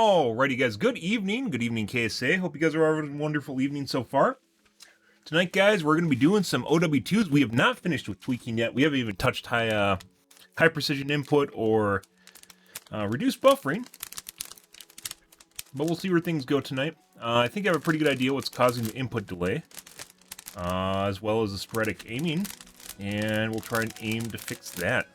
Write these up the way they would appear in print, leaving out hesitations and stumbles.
Alrighty, guys. Good evening. Good evening, KSA. Hope you guys are having a wonderful evening so far. Tonight, guys, we're going to be doing some OW2s. We have not finished with tweaking yet. We haven't even touched high precision input or reduced buffering. But we'll see where things go tonight. I think I have a pretty good idea what's causing the input delay, as well as the sporadic aiming. And we'll try and aim to fix that.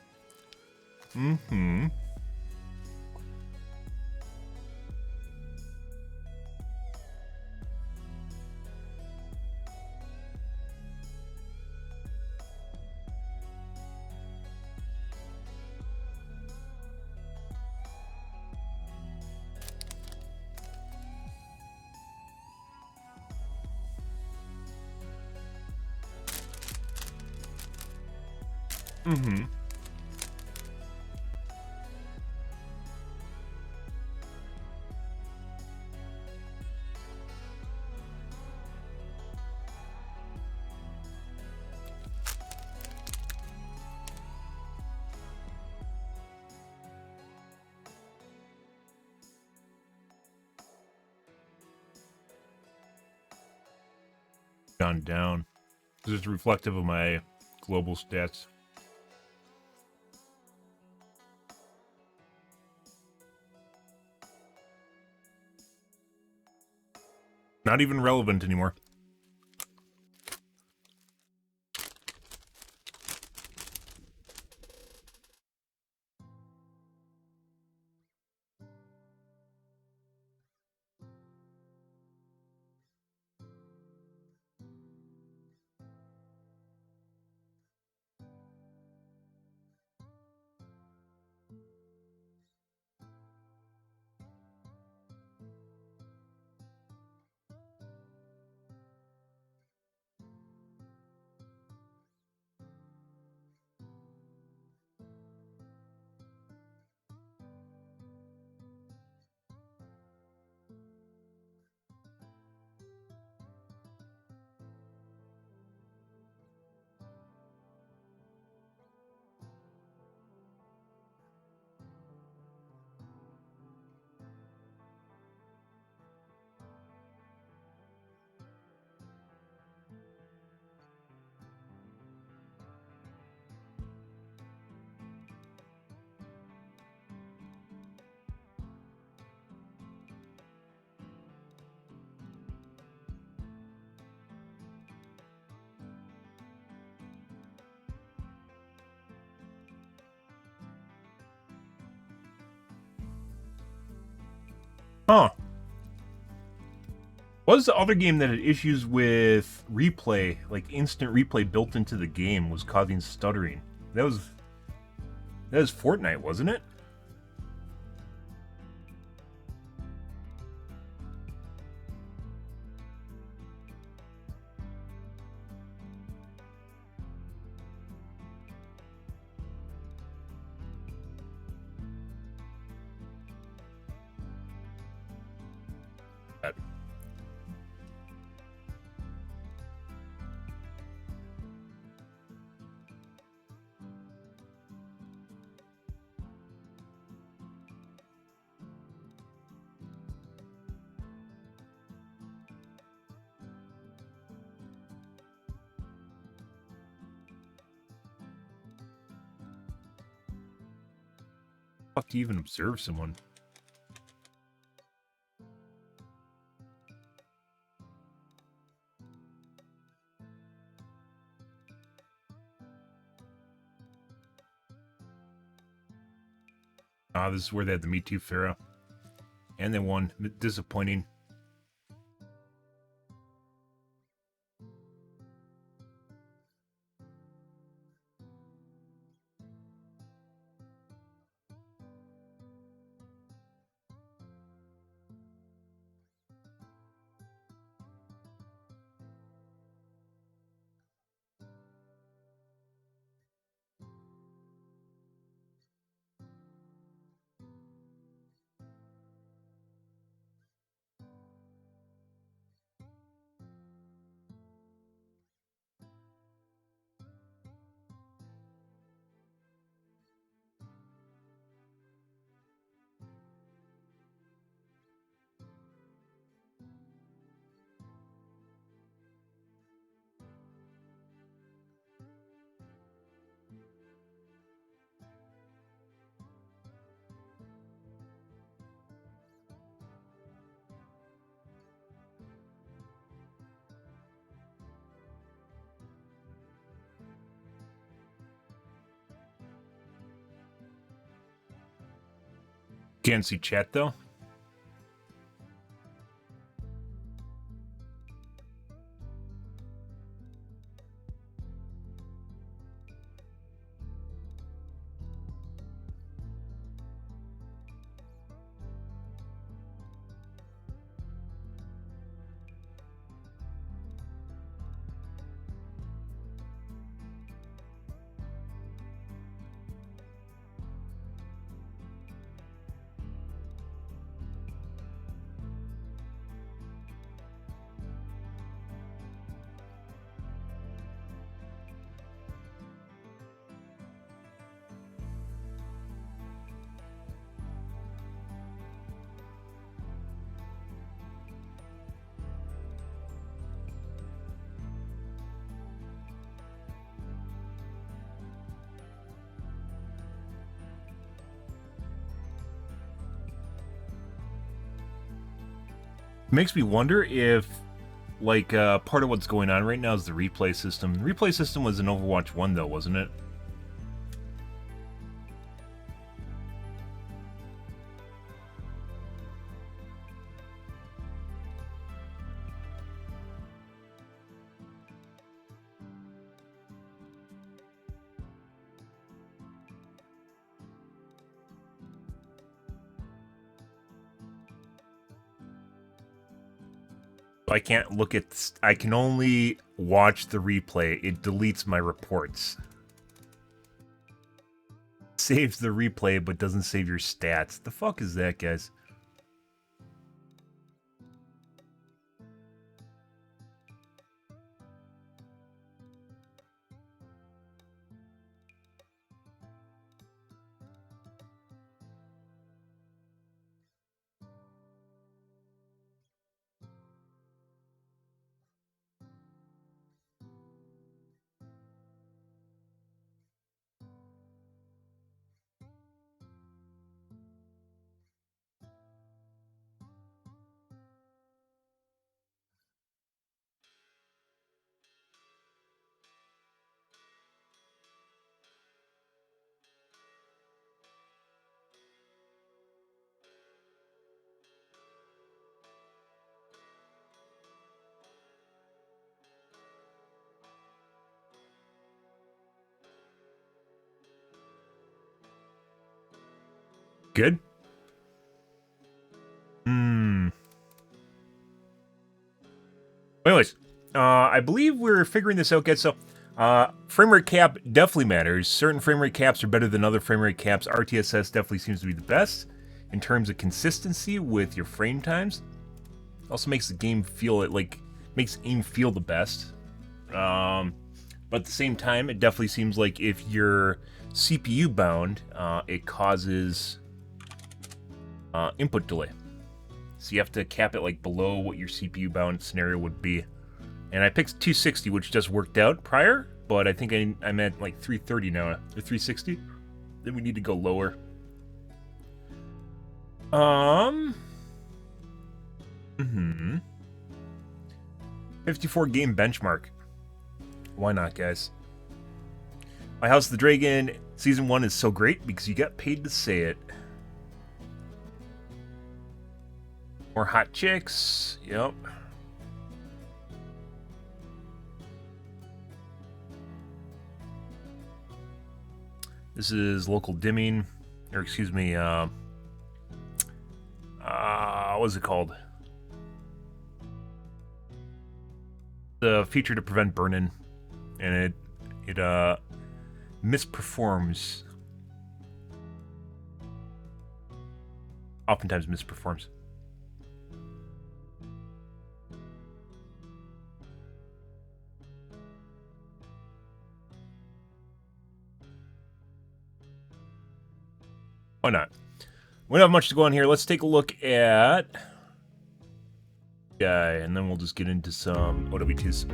Gone down. This is reflective of my global stats. Not even relevant anymore. Huh. What was the other game that had issues with replay, like instant replay built into the game, was causing stuttering? That was Fortnite, wasn't it? Fuck to even observe someone. Ah, this is where they had the Me Too Pharaoh. And they won. Disappointing. Can't see chat though. Makes me wonder if, like, part of what's going on right now is the replay system. The replay system was in Overwatch 1, though, wasn't it? I can't look at... I can only watch the replay. It deletes my reports. Saves the replay, but doesn't save your stats. The fuck is that, guys? Good? Anyways, I believe we're figuring this out, guys. So, frame rate cap definitely matters. Certain frame rate caps are better than other frame rate caps. RTSS definitely seems to be the best in terms of consistency with your frame times. Also makes the game feel makes aim feel the best. But at the same time, it definitely seems like if you're CPU bound, it causes input delay. So you have to cap it like below what your CPU bound scenario would be. And I picked 260, which just worked out prior, but I think I'm at like 330 now, or 360. Then we need to go lower. 54 game benchmark. Why not, guys? My House of the Dragon Season 1 is so great because you got paid to say it. More hot chicks. Yep. This is local dimming, or excuse me, what is it called? The feature to prevent burn-in, and it misperforms. Oftentimes misperforms. Why not? We don't have much to go on here. Let's take a look at guy, and then we'll just get into some OWTs.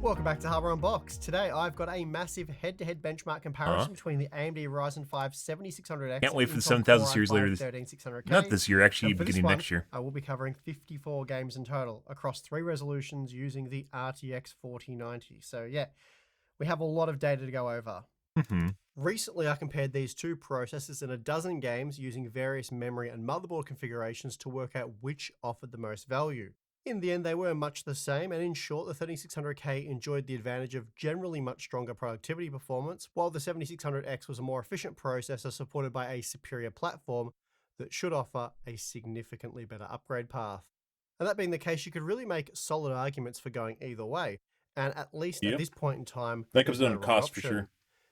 Welcome back to Harbour Unboxed. Today I've got a massive head-to-head benchmark comparison between the AMD Ryzen 5 7600X. Can't wait for the 7000 series later this 13600K. Not this year, actually, beginning next year. I will be covering 54 games in total across 3 resolutions using the RTX 4090. So yeah, we have a lot of data to go over. Recently, I compared these two processors in a dozen games using various memory and motherboard configurations to work out which offered the most value. In the end, they were much the same, and in short, the 3600K enjoyed the advantage of generally much stronger productivity performance, while the 7600X was a more efficient processor supported by a superior platform that should offer a significantly better upgrade path. And that being the case, you could really make solid arguments for going either way, and at least at Yep. this point in time, That comes there's down no to wrong cost for option. sure.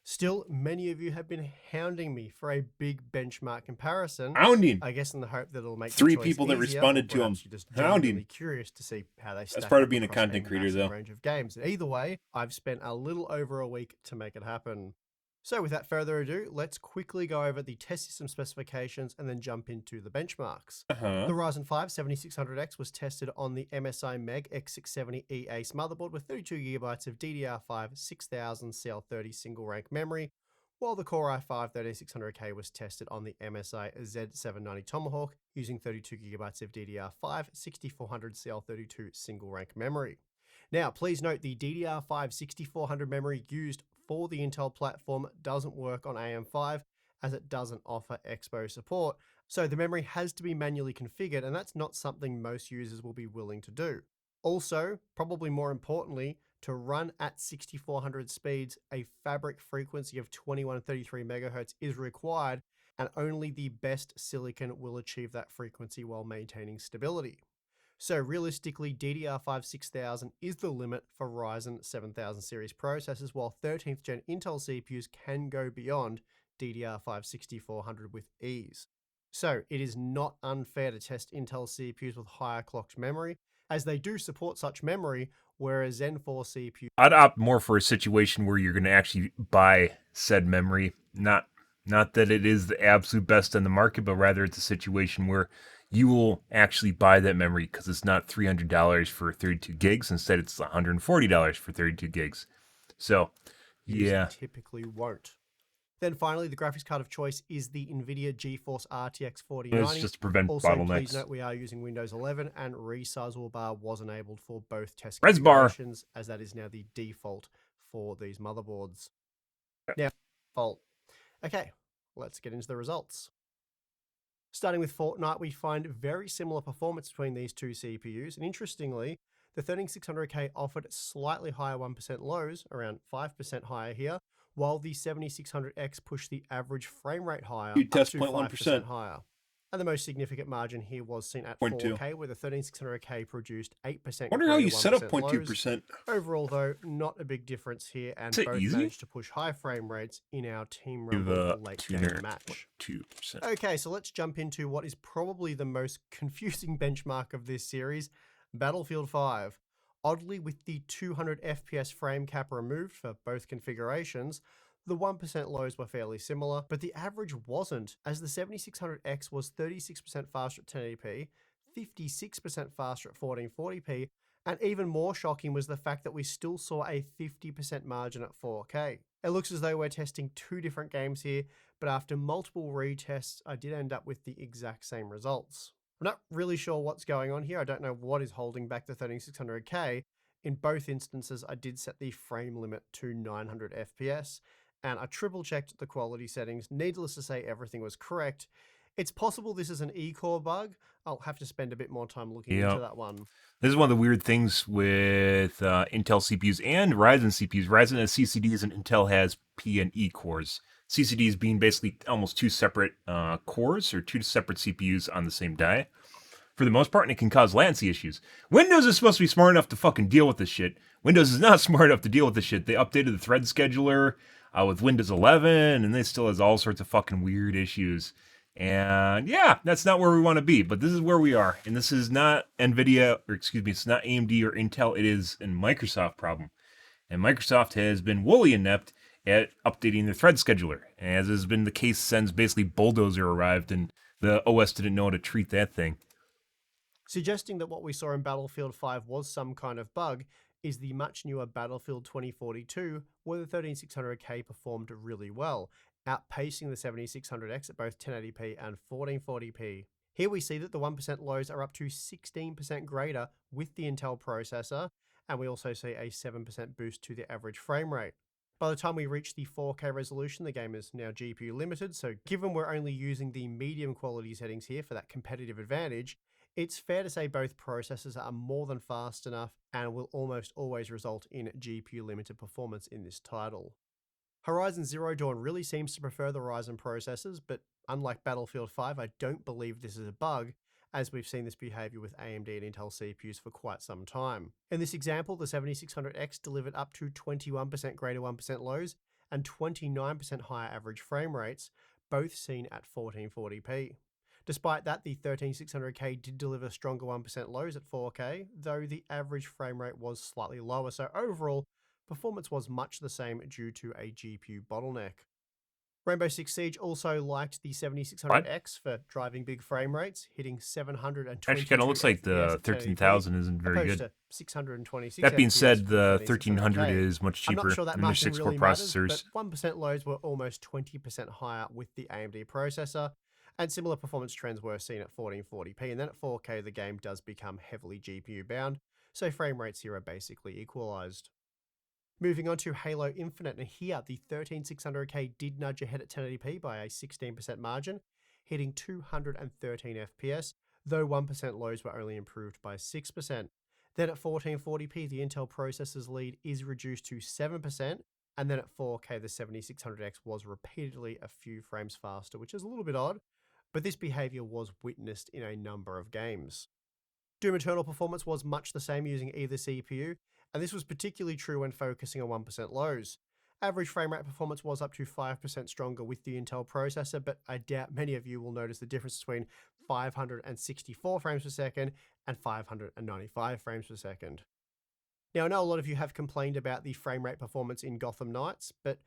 Still, many of you have been hounding me for a big benchmark comparison, Hounding. I guess in the hope that it'll make the 3 choice people that easier, responded or to 'em. perhaps you're just Hounding. genuinely curious to see how they stack part up of being a across content creator, massive though. range of games. Either way, I've spent a little over a week to make it happen. So without further ado, let's quickly go over the test system specifications and then jump into the benchmarks. Uh-huh. The Ryzen 5 7600X was tested on the MSI Meg X670E Ace motherboard with 32GB of DDR5 6000 CL30 single rank memory, while the Core i5 13600K was tested on the MSI Z790 Tomahawk using 32GB of DDR5 6400 CL32 single rank memory. Now, please note the DDR5 6400 memory used for the Intel platform doesn't work on AM5 as it doesn't offer Expo support, so the memory has to be manually configured, and that's not something most users will be willing to do. Also, probably more importantly, to run at 6400 speeds, a fabric frequency of 2133 MHz is required, and only the best silicon will achieve that frequency while maintaining stability. So realistically, DDR5 6000 is the limit for Ryzen 7000 series processors, while 13th gen Intel CPUs can go beyond DDR5 6400 with ease. So it is not unfair to test Intel CPUs with higher clocked memory, as they do support such memory, whereas Zen 4 CPUs I'd opt more for a situation where you're going to actually buy said memory. Not that it is the absolute best on the market, but rather it's a situation where you will actually buy that memory because it's not $300 for 32 gigs. Instead, it's $140 for 32 gigs. So, yeah. typically won't. Then finally, the graphics card of choice is the NVIDIA GeForce RTX 4090. It's just to prevent Also, bottlenecks. please note we are using Windows 11, and resizable bar was enabled for both test Res bar. configurations, as that is now the default for these motherboards. Now, default. Okay, let's get into the results. Starting with Fortnite, we find very similar performance between these two CPUs, and interestingly, the 13600K offered slightly higher 1% lows, around 5% higher here, while the 7600X pushed the average frame rate higher, You up test to 0.1%. 5% higher. And the most significant margin here was seen at 0.2. 4K, where the 13600K produced 8% Wonder how you set up 1% 0.2%. Overall, though, not a big difference here, and Is it both easy? managed to push high frame rates in our Team Give Rumble a late tuner game match. 2%. Okay, so let's jump into what is probably the most confusing benchmark of this series, Battlefield 5. Oddly, with the 200 FPS frame cap removed for both configurations, the 1% lows were fairly similar, but the average wasn't, as the 7600X was 36% faster at 1080p, 56% faster at 1440p, and even more shocking was the fact that we still saw a 50% margin at 4K. It looks as though we're testing two different games here, but after multiple retests, I did end up with the exact same results. I'm not really sure what's going on here. I don't know what is holding back the 13600K. In both instances, I did set the frame limit to 900 FPS, and I triple checked the quality settings. Needless to say, everything was correct. It's possible this is an E-core bug. I'll have to spend a bit more time looking into that one. This is one of the weird things with Intel CPUs and Ryzen CPUs. Ryzen has CCDs and Intel has P and E cores. CCDs being basically almost two separate cores or two separate CPUs on the same die. For the most part, and it can cause latency issues. Windows is supposed to be smart enough to fucking deal with this shit. Windows is not smart enough to deal with this shit. They updated the thread scheduler with Windows 11, and it still has all sorts of fucking weird issues. And yeah, that's not where we want to be, but this is where we are. And this is not NVIDIA, or excuse me, it's not AMD or Intel. It is a Microsoft problem. And Microsoft has been woolly inept at updating their thread scheduler, as has been the case since basically Bulldozer arrived and the OS didn't know how to treat that thing. Suggesting that what we saw in Battlefield 5 was some kind of bug is the much newer Battlefield 2042, where the 13600K performed really well, outpacing the 7600X at both 1080p and 1440p. Here we see that the 1% lows are up to 16% greater with the Intel processor, and we also see a 7% boost to the average frame rate. By the time we reach the 4K resolution, the game is now GPU limited, so given we're only using the medium quality settings here for that competitive advantage, it's fair to say both processors are more than fast enough and will almost always result in GPU limited performance in this title. Horizon Zero Dawn really seems to prefer the Ryzen processors, but unlike Battlefield 5, I don't believe this is a bug, as we've seen this behavior with AMD and Intel CPUs for quite some time. In this example, the 7600X delivered up to 21% greater 1% lows and 29% higher average frame rates, both seen at 1440p. Despite that, the 13600K did deliver stronger 1% lows at 4K, though the average frame rate was slightly lower, so overall, performance was much the same due to a GPU bottleneck. Rainbow Six Siege also liked the What? 7600X for driving big frame rates, hitting 722 Actually, kind of looks like FPS the at 1080p, 13,000 isn't very opposed good. to 626 That being FPS said, for the the 1300 13600K. is much I'm not cheaper, sure that and there's margin 6 core really matters, but processors. 1% lows were almost 20% higher with the AMD processor, and similar performance trends were seen at 1440p, and then at 4K the game does become heavily GPU bound, so frame rates here are basically equalized. Moving on to Halo Infinite, and here the 13600K did nudge ahead at 1080p by a 16% margin, hitting 213 FPS, though 1% lows were only improved by 6%. Then at 1440p, the Intel processor's lead is reduced to 7%, and then at 4K, the 7600X was repeatedly a few frames faster, which is a little bit odd, but this behavior was witnessed in a number of games. Doom Eternal performance was much the same using either CPU, and this was particularly true when focusing on 1% lows. Average frame rate performance was up to 5% stronger with the Intel processor, but I doubt many of you will notice the difference between 564 frames per second and 595 frames per second. Now, I know a lot of you have complained about the frame rate performance in Gotham Knights, but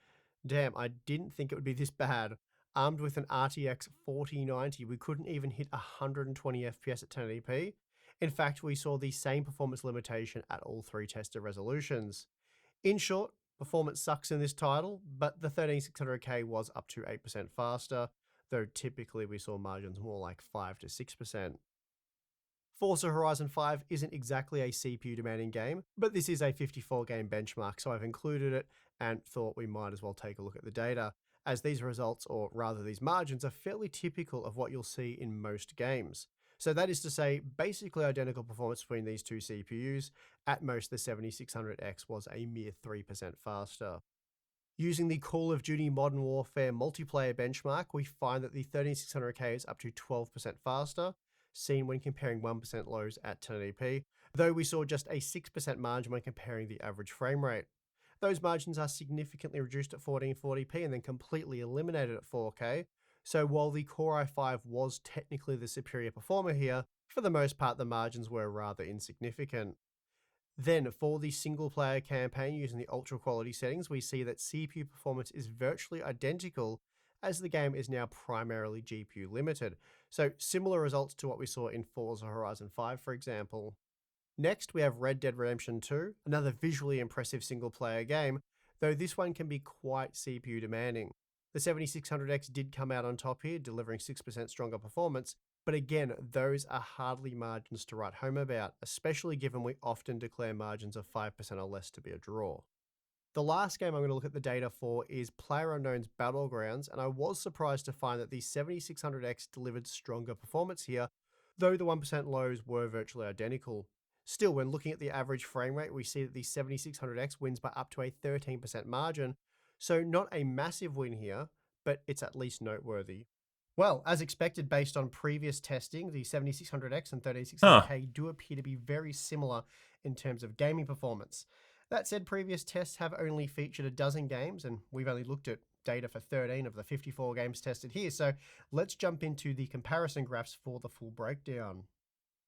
damn, I didn't think it would be this bad. Armed with an RTX 4090, we couldn't even hit 120 FPS at 1080p. In fact, we saw the same performance limitation at all three tested resolutions. In short, performance sucks in this title, but the 13600K was up to 8% faster, though typically we saw margins more like 5 to 6%. Forza Horizon 5 isn't exactly a CPU demanding game, but this is a 54 game benchmark, so I've included it and thought we might as well take a look at the data, as these results, or rather these margins, are fairly typical of what you'll see in most games. So that is to say, basically identical performance between these two CPUs. At most, the 7600X was a mere 3% faster. Using the Call of Duty Modern Warfare multiplayer benchmark, we find that the 13600K is up to 12% faster, seen when comparing 1% lows at 1080p, though we saw just a 6% margin when comparing the average frame rate. Those margins are significantly reduced at 1440p and then completely eliminated at 4K, so while the Core i5 was technically the superior performer here, for the most part the margins were rather insignificant. Then, for the single player campaign using the ultra quality settings, we see that CPU performance is virtually identical, as the game is now primarily GPU limited. So, similar results to what we saw in Forza Horizon 5, for example. Next, we have Red Dead Redemption 2, another visually impressive single player game, though this one can be quite CPU demanding. The 7600X did come out on top here, delivering 6% stronger performance, but again, those are hardly margins to write home about, especially given we often declare margins of 5% or less to be a draw. The last game I'm going to look at the data for is PlayerUnknown's Battlegrounds, and I was surprised to find that the 7600X delivered stronger performance here, though the 1% lows were virtually identical. Still, when looking at the average frame rate, we see that the 7600X wins by up to a 13% margin, so not a massive win here, but it's at least noteworthy. Well, as expected based on previous testing, the 7600X and Huh. 3600K do appear to be very similar in terms of gaming performance. That said, previous tests have only featured a dozen games, and we've only looked at data for 13 of the 54 games tested here, so let's jump into the comparison graphs for the full breakdown.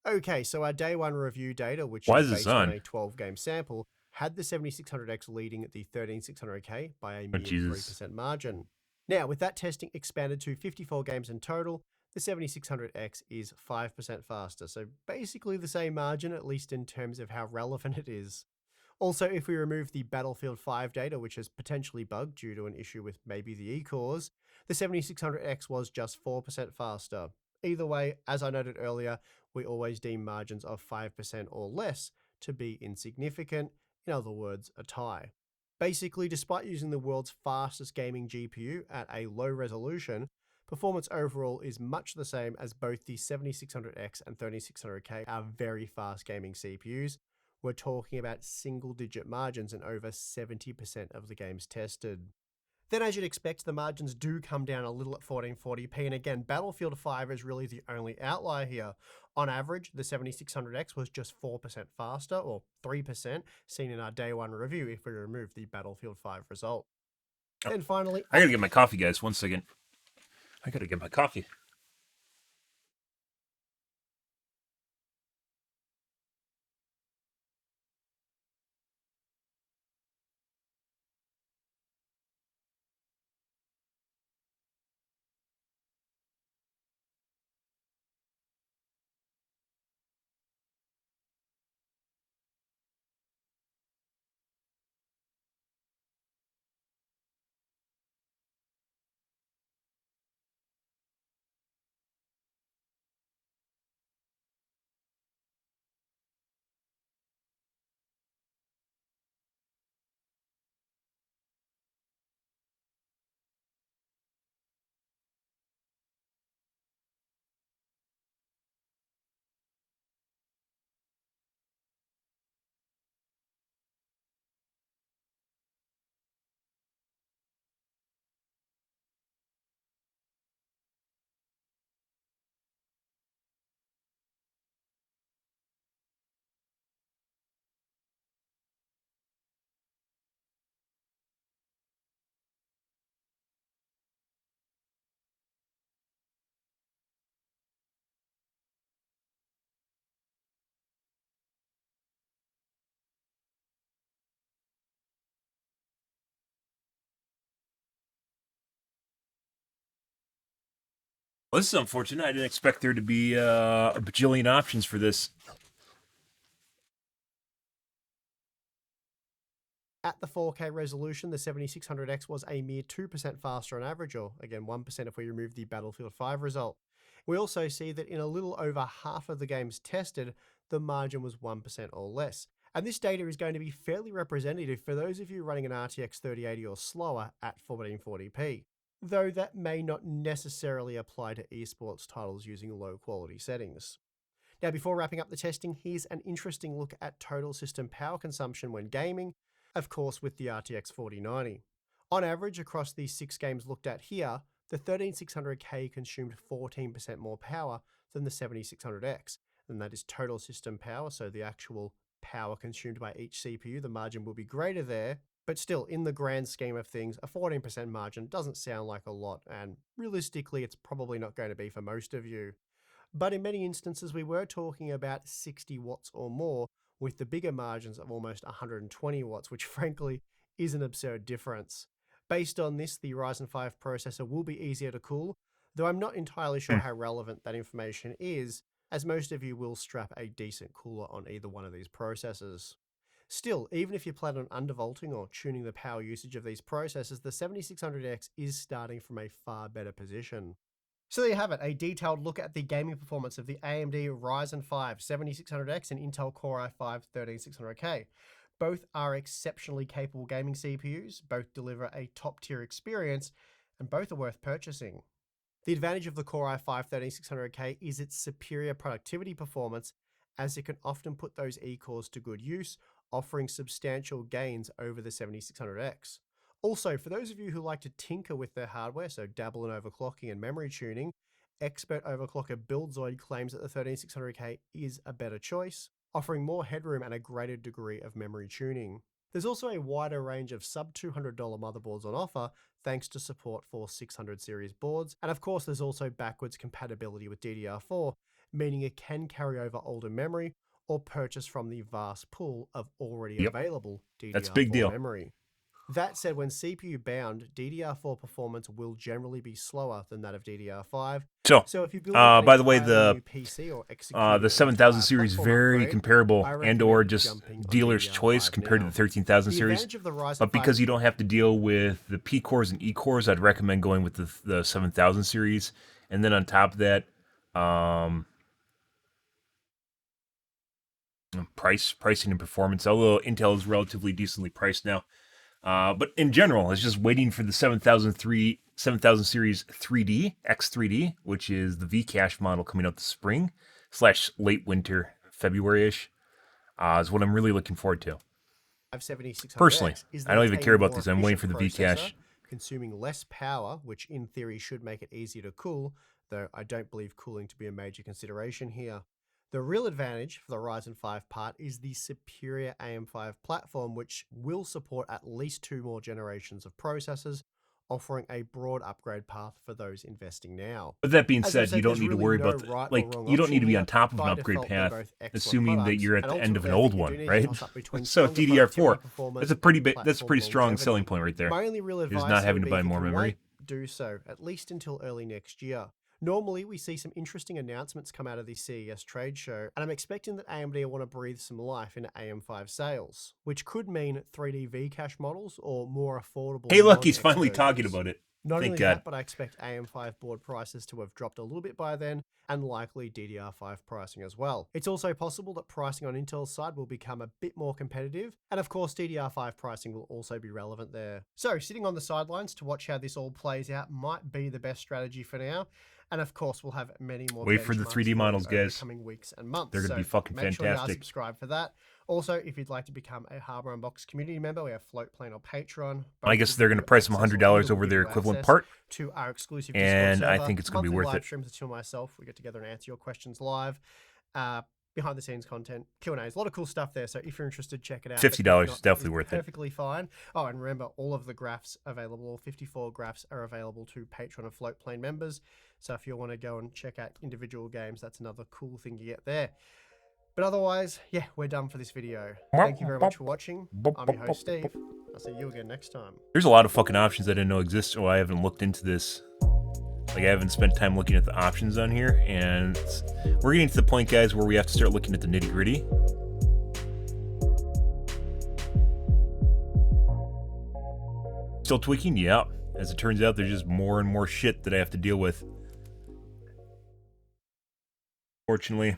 Okay, so our day one review data, which Why is is this based on on? a 12 game sample, had the 7600X leading the 13600K by a Oh, mere Jesus. 3% margin. Now, with that testing expanded to 54 games in total, the 7600X is 5% faster, so basically the same margin, at least in terms of how relevant it is. Also, if we remove the Battlefield 5 data, which has potentially bugged due to an issue with maybe the E-cores, the 7600X was just 4% faster. Either way, as I noted earlier, we always deem margins of 5% or less to be insignificant, in other words, a tie. Basically, despite using the world's fastest gaming GPU at a low resolution, performance overall is much the same as both the 7600X and 3600K are very fast gaming CPUs. We're talking about single digit margins in over 70% of the games tested. Then, as you'd expect, the margins do come down a little at 1440p, and again, Battlefield 5 is really the only outlier here. On average, the 7600X was just 4% faster, or 3%, seen in our day one review if we remove the Battlefield 5 result. Then finally, I gotta get my coffee, guys. 1 second. I gotta get my coffee. Well, this is unfortunate. I didn't expect there to be a bajillion options for this. at the 4K resolution, the 7600X was a mere 2% faster on average, or again 1% if we remove the Battlefield 5 result. We also see that in a little over half of the games tested, the margin was 1% or less. And this data is going to be fairly representative for those of you running an RTX 3080 or slower at 1440p, though that may not necessarily apply to esports titles using low quality settings. Now, before wrapping up the testing, here's an interesting look at total system power consumption when gaming, of course with the RTX 4090. On average, across these 6 games looked at here, the 13600K consumed 14% more power than the 7600X, and that is total system power, so the actual power consumed by each CPU, the margin will be greater there, but still, in the grand scheme of things, a 14% margin doesn't sound like a lot, and realistically, it's probably not going to be for most of you. But in many instances, we were talking about 60 watts or more, with the bigger margins of almost 120 watts, which frankly is an absurd difference. Based on this, the Ryzen 5 processor will be easier to cool, though I'm not entirely sure how relevant that information is, as most of you will strap a decent cooler on either one of these processors. Still, even if you plan on undervolting or tuning the power usage of these processors, the 7600X is starting from a far better position. So there you have it, a detailed look at the gaming performance of the AMD Ryzen 5 7600X and Intel Core i5 13600K. Both are exceptionally capable gaming CPUs, both deliver a top-tier experience, and both are worth purchasing. The advantage of the Core i5 13600K is its superior productivity performance, as it can often put those E-cores to good use, offering substantial gains over the 7600X. Also, for those of you who like to tinker with their hardware, so dabble in overclocking and memory tuning, expert overclocker BuildZoid claims that the 13600K is a better choice, offering more headroom and a greater degree of memory tuning. There's also a wider range of sub $200 motherboards on offer, thanks to support for 600 series boards, and of course there's also backwards compatibility with DDR4, meaning it can carry over older memory or purchase from the vast pool of already available That's a big DDR4 deal. memory. That said, when CPU bound, DDR4 performance will generally be slower than that of DDR5. So, If you're building an by the way, entirely new PC or executing the an 7000 entire series platform very upgrade, comparable I and or recommend just jumping on dealer's choice DDR5 compared to now. the 13000 The series. advantage of the Ryzen But 5 because you don't have to deal with the P cores and E cores, I'd recommend going with the 7000 series. And then on top of that, pricing and performance. Although Intel is relatively decently priced now, But in general, it's just waiting for the 7000 series 3D, X3D, which is the V-Cache model coming out this spring / late winter, February-ish, is what I'm really looking forward to. 7600X Personally, is I don't that even it's care a about more these. I'm waiting for the efficient V-Cache. processor, consuming less power, which in theory should make it easier to cool, though I don't believe cooling to be a major consideration here. The real advantage for the Ryzen 5 part is the superior AM5 platform, which will support at least 2 more generations of processors, offering a broad upgrade path for those investing now. But that being As I've said, you don't there's need to really worry no about right or like wrong you don't need option to be here. on top of an By upgrade default, they're path, both excellent assuming that products, you're at and the end of an ultimately, I old think you do one, need to right? toss up between So stronger productivity DDR4, performance that's a pretty and big, that's a pretty platform strong longevity. selling point right there. My only real Is advice not here having would to be buy if you more can memory. wait, do so, at least until early next year. Normally, we see some interesting announcements come out of the CES trade show, and I'm expecting that AMD will want to breathe some life into AM5 sales, which could mean 3D V-Cache models or more affordable Hey, look, he's non-X finally talking versions. about it. Not Thank only God. that, but I expect AM5 board prices to have dropped a little bit by then, and likely DDR5 pricing as well. It's also possible that pricing on Intel's side will become a bit more competitive, and of course DDR5 pricing will also be relevant there. So sitting on the sidelines to watch how this all plays out might be the best strategy for now, and of course we'll have many more Wait for the benchmarks 3D for models, you over the guys. coming weeks and months. They're gonna be fucking make sure you are fantastic. subscribed for that. Also, if you'd like to become a Harbor Unbox community member, we have Floatplane or Patreon. I guess they're gonna price them $100 over their equivalent part, to our exclusive and Discord server. I think it's gonna be Monthly worth live it. streams to myself. We get together and answer your questions live. Behind the scenes content, Q&As, a lot of cool stuff there. So if you're interested, check it out. $50 is definitely worth it. Perfectly fine. Oh, and remember, all of the graphs available, all 54 graphs are available to Patreon and Floatplane members. So if you want to go and check out individual games, that's another cool thing you get there. But otherwise, yeah, we're done for this video. Thank you very much for watching. I'm your host, Steve. I'll see you again next time. There's a lot of fucking options I didn't know exist, so I haven't looked into this. Like, I haven't spent time looking at the options on here, and we're getting to the point, guys, where we have to start looking at the nitty-gritty. Still tweaking? Yeah. As it turns out, there's just more and more shit that I have to deal with. Fortunately.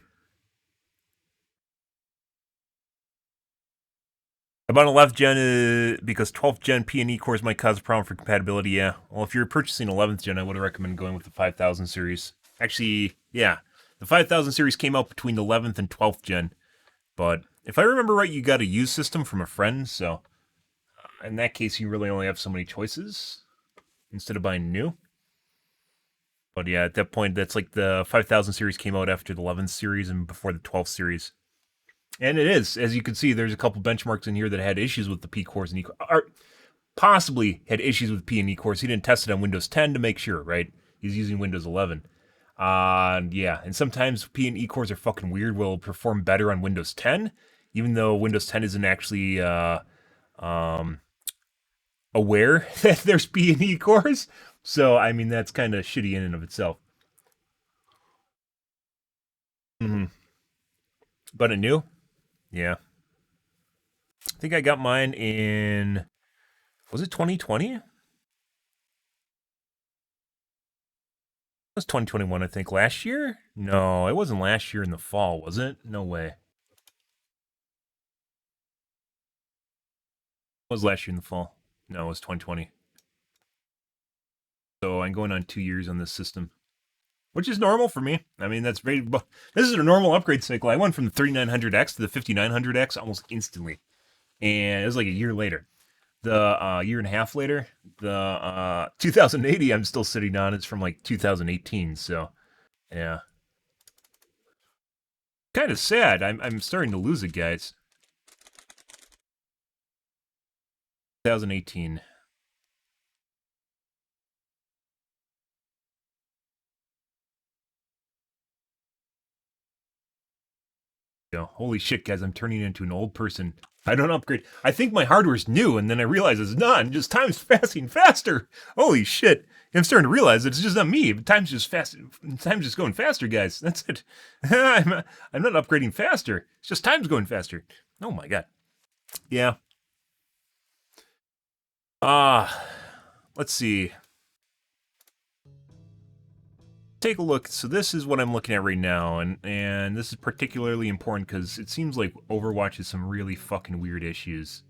About 11th gen, because 12th gen P&E cores might cause a problem for compatibility, yeah. Well, if you're purchasing 11th gen, I would recommend going with the 5000 series. Actually, yeah. The 5000 series came out between 11th and 12th gen. But if I remember right, you got a used system from a friend, so in that case, you really only have so many choices instead of buying new. But yeah, at that point, that's like the 5000 series came out after the 11th series and before the 12th series. And it is, as you can see, there's a couple benchmarks in here that had issues with the P cores and E cores, or possibly had issues with P and E cores. He didn't test it on Windows 10 to make sure, right? He's using Windows 11. Yeah, and sometimes P and E cores are fucking weird. Will perform better on Windows 10, even though Windows 10 isn't actually aware that there's P and E cores. So, I mean, that's kind of shitty in and of itself. But a new? Yeah. I think I got mine in, was it 2020? It was 2021, I think. Last year? No, it wasn't last year in the fall, was it? No way. It was last year in the fall. No, it was 2020. So I'm going on 2 years on this system, which is normal for me. I mean, that's very, this is a normal upgrade cycle. I went from the 3900X to the 5900X almost instantly. And it was like a year later. The year and a half later, the 2080 I'm still sitting on is from like 2018. So, yeah. Kind of sad. I'm starting to lose it, guys. 2018. Holy shit, guys, I'm turning into an old person. I don't upgrade. I think my hardware's new, and then I realize it's not. And just time's passing faster. Holy shit. I'm starting to realize that it's just not me. Time's just fast. Time's just going faster, guys. That's it. I'm not upgrading faster. It's just time's going faster. Oh my god. Yeah. Let's see. Take a look. So this is what I'm looking at right now, and this is particularly important because it seems like Overwatch has some really fucking weird issues.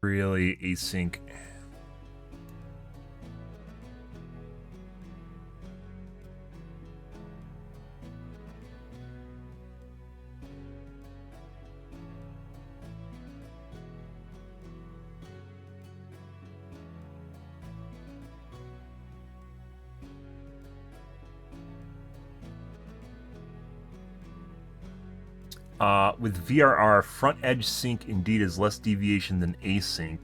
really async. With VRR, front edge sync indeed is less deviation than async.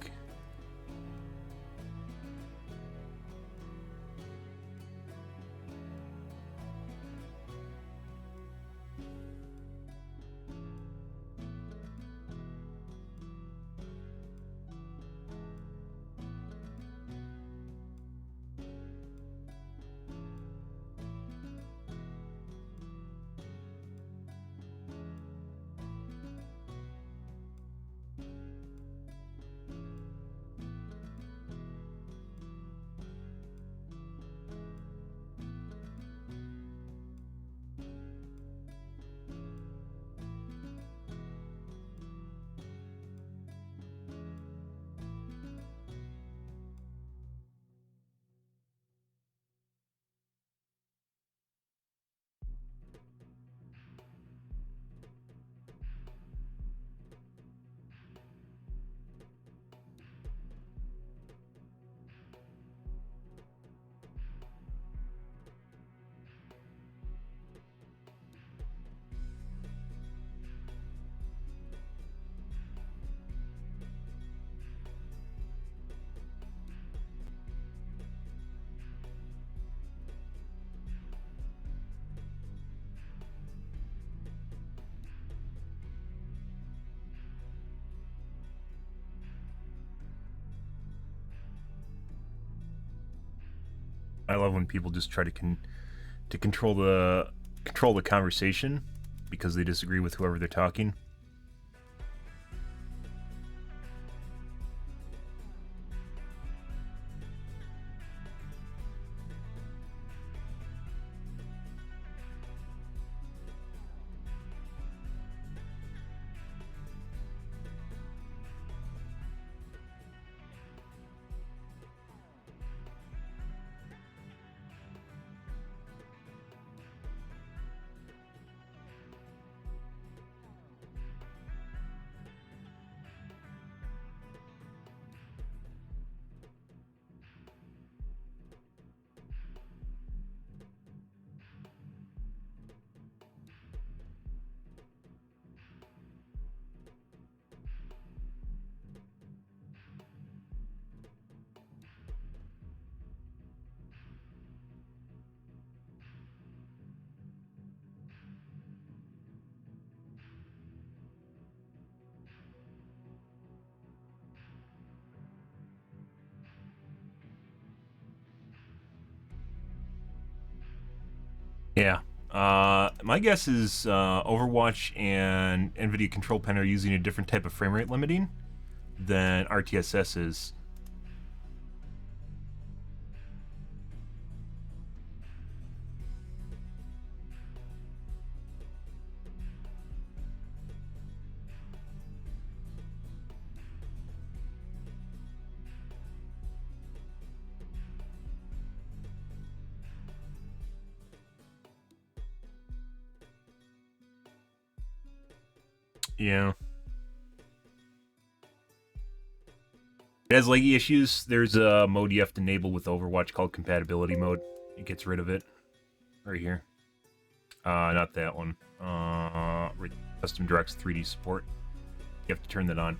I love when people just try to control the conversation because they disagree with whoever they're talking. Yeah. My guess is Overwatch and NVIDIA Control Pen are using a different type of frame rate limiting than RTSS is. Yeah. It has leggy issues. There's a mode you have to enable with Overwatch called compatibility mode. It gets rid of it. Right here. Not that one. Custom Directs 3D support. You have to turn that on.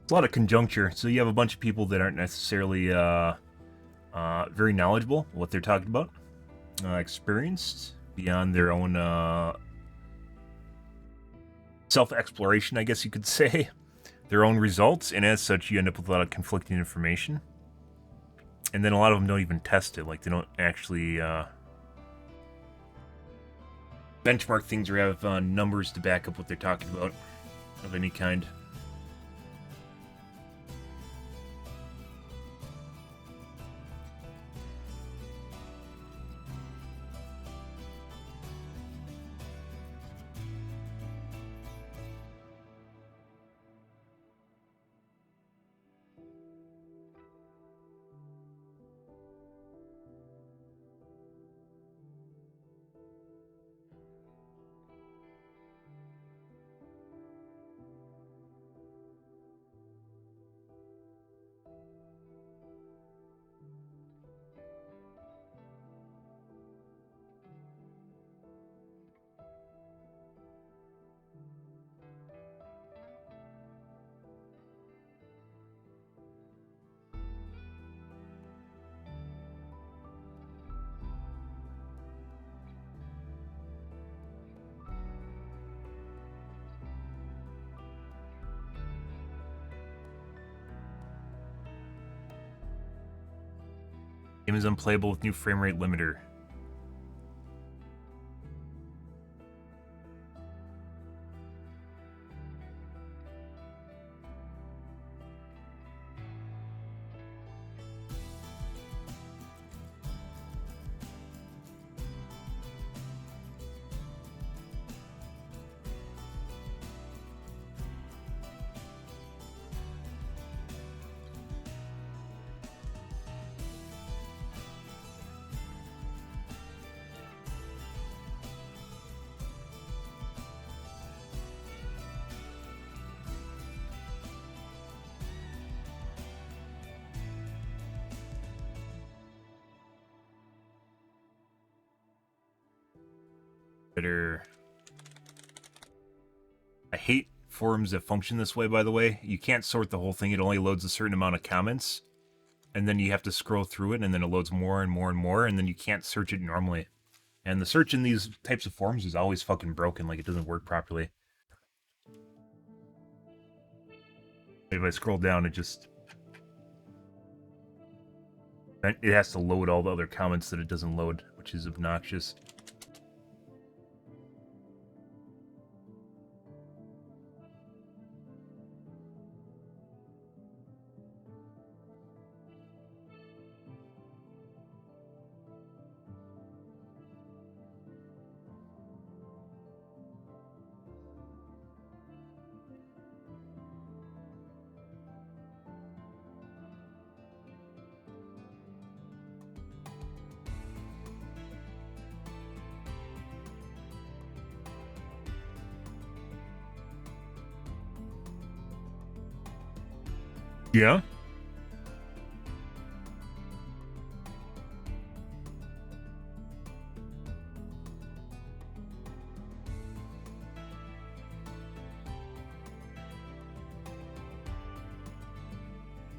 It's a lot of conjuncture. So you have a bunch of people that aren't necessarily very knowledgeable what they're talking about, experienced beyond their own self-exploration, I guess you could say, their own results, and as such, you end up with a lot of conflicting information. And then a lot of them don't even test it, like they don't actually benchmark things or have numbers to back up what they're talking about of any kind. Game is unplayable with new frame rate limiter. I hate forums that function this way, by the way. You can't sort the whole thing. It only loads a certain amount of comments. And then you have to scroll through it, and then it loads more and more and more, and then you can't search it normally. And the search in these types of forums is always fucking broken, like it doesn't work properly. If I scroll down, it has to load all the other comments that it doesn't load, which is obnoxious. Yeah?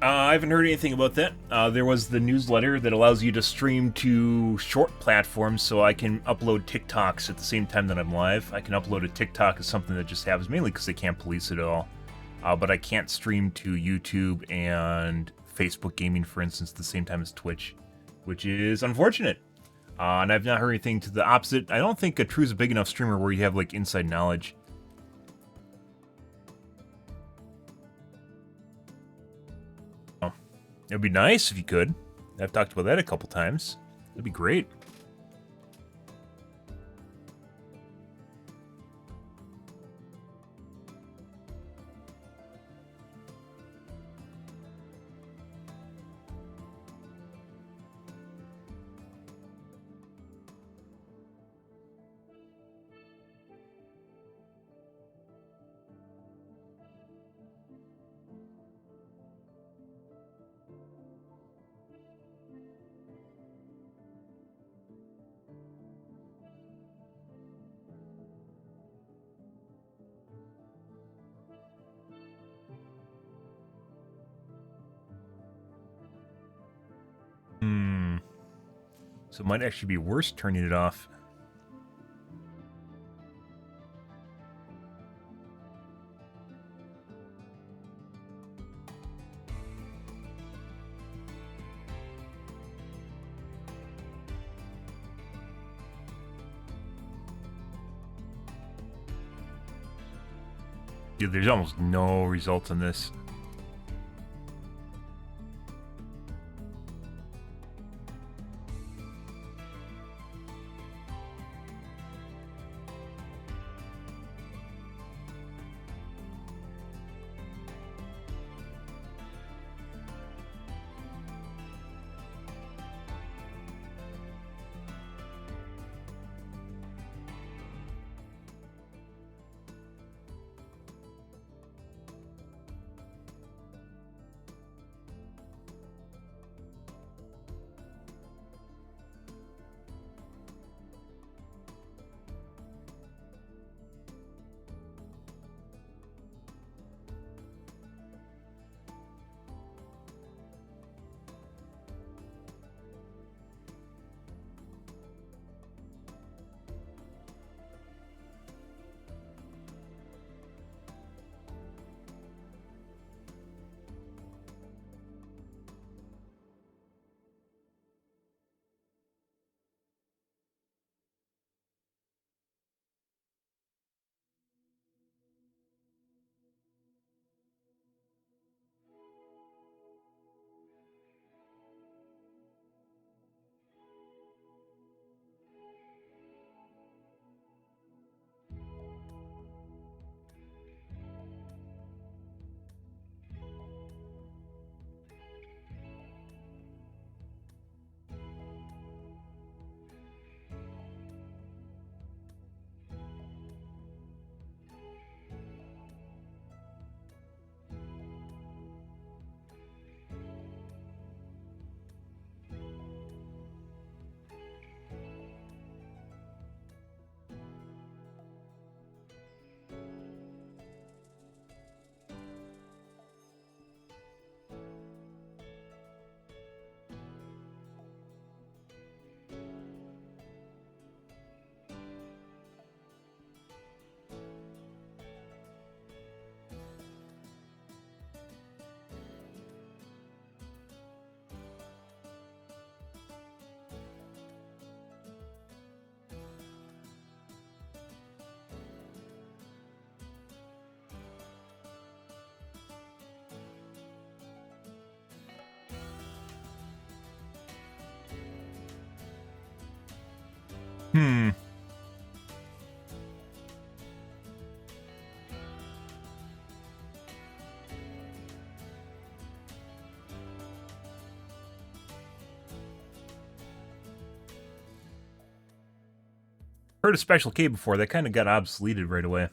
I haven't heard anything about that. There was the newsletter that allows you to stream to short platforms, so I can upload TikToks at the same time that I'm live. I can upload a TikTok as something that just happens, mainly because they can't police it at all. But I can't stream to YouTube and Facebook Gaming, for instance, at the same time as Twitch, which is unfortunate. And I've not heard anything to the opposite. I don't think a True's a big enough streamer where you have, like, inside knowledge. It would be nice if you could. I've talked about that a couple times. That'd be great. So it might actually be worse turning it off. Dude, there's almost no results on this. Hmm. Heard of Special K before. That kind of got obsoleted right away.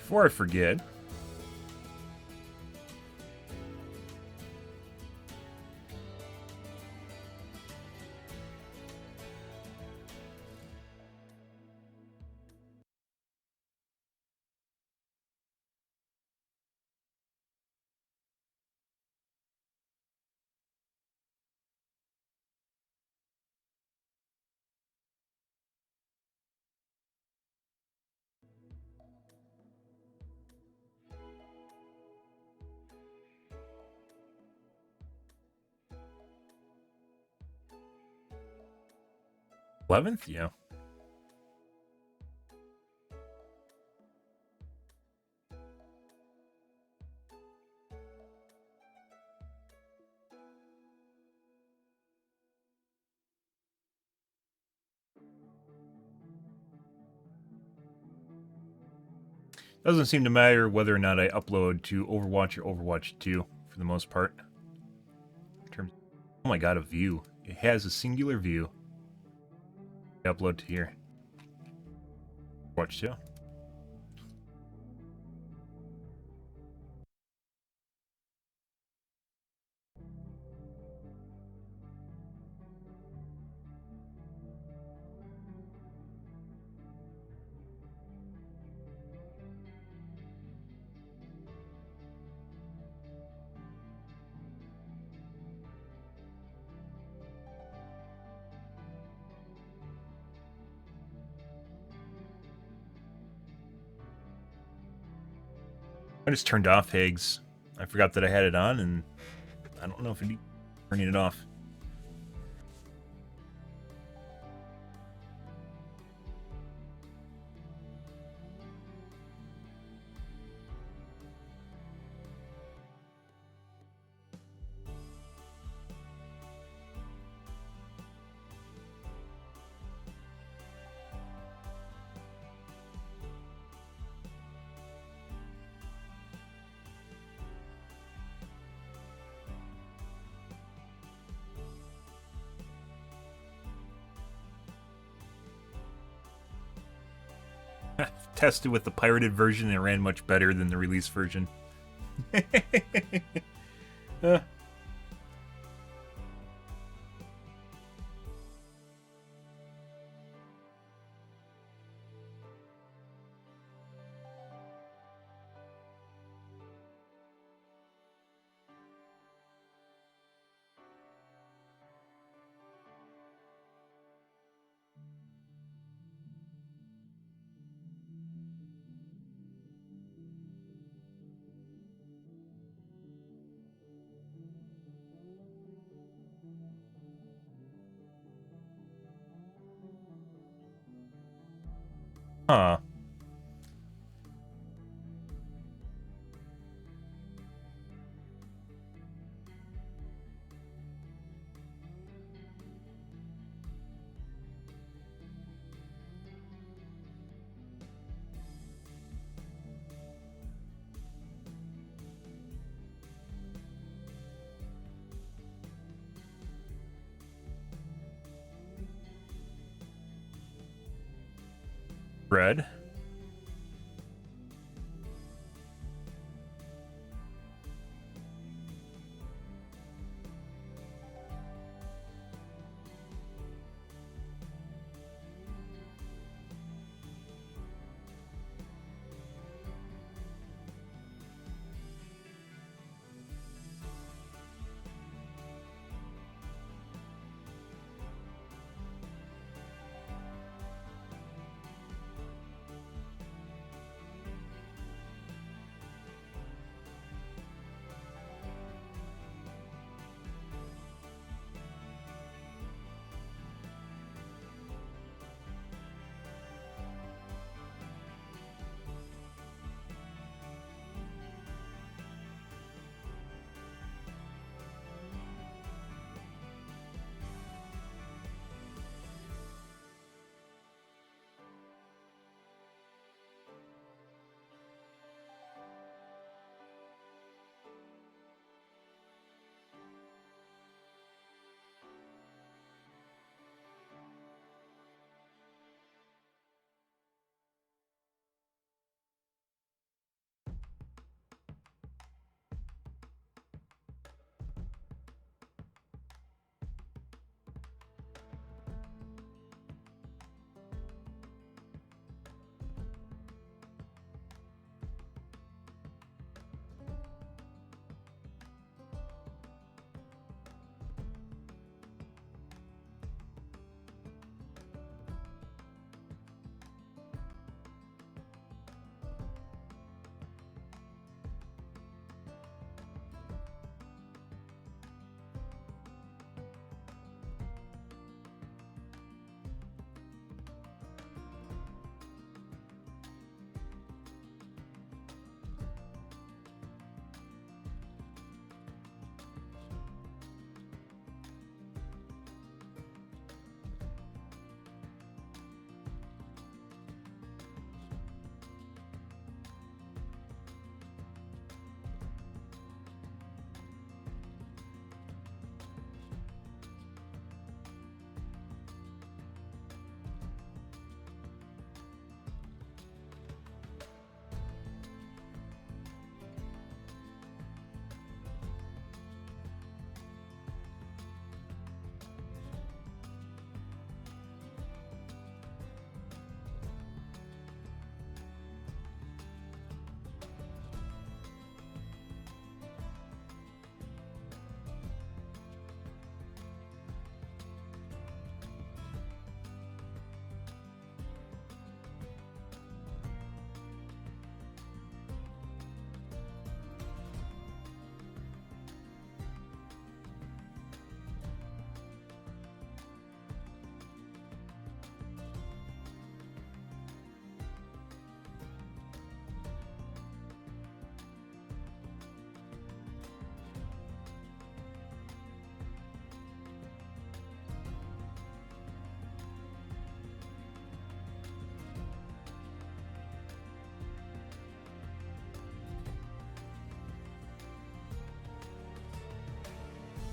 Before I forget, 11th? Yeah. Doesn't seem to matter whether or not I upload to Overwatch or Overwatch 2 for the most part. In terms, oh my god, a view. It has a singular view. I upload to here. Watch 2. I just turned off Hags. I forgot that I had it on, and I don't know if I'm turning it off. Tested with the pirated version, and it ran much better than the release version. Huh. Red.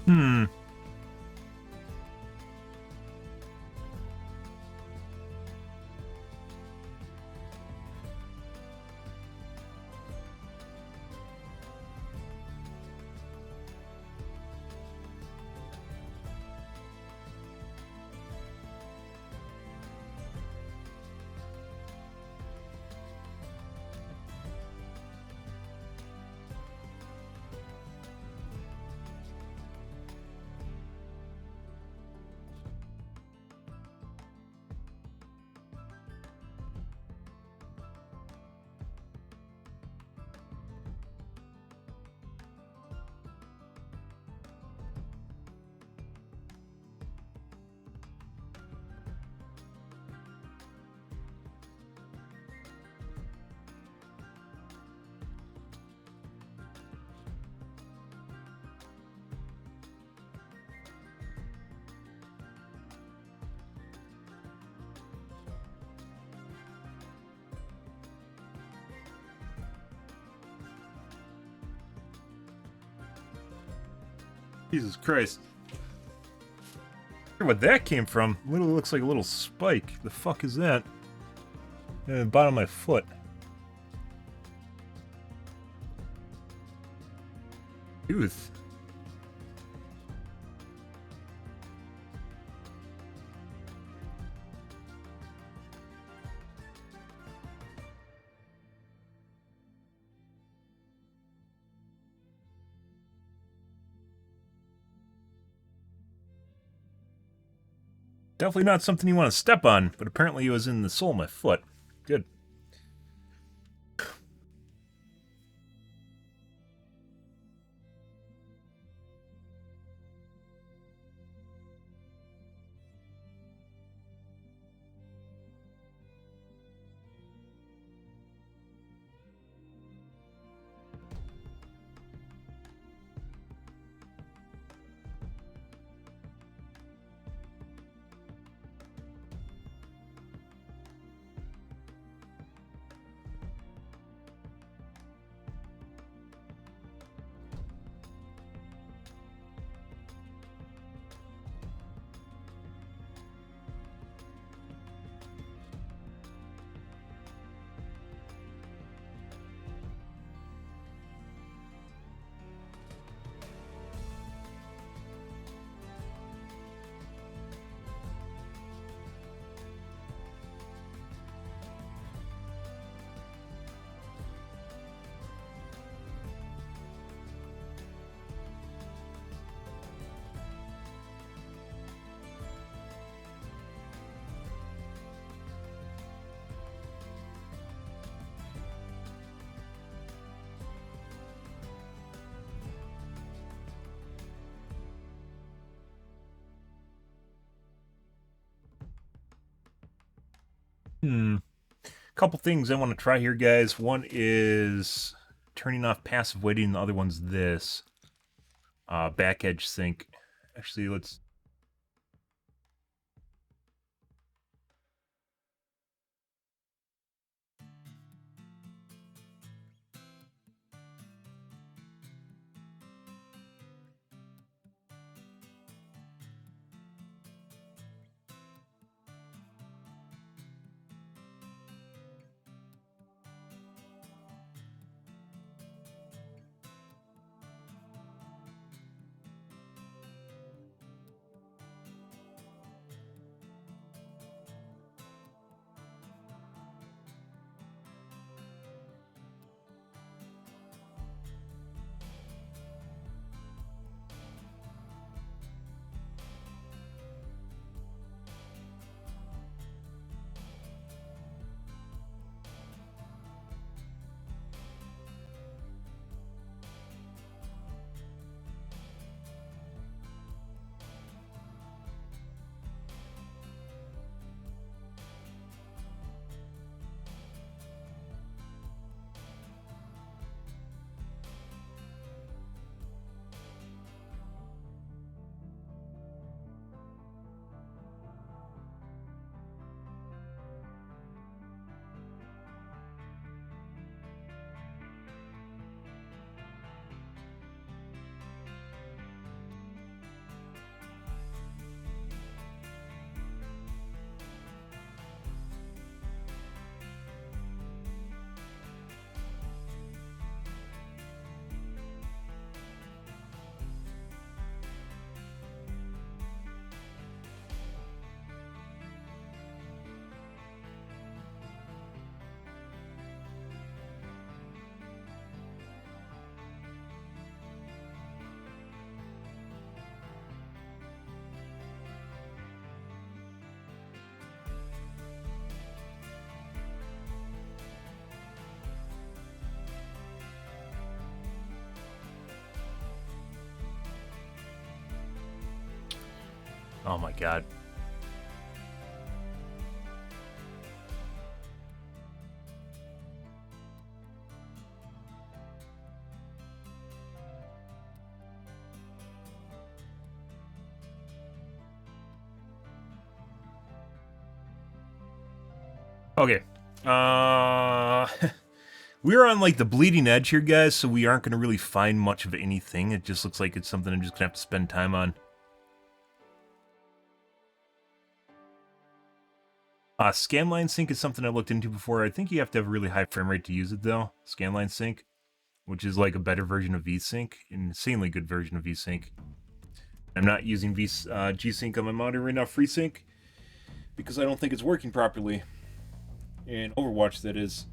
Hmm. Jesus Christ. I wonder what that came from. Literally looks like a little spike. The fuck is that? The bottom of my foot. Tooth. Definitely not something you want to step on, but apparently it was in the sole of my foot. Good. Couple things I want to try here, guys. One is turning off passive weighting, and the other one's this. Back edge sync. Actually, let's... Oh my god. Okay. We're on like the bleeding edge here, guys, so we aren't going to really find much of anything. It just looks like it's something I'm just going to have to spend time on. Scanline sync is something I looked into before. I think you have to have a really high frame rate to use it, though. Scanline sync, which is like a better version of VSync, an insanely good version of VSync. I'm not using G-Sync on my monitor right now, FreeSync, because I don't think it's working properly. In Overwatch, that is.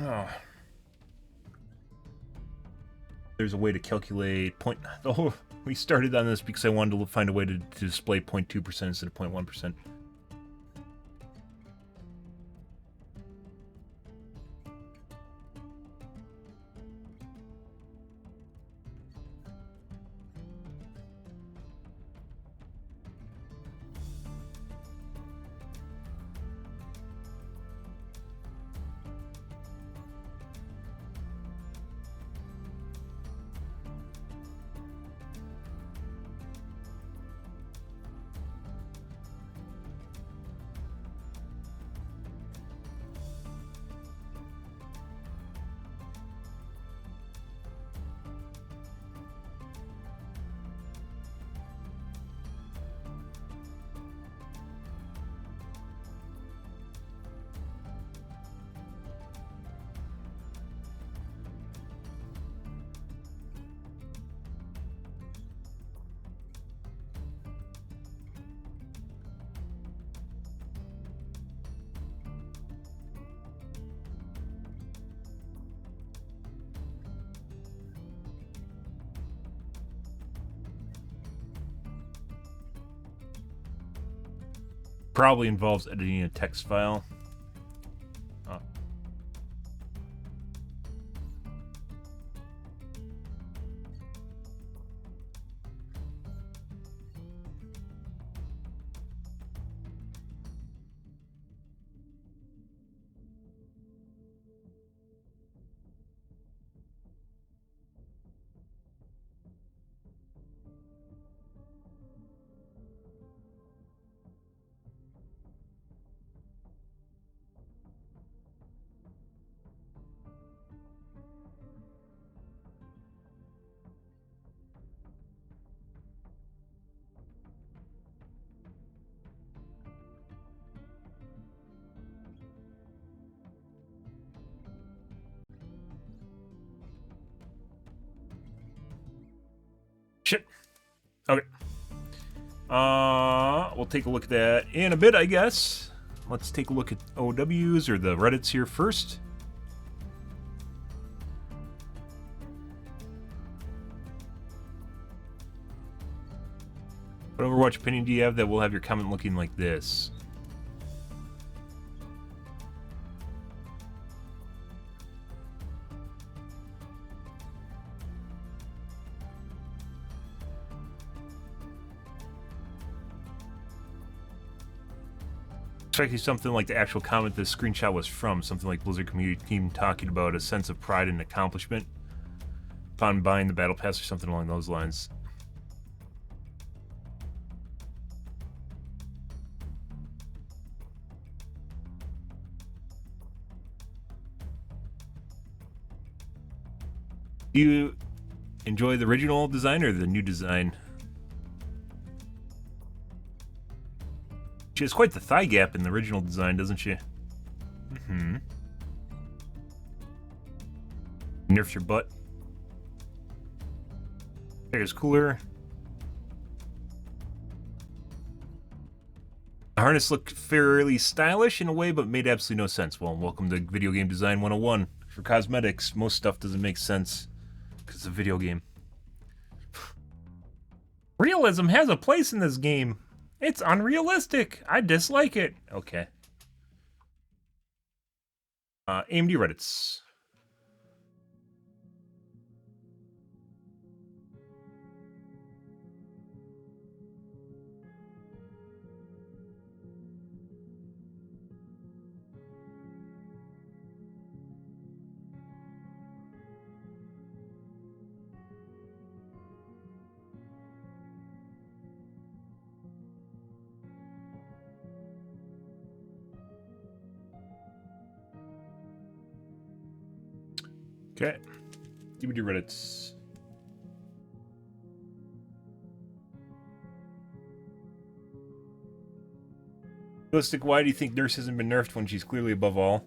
Oh. There's a way to calculate point. Oh, we started on this because I wanted to find a way to display 0.2% instead of 0.1%. Probably involves editing a text file. Oh. Shit. Okay. We'll take a look at that in a bit, I guess. Let's take a look at OWs or the Reddits here first. What Overwatch opinion do you have that will have your comment looking like this? Expecting something like the actual comment this screenshot was from, something like Blizzard community team talking about a sense of pride and accomplishment upon buying the battle pass or something along those lines. Do you enjoy the original design or the new design? She has quite the thigh gap in the original design, doesn't she? Mm-hmm. Nerfs your butt. Hair is cooler. The harness looked fairly stylish in a way, but made absolutely no sense. Well, welcome to Video Game Design 101. For cosmetics, most stuff doesn't make sense because it's a video game. Realism has a place in this game. It's unrealistic. I dislike it. Okay. AMD Reddits. Okay. DVD Reddits. Realistic, why do you think Nurse hasn't been nerfed when she's clearly above all?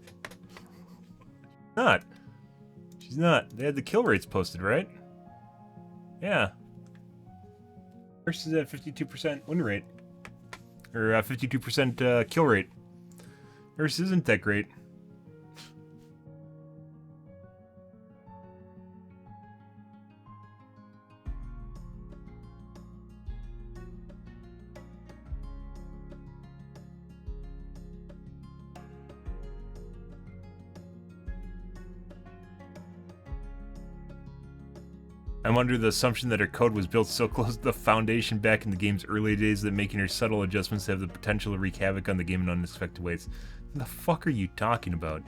Not. She's not. They had the kill rates posted, right? Yeah. Nurse is at 52% win rate. Or 52% kill rate. Nurse isn't that great. I'm under the assumption that her code was built so close to the foundation back in the game's early days that making her subtle adjustments have the potential to wreak havoc on the game in unexpected ways. What the fuck are you talking about?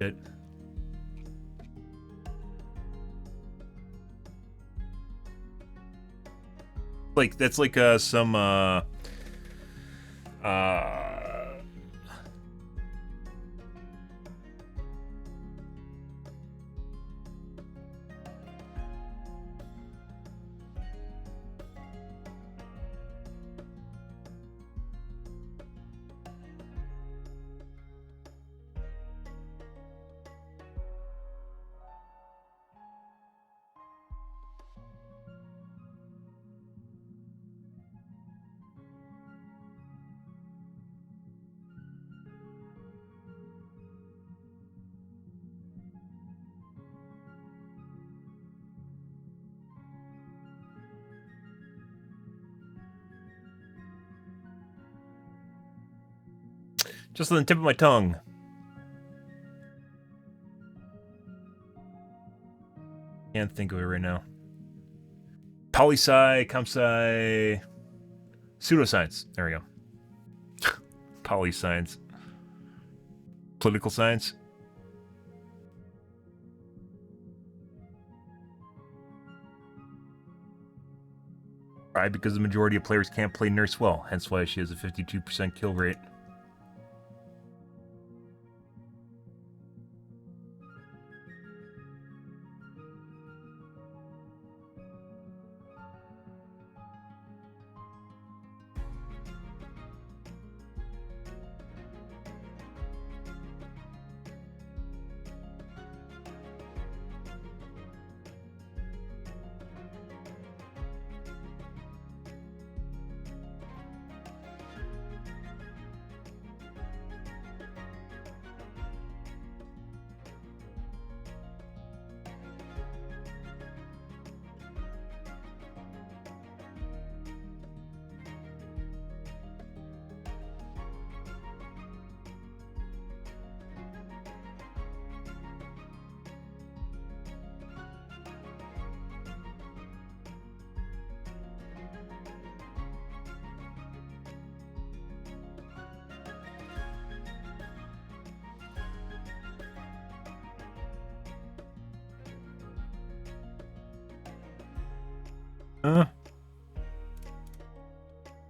Shit. Like, that's like some just on the tip of my tongue. Can't think of it right now. Poli-sci, comp-sci, pseudoscience. There we go. Poli-science. Political science. Right, because the majority of players can't play Nurse well, hence why she has a 52% kill rate.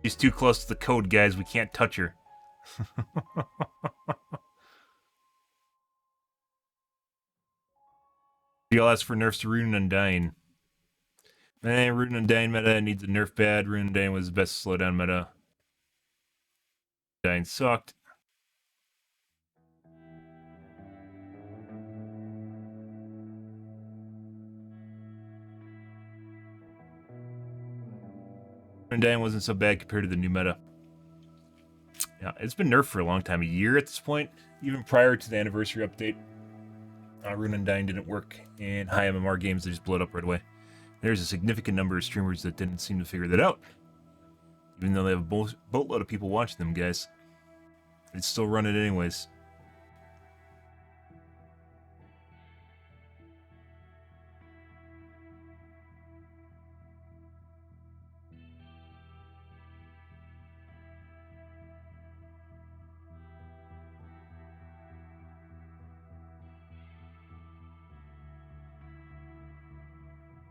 She's too close to the code, guys. We can't touch her. Y'all ask for nerfs to Rune Undying. Rune Undying meta needs a nerf bad. Rune Undying was the best slowdown meta. Undying sucked. Undying wasn't so bad compared to the new meta. Yeah, it's been nerfed for a long time, a year at this point, even prior to the anniversary update. Rune Undying didn't work in high MMR games, they just blew it up right away. There's a significant number of streamers that didn't seem to figure that out. Even though they have a boatload of people watching them, guys. They'd still run it anyways.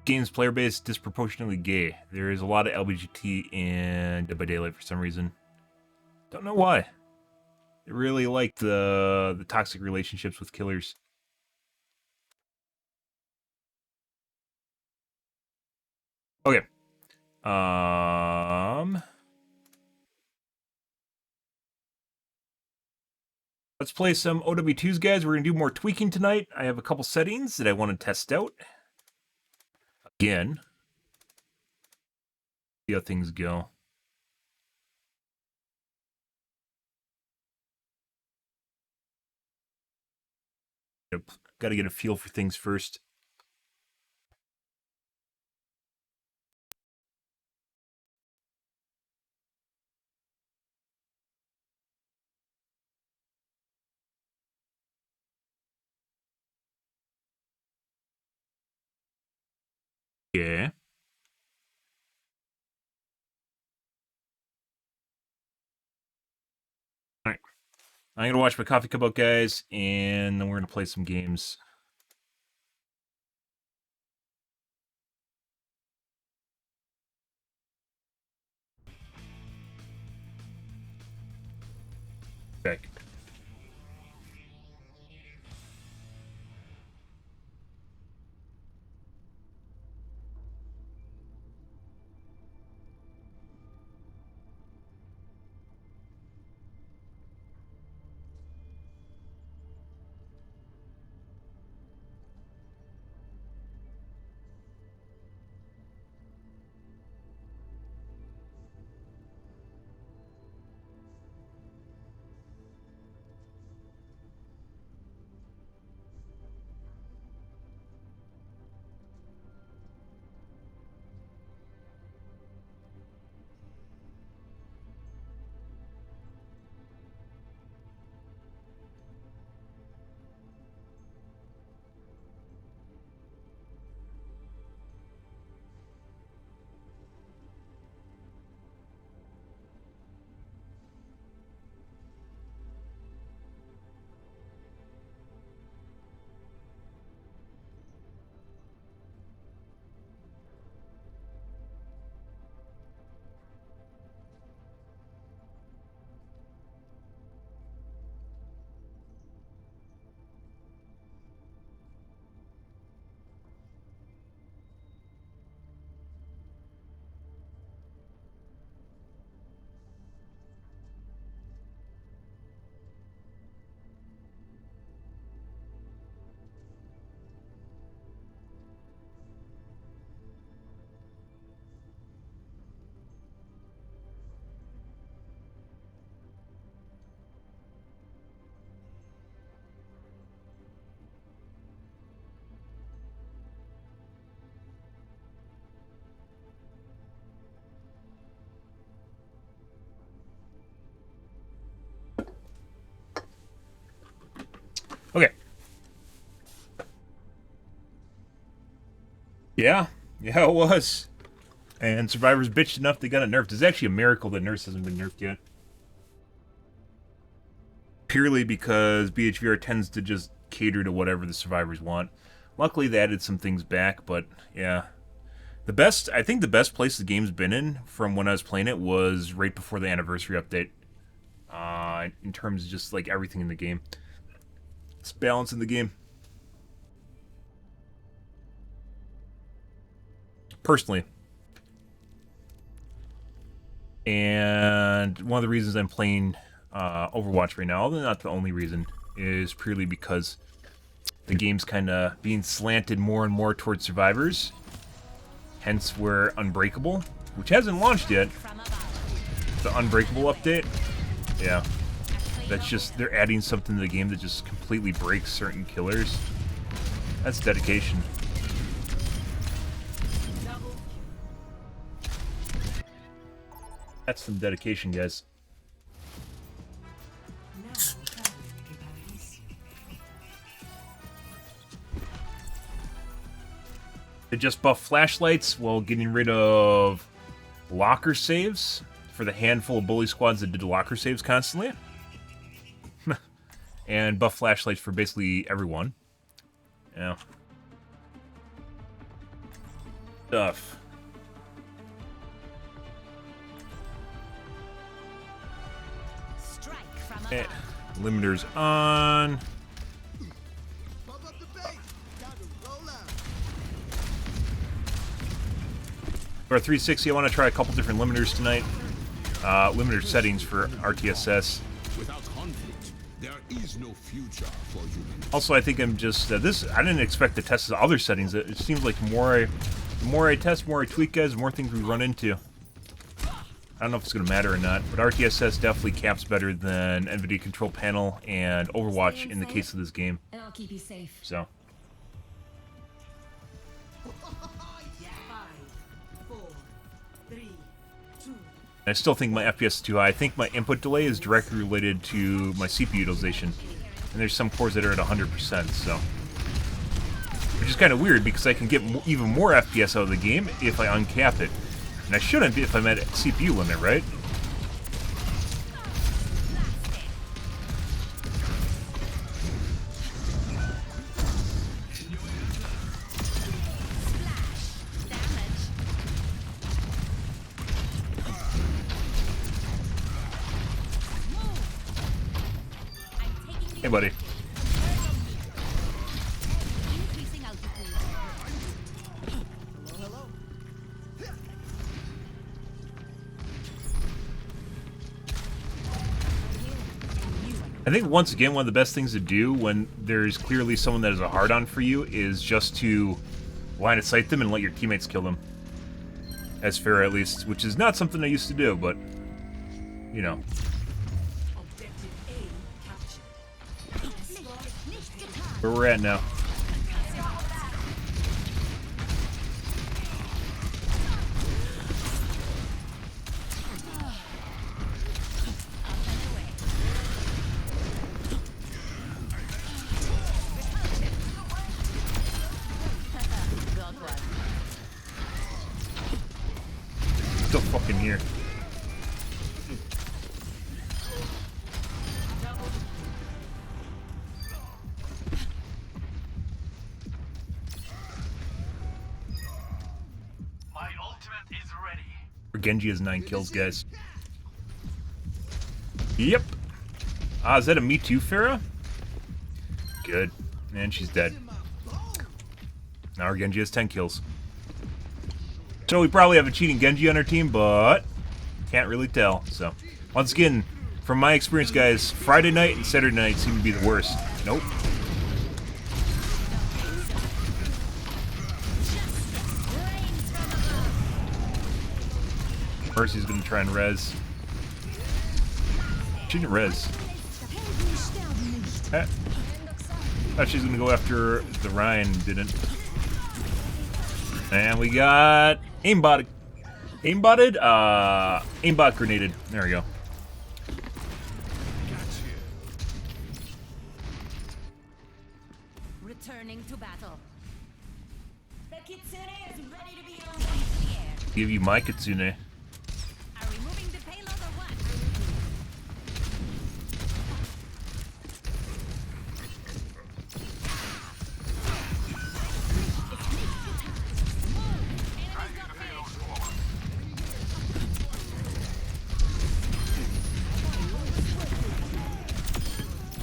Game's player base disproportionately gay. There is a lot of LGBT in Dead by Daylight for some reason. Don't know why. They really like the toxic relationships with killers. Okay. Let's play some OW2s, guys. We're going to do more tweaking tonight. I have a couple settings that I want to test out. Again. See how things go. Got to get a feel for things first. Yeah. All right. I'm going to watch my coffee cup out, guys, and then we're going to play some games. Back. Okay. Yeah, it was. And Survivor's bitched enough they got it nerfed. It's actually a miracle that Nurse hasn't been nerfed yet. Purely because BHVR tends to just cater to whatever the survivors want. Luckily, they added some things back, but yeah. I think the best place the game's been in from when I was playing it was right before the anniversary update. In terms of just like everything in the game. It's balance in the game. Personally. And one of the reasons I'm playing Overwatch right now, although not the only reason, is purely because the game's kind of being slanted more and more towards survivors. Hence, we're unbreakable. which hasn't launched yet. The Unbreakable update. Yeah. That's just, they're adding something to the game that just completely breaks certain killers. That's dedication. That's some dedication, guys. They just buffed flashlights while getting rid of locker saves for the handful of bully squads that did locker saves constantly. And buff flashlights for basically everyone. Yeah. Stuff. Okay. Limiters on. For 360, I want to try a couple different limiters tonight. Limiter settings for RTSS. Without conflict, there is no future for humanity. Also, I think I'm just this. I didn't expect to test the other settings. It seems like the more I test, more I tweak, guys, the more things we run into. I don't know if it's going to matter or not, but RTSS definitely caps better than NVIDIA Control Panel and Overwatch in the case of this game. And I'll keep you safe. So. 5, 4, 3, 2. I still think my FPS is too high. I think my input delay is directly related to my CPU utilization. And there's some cores that are at 100%, so. Which is kind of weird because I can get even more FPS out of the game if I uncap it. And I shouldn't if I'm at CPU limit, right? Hey, buddy. I think, once again, one of the best things to do when there's clearly someone that is a hard-on for you is just to line of sight them and let your teammates kill them. As fair, at least, which is not something I used to do, but, you know. Where we're at now. Still fucking here. My ultimate is ready. Genji has 9 kills, guys. Yep. Ah, is that a Me Too, Pharah? Good. And she's dead. Now our Genji has 10 kills. So we probably have a cheating Genji on our team, but can't really tell. So, once again, from my experience, guys, Friday night and Saturday night seem to be the worst. Nope. Mercy's gonna try and res. She didn't res. I thought she was gonna go after the Ryan, didn't. And we got aimbot. Aimbotted? Aimbot grenaded. There we go. Returning to battle. The Kitsune is ready to be launched into the air. Give you my Kitsune. Are we moving the payload or what?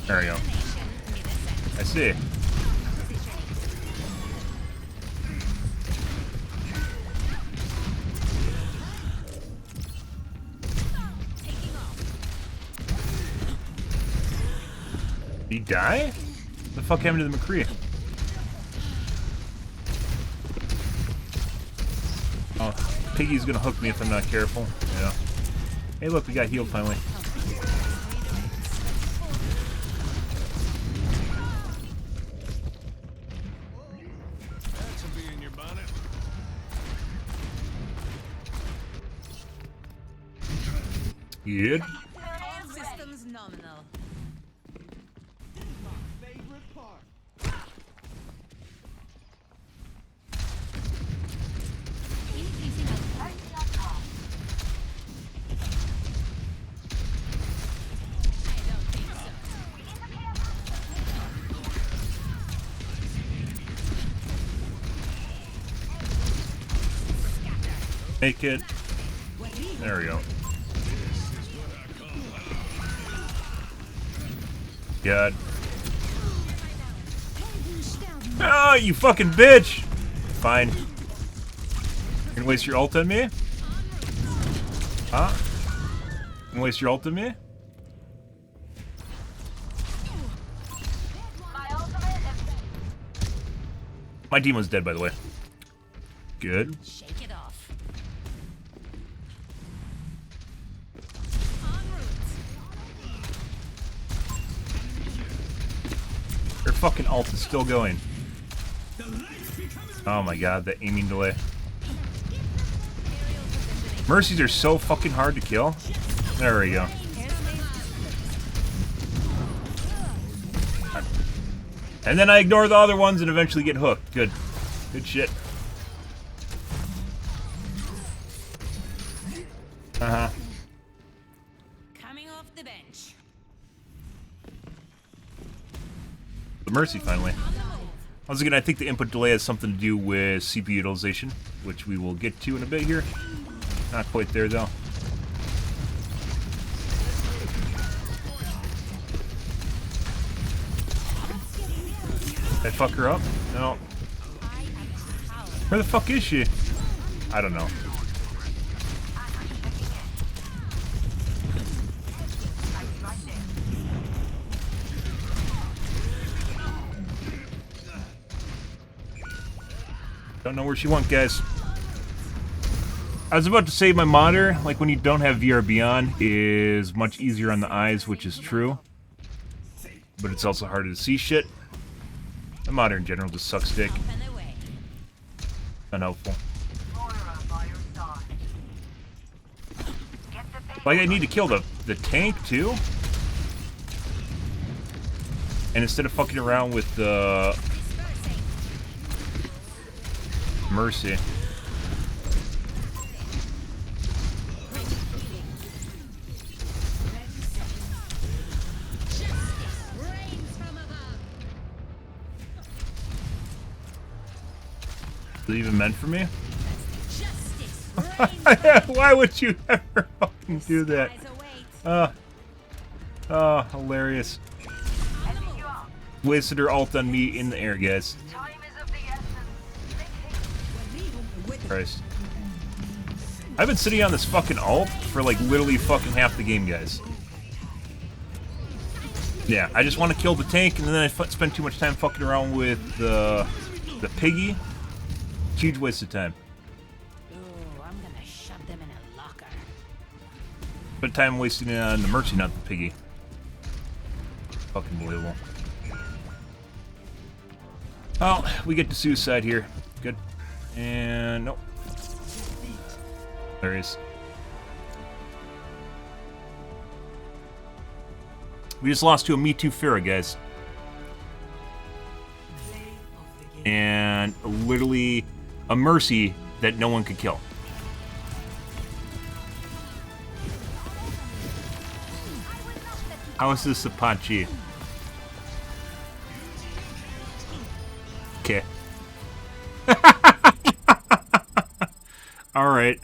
There we go. I see. Did he die? What the fuck happened to the McCree? Oh, Piggy's gonna hook me if I'm not careful. Yeah. Hey, look, we got healed finally. That should be in your bonnet. Good. All systems nominal. Make it. There we go. God. Oh, you fucking bitch! Fine. You gonna waste your ult on me? Huh? You gonna waste your ult on me? My demon's dead, by the way. Good. Shake it off. Their fucking ult is still going. Oh my god, the aiming delay. Mercies are so fucking hard to kill. There we go. And then I ignore the other ones and eventually get hooked. Good. Good shit. Uh-huh. Coming off the bench. The Mercy, finally. Once again, I think the input delay has something to do with CPU utilization, which we will get to in a bit here. Not quite there, though. Did I fuck her up? No. Where the fuck is she? I don't know. Don't know where she went, guys. I was about to say my monitor, like when you don't have VRB on, is much easier on the eyes, which is true. But it's also harder to see shit. The monitor in general just sucks dick. Unhelpful. Like I need to kill the tank too. And instead of fucking around with the Mercy. Is it even meant for me? Why would you ever fucking do that? Oh, hilarious. Wasted her ult on me in the air, guys. Christ. I've been sitting on this fucking ult for like literally fucking half the game, guys. Yeah, I just want to kill the tank, and then I spend too much time fucking around with the piggy. Huge waste of time. Ooh, I'm gonna shove them in a locker. But time wasting on the Mercy, not the piggy. Fucking believable. Well, we get to suicide here. Good. And nope. There he is. We just lost to a Me Too Pharah, guys. And literally a Mercy that no one could kill. How is this Apache? Okay. Alright.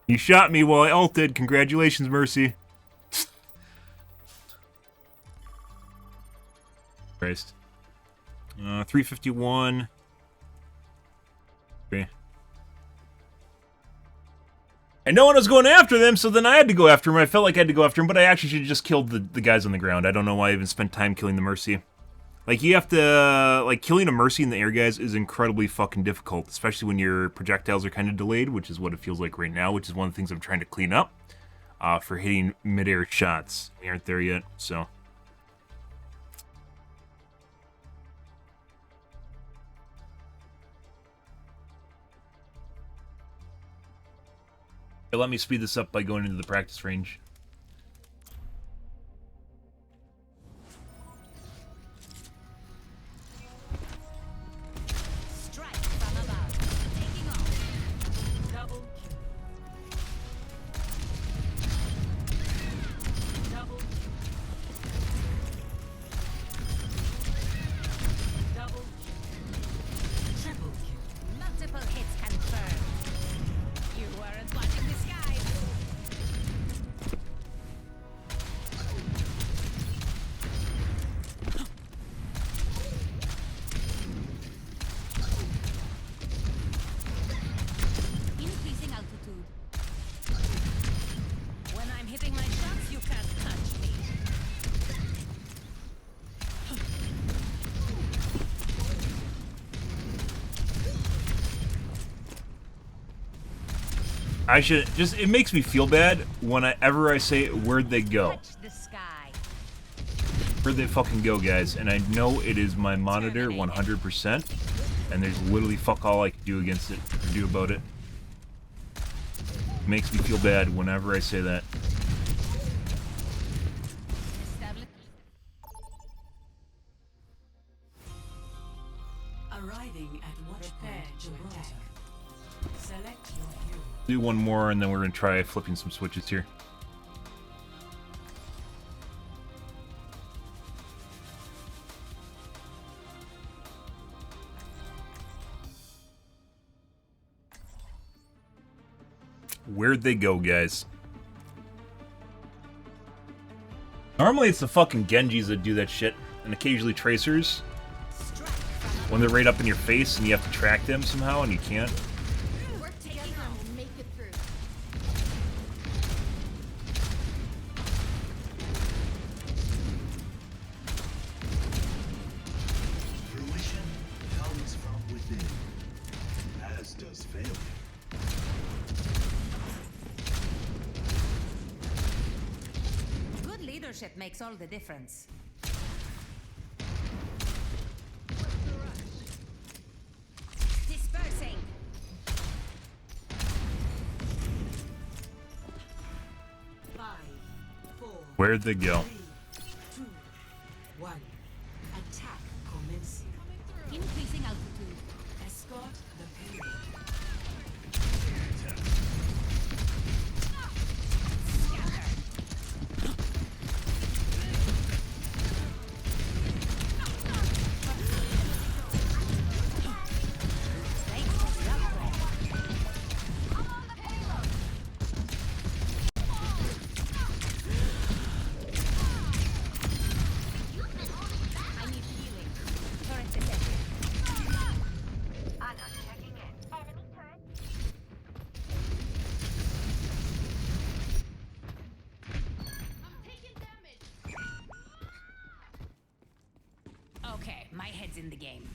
You shot me while I ulted. Congratulations, Mercy. Christ. 351. Okay. And no one was going after them, so then I had to go after him. I felt like I had to go after him, but I actually should have just killed the guys on the ground. I don't know why I even spent time killing the Mercy. Like, you have to, like, killing a Mercy in the air, guys, is incredibly fucking difficult, especially when your projectiles are kind of delayed, which is what it feels like right now, which is one of the things I'm trying to clean up for hitting mid-air shots. We aren't there yet, so. Let me speed this up by going into the practice range. Strike from above. Taking off. Double kill. Double kill. Double kill. Triple kill. Multiple hits confirmed. You weren't watching the skies. Increasing altitude. When I'm hitting my shots, you can't touch me. I should just, it makes me feel bad whenever I say, where'd they go? Touch the sky. Where'd they fucking go, guys? And I know it is my monitor 100%, and there's literally fuck all I can do against it, or do about it. It makes me feel bad whenever I say that. Establish. Arriving at Watchpoint Gibraltar. Select your hero. Do one more, and then we're gonna try flipping some switches here. Where'd they go, guys? Normally it's the fucking Genjis that do that shit, and occasionally Tracers. When they're right up in your face and you have to track them somehow and you can't. Work together and we'll make it through. Fruition comes from within, as does failure. Good leadership makes all the difference. Dispersing. Where'd they go? 3, 2, 1. Attack commencing. Increasing altitude. Escort the payload. Thanks for the upgrade. I need healing. Turret detected. I'm not checking in. Enemy turret. I'm taking damage. Okay, my head's in the game.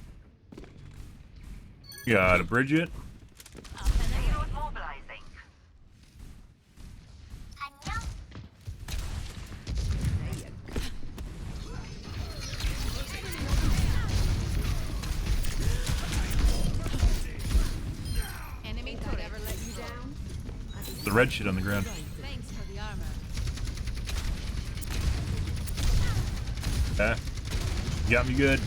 Gotta bridge it. Up and away. Mobilizing. Enemy turret. Ever let you down? The red shit on the ground. Thanks for the armor. Ah. Got me good.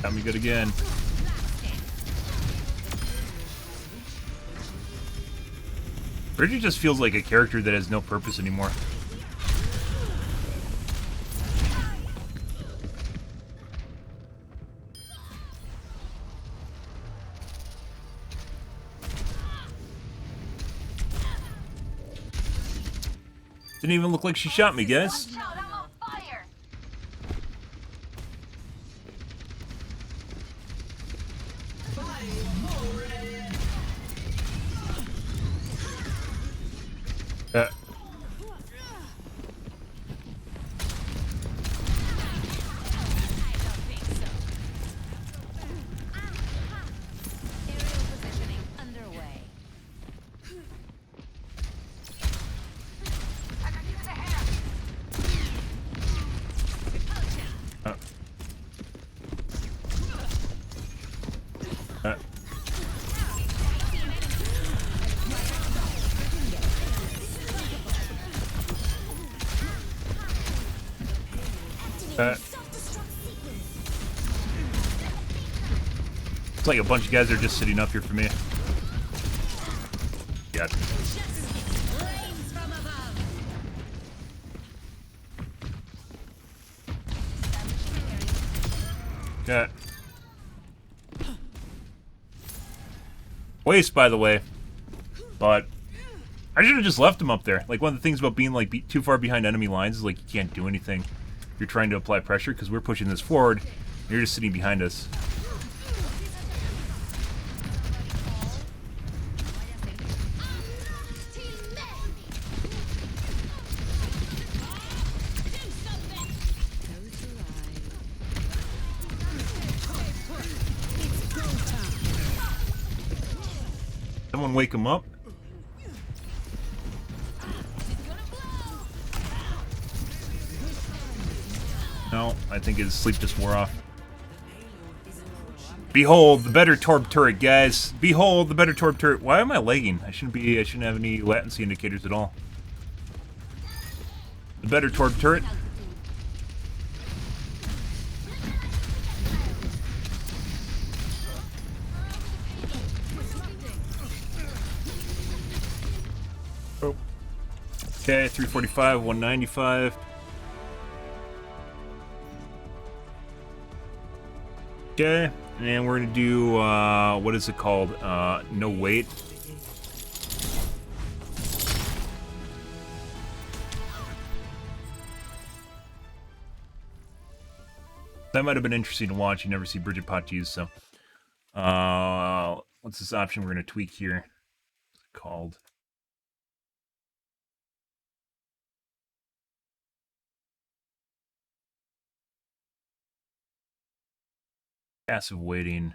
Got me good again. Bridget just feels like a character that has no purpose anymore. Didn't even look like she shot me, guys. I'm on fire. It's like a bunch of guys are just sitting up here for me. Yeah. Flames from above. Okay. Waste, by the way. But I should have just left him up there. Like, one of the things about being, like, too far behind enemy lines is, like, you can't do anything. You're trying to apply pressure because we're pushing this forward. And you're just sitting behind us. Someone wake him up. No, I think his sleep just wore off. Behold the better Torb turret, guys. Behold the better Torb turret. Why am I lagging? I shouldn't have any latency indicators at all. The better Torb turret. Oh. Okay, 345, 195. Okay, and we're gonna do, what is it called? No wait. That might have been interesting to watch. You never see Bridget Pot use, so. What's this option we're gonna tweak here? What's it called? Passive waiting.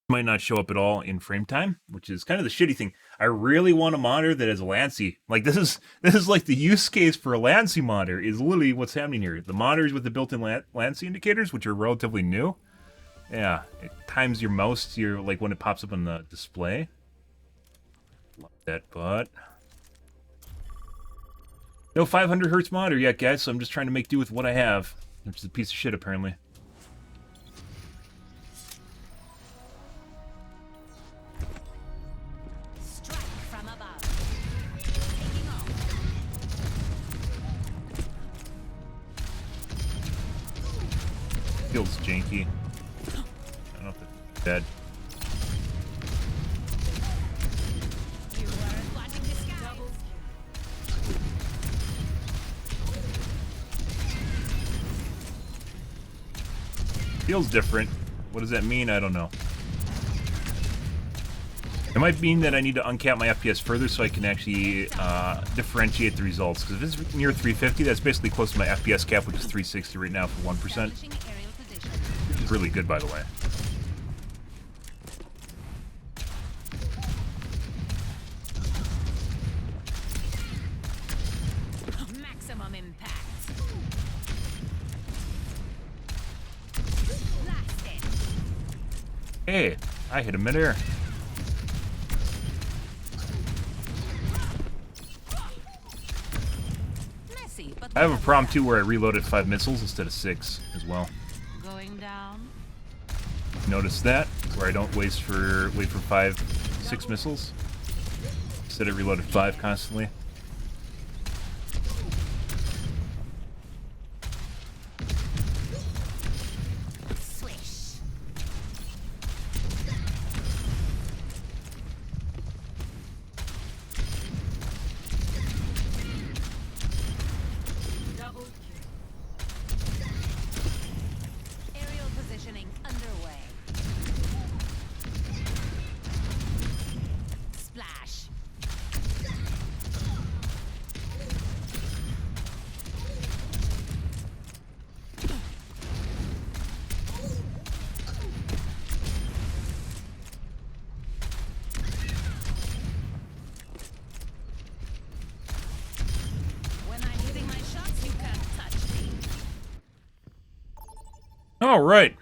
Might not show up at all in frame time, which is kind of the shitty thing. I really want a monitor that has a Lancy. Like, this is like the use case for a Lancy monitor is literally what's happening here. The monitors with the built-in Lancy indicators, which are relatively new. Yeah, it times your mouse, like when it pops up on the display. Love that, but no 500 hertz monitor yet, guys. So I'm just trying to make do with what I have, which is a piece of shit apparently. Feels janky. I don't know if it's dead. Feels different. What does that mean? I don't know. It might mean that I need to uncap my FPS further so I can actually differentiate the results. Because if it's near 350, that's basically close to my FPS cap, which is 360 right now for 1%. Which is really good, by the way. Maximum impact. Hey, I hit him midair. I have a problem too where I reloaded 5 missiles instead of 6 as well. Going down. Notice that, where I don't wait for 5, 6 missiles. Instead I reloaded 5 constantly. Swish. Double kill. Aerial positioning underway. Splash. When I'm hitting my shots, you can't touch me. Alright.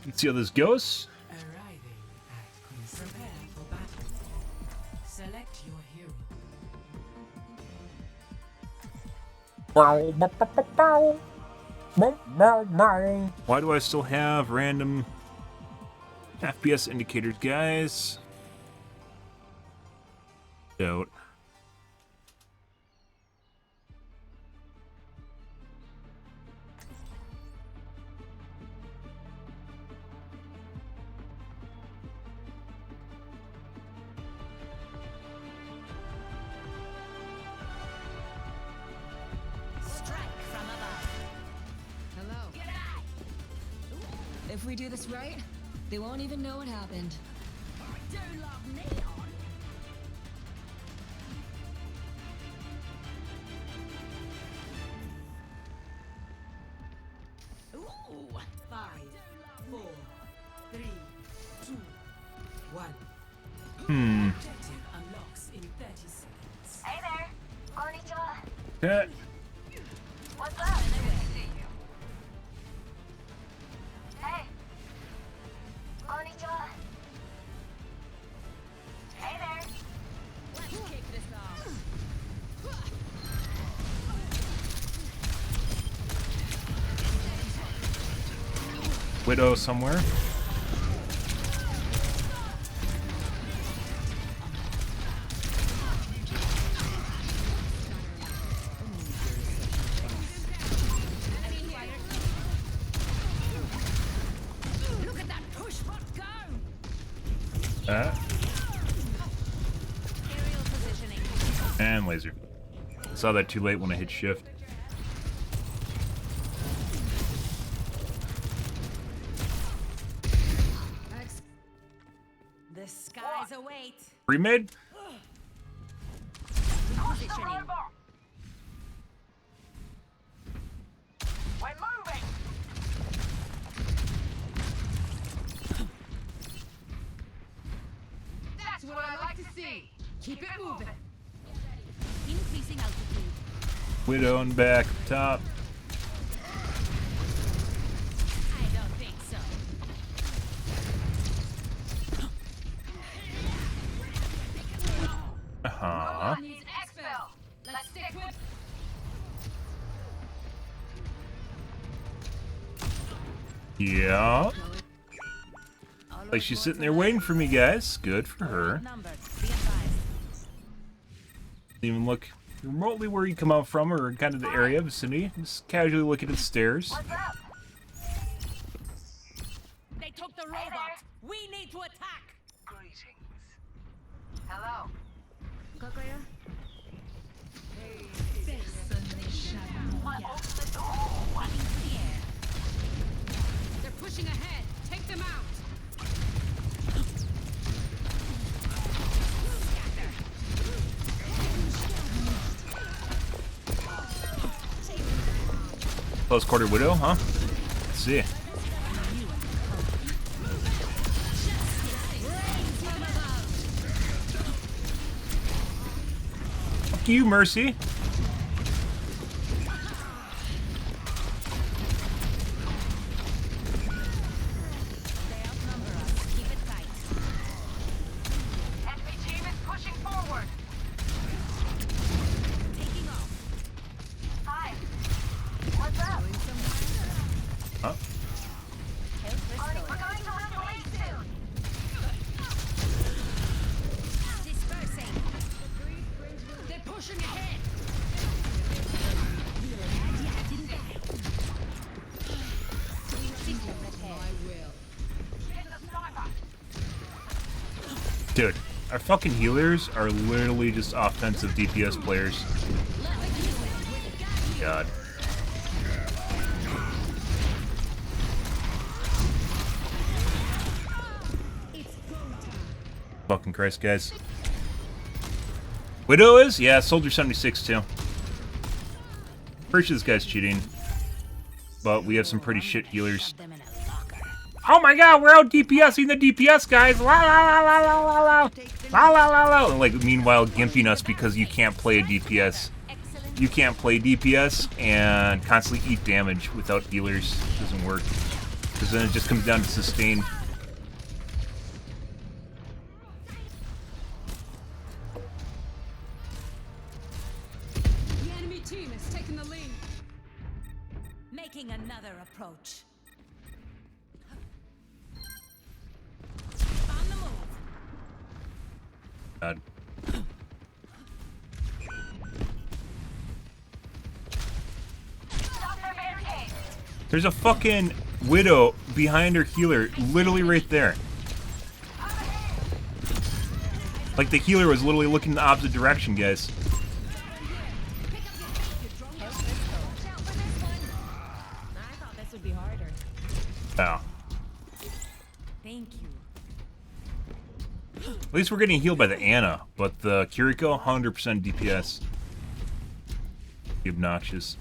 Let's see how this goes. Arriving at prepare for battle. Select your hero. Why do I still have random FPS indicators, guys? Doubt. Strike from above. Hello. If we do this right, they won't even know what happened. Do love neon. Ooh. 5, 4, 3, 2, 1. Objective unlocks in 30 seconds. Hey there. Konnichiwa. Okay. What's up? Hey. Konnichiwa. Hey there. Let's kick this off. Widow somewhere. Look at that push bot go. Ah, Aerial positioning. and laser. Saw that too late when I hit shift. The skies await. Pre-made? Positioning. We're moving. That's what I like to see. Keep it moving. Increasing altitude. Widow and back top. I don't think so. Uh-huh. Needs exfil. Let's stick with. Yeah. Like she's sitting there waiting for me, guys. Good for her. Numbered. Be advised. Didn't even look remotely where you come out from or kind of the area vicinity. Just casually looking at the stairs. What's up? They took the robot. We need to attack. Greetings. Hello. My ultimate. Oh, into the air. They're pushing ahead. Take them out. Close quarter widow, huh? Let's see. Fuck you, Mercy. They outnumber us. Keep it tight. Enemy team is pushing forward. Taking off. Hi. What's up? Huh? Help We're restore. going to run away soon. Dispersing. They're pushing ahead. System repair. Hit the sniper. Dude, our fucking healers are literally just offensive DPS players. God. Fucking Christ, guys. Widow is? Yeah, Soldier 76 too. Pretty sure this guy's cheating. But we have some pretty shit healers. Shove them in a locker. Oh my god, we're out DPSing the DPS guys! La la la la la la la! La la la la! And like, meanwhile, gimping us because you can't play a DPS. Excellent. You can't play DPS and constantly eat damage without healers. Doesn't work. Because then it just comes down to sustain. The enemy team has taken the lead. Making another approach. On the move. God. Stop their barricade. There's a fucking widow behind her healer, literally right there. Like the healer was literally looking in the opposite direction, guys. I thought this would be harder. Oh. Thank you. At least we're getting healed by the Ana, but the Kiriko, 100% DPS. Obnoxious.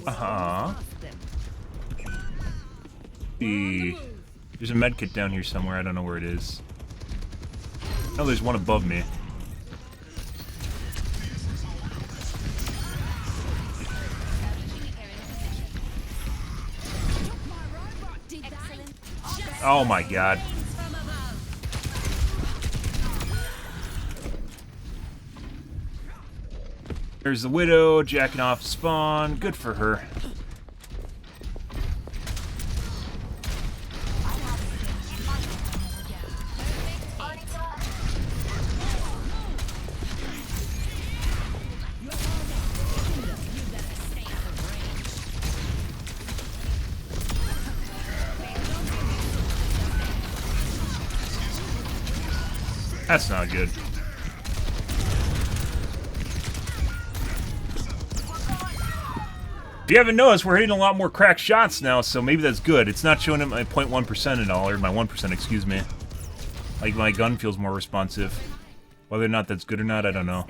Uh-huh. There's a med kit down here somewhere. I don't know where it is. Oh, there's one above me. Oh my god. There's the widow jacking off spawn. Good for her. That's not good. If you haven't noticed, we're hitting a lot more cracked shots now, so maybe that's good. It's not showing at my 0.1% at all, or my 1%, excuse me. Like, my gun feels more responsive. Whether or not that's good or not, I don't know.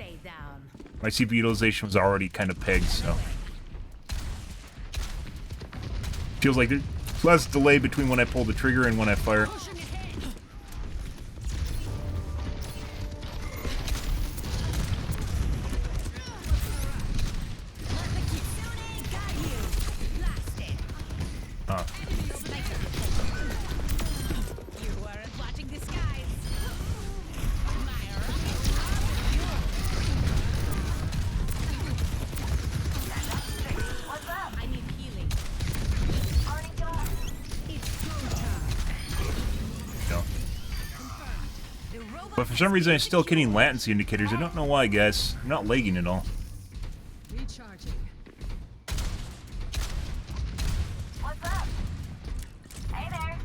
My CPU utilization was already kind of pegged, so. Feels like there's less delay between when I pull the trigger and when I fire. But for some reason, I'm still getting latency indicators. I don't know why, guys. I'm not lagging at all. Recharging. What's up? Hey there.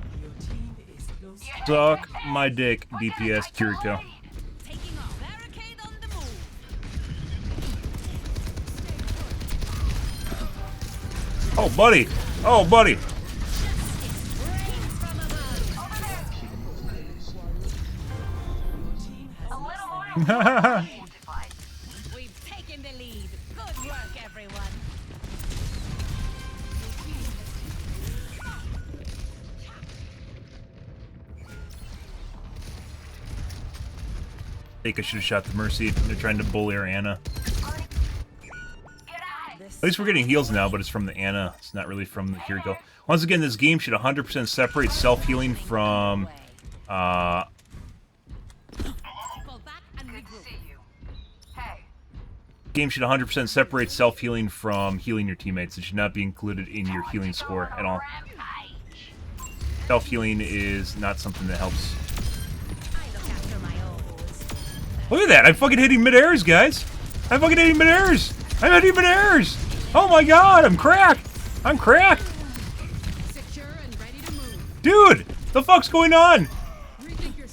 Suck my dick, DPS Kiriko. Taking off. Barricade on the move. Oh, buddy. Oh, buddy. We've taken the lead. Good work, everyone. I think I should have shot the Mercy. They're trying to bully our Ana. At least we're getting heals now, but it's from the Ana. It's not really from the Kiriko. Once again, this game should 100% separate self-healing from, game should 100% separate self-healing from healing your teammates. It should not be included in your healing score at all. Self-healing is not something that helps. Look at that! I'm fucking hitting mid-airs, guys! I'm fucking hitting mid-airs! I'm hitting mid-airs! Oh my god, I'm cracked! I'm cracked! Secure and ready to move. Dude! The fuck's going on?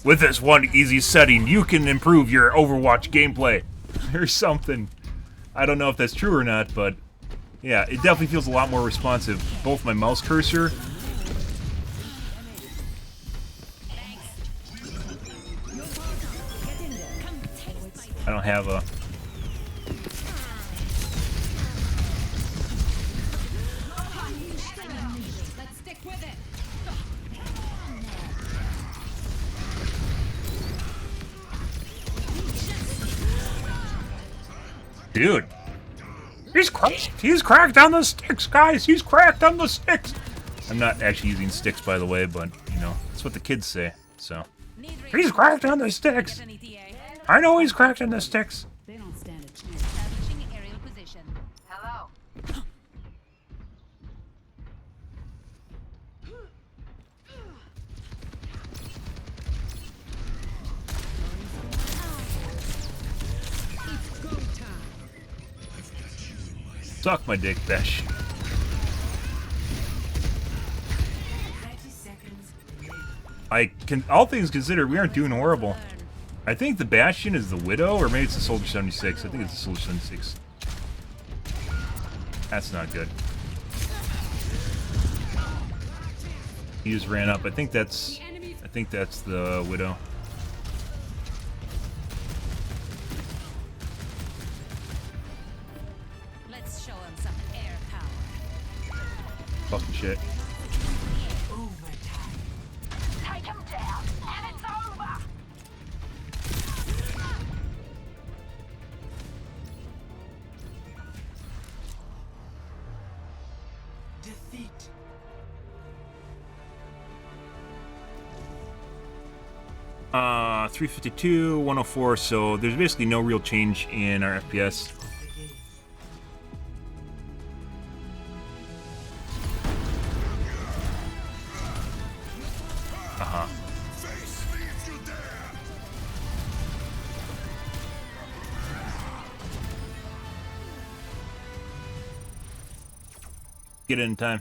With this one easy setting, you can improve your Overwatch gameplay. Or something. I don't know if that's true or not, but yeah, it definitely feels a lot more responsive. Both my mouse cursor. I don't have a... Let's stick with it. Dude. He's cracked on the sticks, guys. He's cracked on the sticks. I'm not actually using sticks, by the way, but, you know, that's what the kids say, so. He's cracked on the sticks. I know he's cracked on the sticks. They don't stand Suck my dick, Besh. I can, all things considered, we aren't doing horrible. I think the Bastion is the Widow, or maybe it's the Soldier 76. I think it's the Soldier 76. That's not good. He just ran up. I think that's the Widow. Let's show him some air power. Fucking shit. Take him down, and it's over. Defeat. 352, 104, so there's basically no real change in our FPS. Face me if you dare! Get it in time.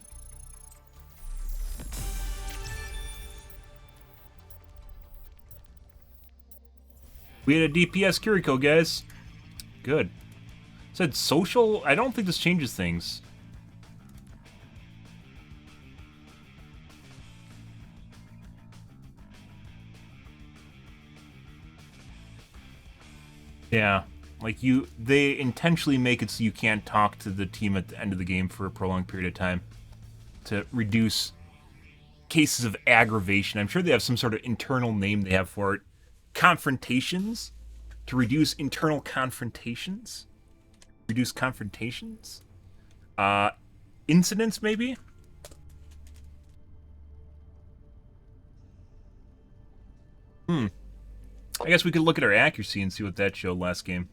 We had a DPS Kiriko, guys. Good. Said social? I don't think this changes things. Yeah. Like they intentionally make it so you can't talk to the team at the end of the game for a prolonged period of time to reduce cases of aggravation. I'm sure they have some sort of internal name they have for it. Confrontations? To reduce internal confrontations? Reduce confrontations? Incidents, maybe? I guess we could look at our accuracy and see what that showed last game.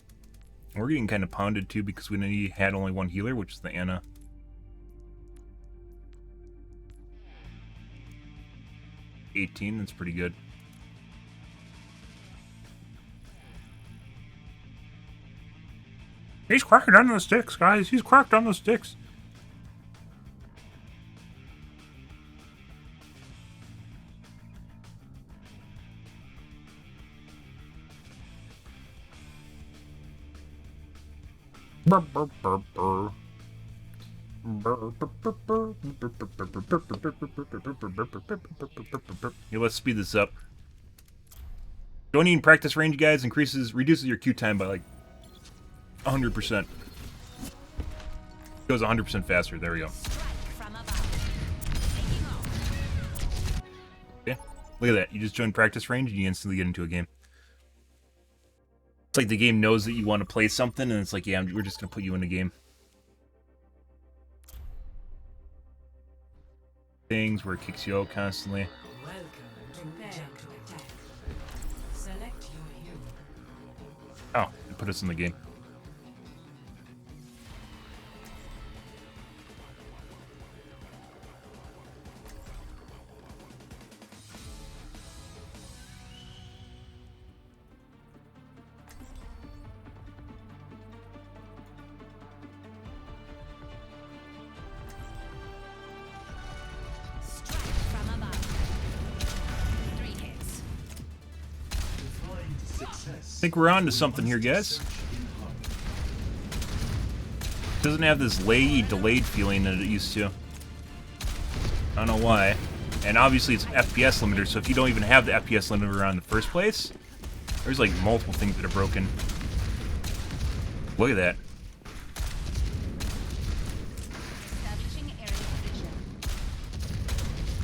We're getting kind of pounded, too, because we had only one healer, which is the Ana. $18, that's pretty good. He's cracked on the sticks, guys. He's cracked on the sticks. Burr, burr, burr, burr. Here, let's speed this up. Joining in practice range, guys, reduces your queue time by like 100%. Goes 100% faster. There we go. Yeah, look at that. You just join practice range and you instantly get into a game. It's like the game knows that you want to play something, and it's like, yeah, we're just gonna put you in a game. Things where it kicks you out constantly. Oh, it put us in the game. I think we're on to something here, guys. Doesn't have this laggy, delayed feeling that it used to. I don't know why. And obviously it's an FPS limiter, so if you don't even have the FPS limiter on in the first place, there's like multiple things that are broken. Look at that. Establishing area position.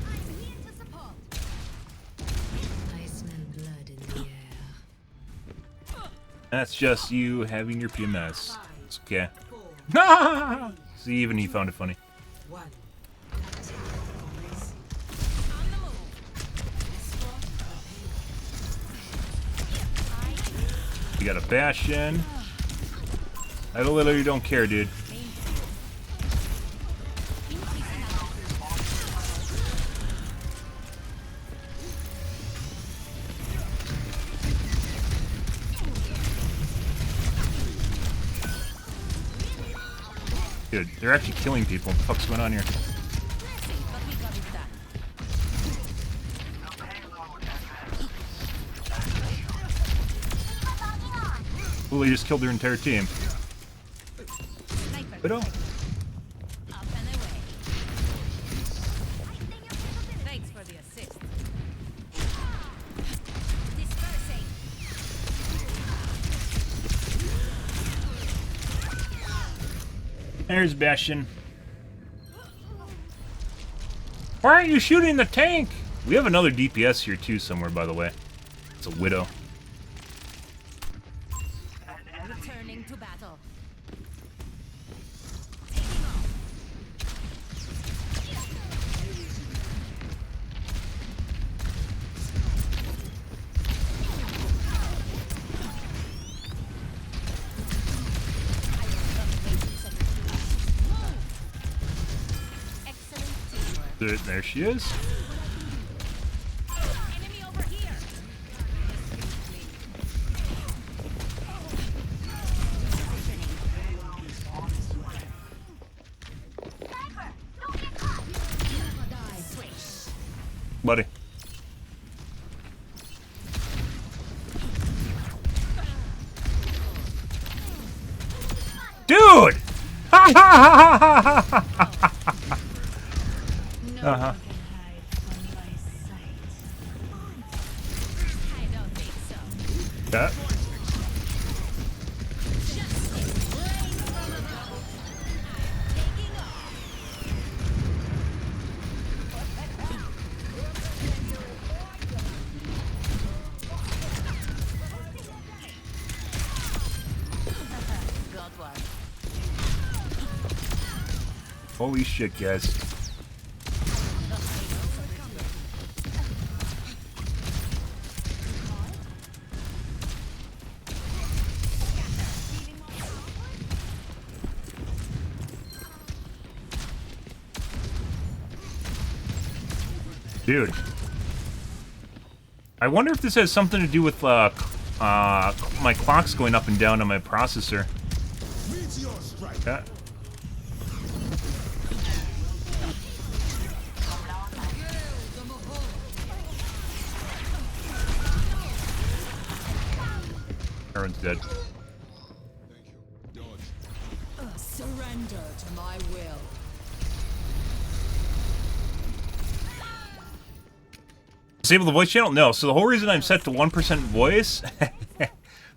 I'm here to support. I smell blood in the air. That's just you having your PMS. It's okay. See, even he found it funny. You got a Bastion. I literally don't care, dude. Dude, they're actually killing people. What the fuck's going on here? Ooh, they just killed their entire team. Widow? Up and away. Thanks for the assist. Dispersing. There's Bastion. Why aren't you shooting the tank? We have another DPS here too somewhere, by the way. It's a Widow. Returning to battle. Excellent teamwork. There she is. Enemy over here. Buddy. Dude! Ha ha ha ha ha ha! Uh-huh. I don't think so. That. Got one. Holy shit, guys. Dude. I wonder if this has something to do with my clocks going up and down on my processor. Meteor strike. Yeah. Everyone's dead. Thank you. Dodge. Surrender to my will. Disable the voice channel? No. So the whole reason I'm set to 1% voice,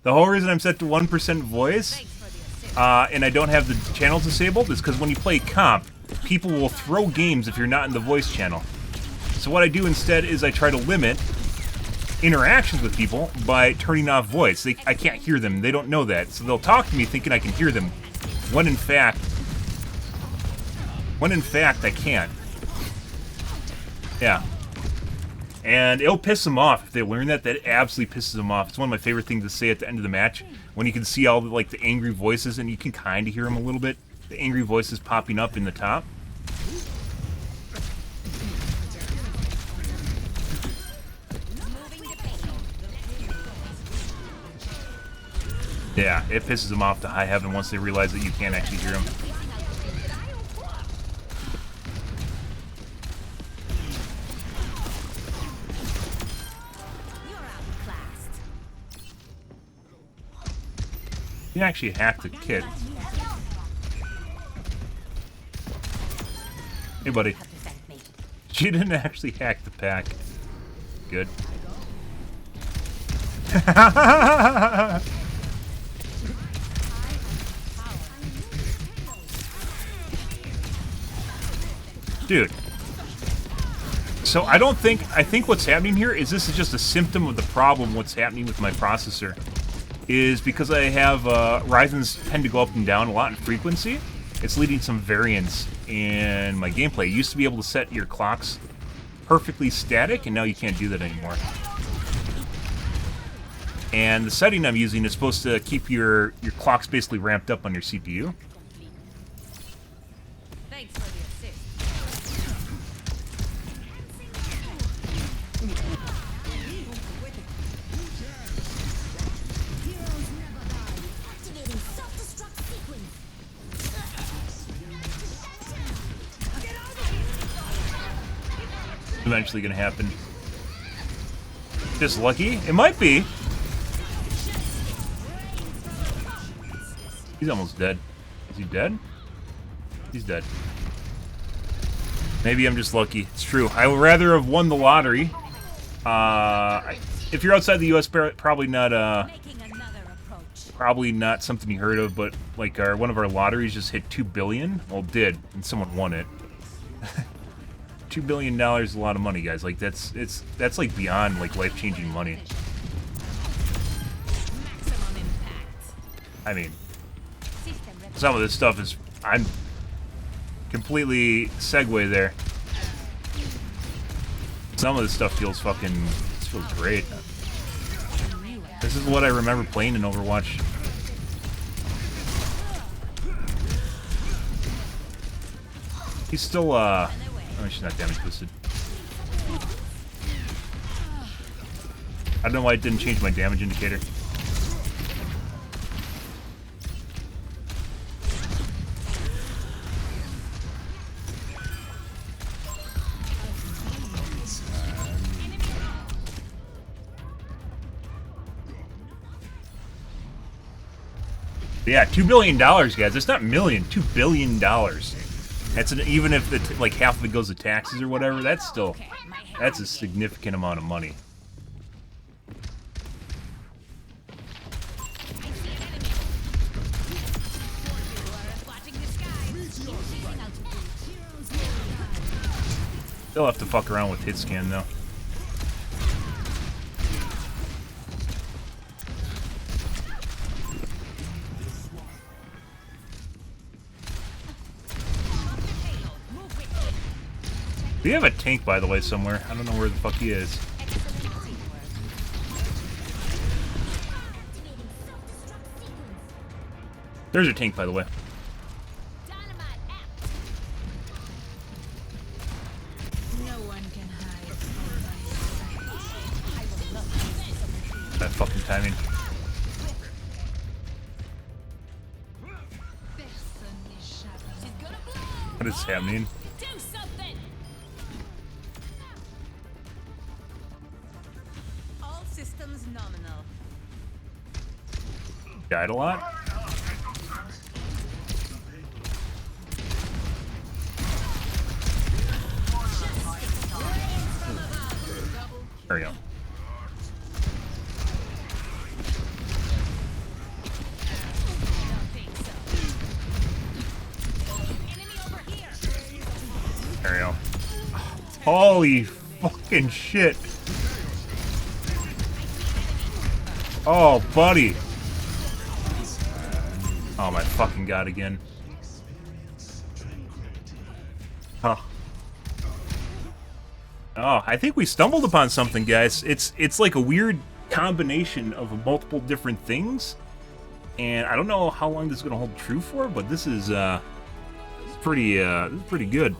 the whole reason I'm set to 1% voice, and I don't have the channels disabled is because when you play comp, people will throw games if you're not in the voice channel. So what I do instead is I try to limit interactions with people by turning off voice. I can't hear them. They don't know that. So they'll talk to me thinking I can hear them, when in fact I can't. Yeah. And it'll piss them off if they learn that. That absolutely pisses them off. It's one of my favorite things to say at the end of the match, when you can see all the, like, the angry voices, and you can kind of hear them a little bit. The angry voices popping up in the top. Yeah, it pisses them off to high heaven once they realize that you can't actually hear them. You actually hacked the kit. Hey, buddy. She didn't actually hack the pack. Good. Dude. So I think what's happening here is this is just a symptom of the problem what's happening with my processor. Is because I have Ryzen's tend to go up and down a lot in frequency. It's leading some variance in my gameplay. You used to be able to set your clocks perfectly static, and now you can't do that anymore. And the setting I'm using is supposed to keep your clocks basically ramped up on your CPU. Thanks for the assist. eventually gonna happen. Just lucky? It might be. He's almost dead. Is he dead? He's dead. Maybe I'm just lucky. It's true. I would rather have won the lottery. If you're outside the U.S., probably not. Probably not something you heard of. But like one of our lotteries just hit $2 billion. Well, it did, and someone won it. $2 billion is a lot of money, guys. Like that's like beyond like life-changing money. I mean, some of this stuff is I'm completely segue there. Some of this stuff feels fucking. This feels great. This is what I remember playing in Overwatch. He's still oh, she's not damage boosted. I don't know why it didn't change my damage indicator. Yeah, $2 billion, guys. It's not million, $2 billion. That's even if the like half of it goes to taxes or whatever. That's still that's a significant amount of money. They'll have to fuck around with hit scan though. We have a tank, by the way, somewhere. I don't know where the fuck he is. There's a tank, by the way. That fucking timing. What is happening? Died a lot. There we go. There we go. Holy fucking shit. Oh, buddy. Oh my fucking god again. Huh. Oh, I think we stumbled upon something, guys. It's like a weird combination of multiple different things. And I don't know how long this is gonna hold true for, but this is pretty good.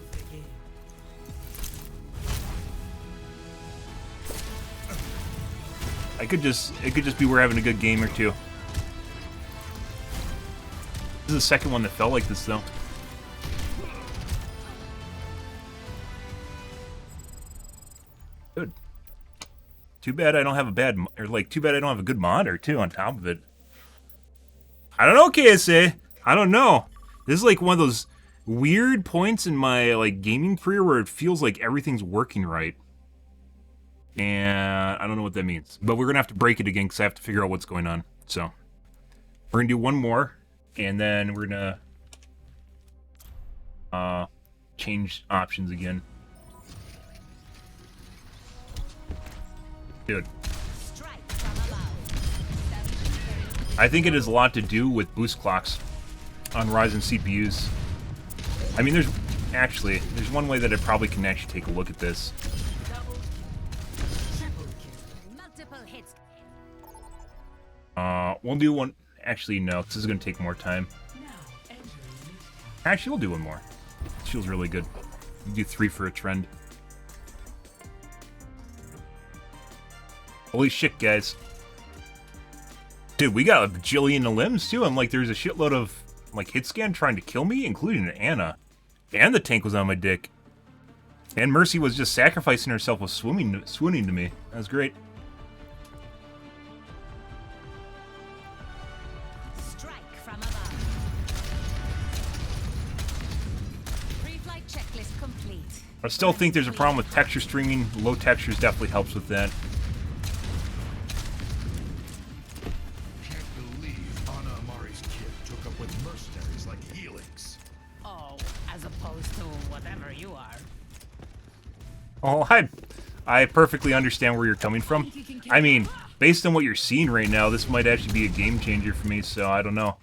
It could just be we're having a good game or two. This is the second one that felt like this, though. Good. Too bad I don't have a bad, or like, too bad I don't have a good monitor too. On top of it, I don't know, KSA. I don't know. This is like one of those weird points in my like gaming career where it feels like everything's working right, and I don't know what that means. But we're gonna have to break it again because I have to figure out what's going on. So we're gonna do one more. And then we're gonna change options again. Dude. I think it has a lot to do with boost clocks on Ryzen CPUs. I mean, there's one way that I probably can actually take a look at this. We'll do one. Actually, no, this is going to take more time. Actually, we'll do one more. This feels really good. We'll do 3 for a trend. Holy shit, guys. Dude, we got a bajillion of limbs, too. I'm like, there's a shitload of, like, hit scan trying to kill me, including Anna. And the tank was on my dick. And Mercy was just sacrificing herself with swooning to me. That was great. Strike from above. Pre-flight checklist complete. I still think there's a problem with texture streaming. Low textures definitely helps with that. Can't believe Ana Amari's kid took up with mercenaries like Helix. Oh, as opposed to whatever you are. Oh, I perfectly understand where you're coming from. I mean, based on what you're seeing right now, this might actually be a game changer for me, so I don't know.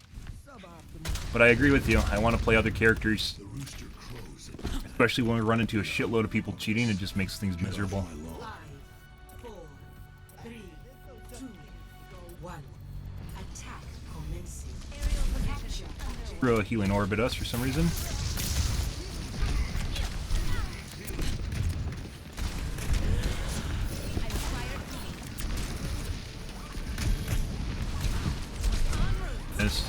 But I agree with you. I want to play other characters, The rooster crows at especially when we run into a shitload of people cheating. It just makes things miserable. 5, 4, 3, 2, 1. Attack commencing. Throw a healing orb at us for some reason. Missed.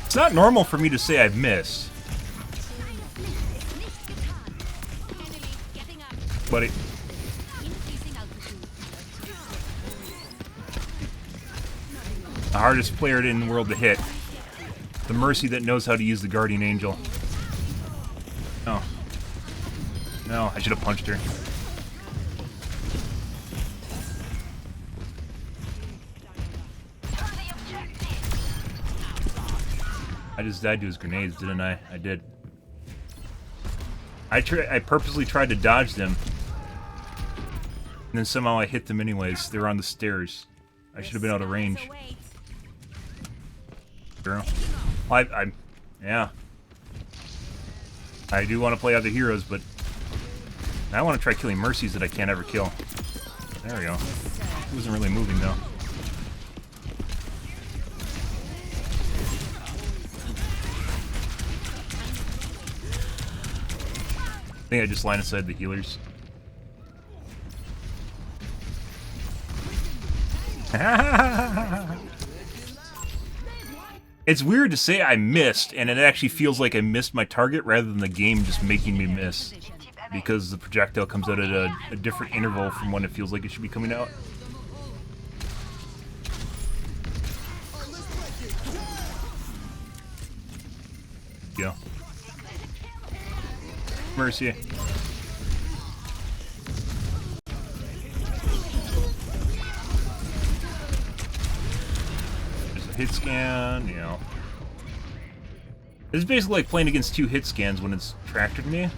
It's not normal for me to say I've missed, buddy. The hardest player in the world to hit. The Mercy that knows how to use the Guardian Angel. Oh. No, I should have punched her. I just died to his grenades, didn't I? I did. I purposely tried to dodge them. And then somehow I hit them anyways. They were on the stairs. I should have been out of range. Girl. Yeah. I do want to play other heroes, but I want to try killing Mercies that I can't ever kill. There we go. He wasn't really moving though. I think I just line aside the healers. It's weird to say I missed, and it actually feels like I missed my target rather than the game just making me miss. Because the projectile comes out at a different interval from when it feels like it should be coming out. Yeah. Mercy. There's a hit scan, you know. It's basically like playing against two hit scans when it's tractored me.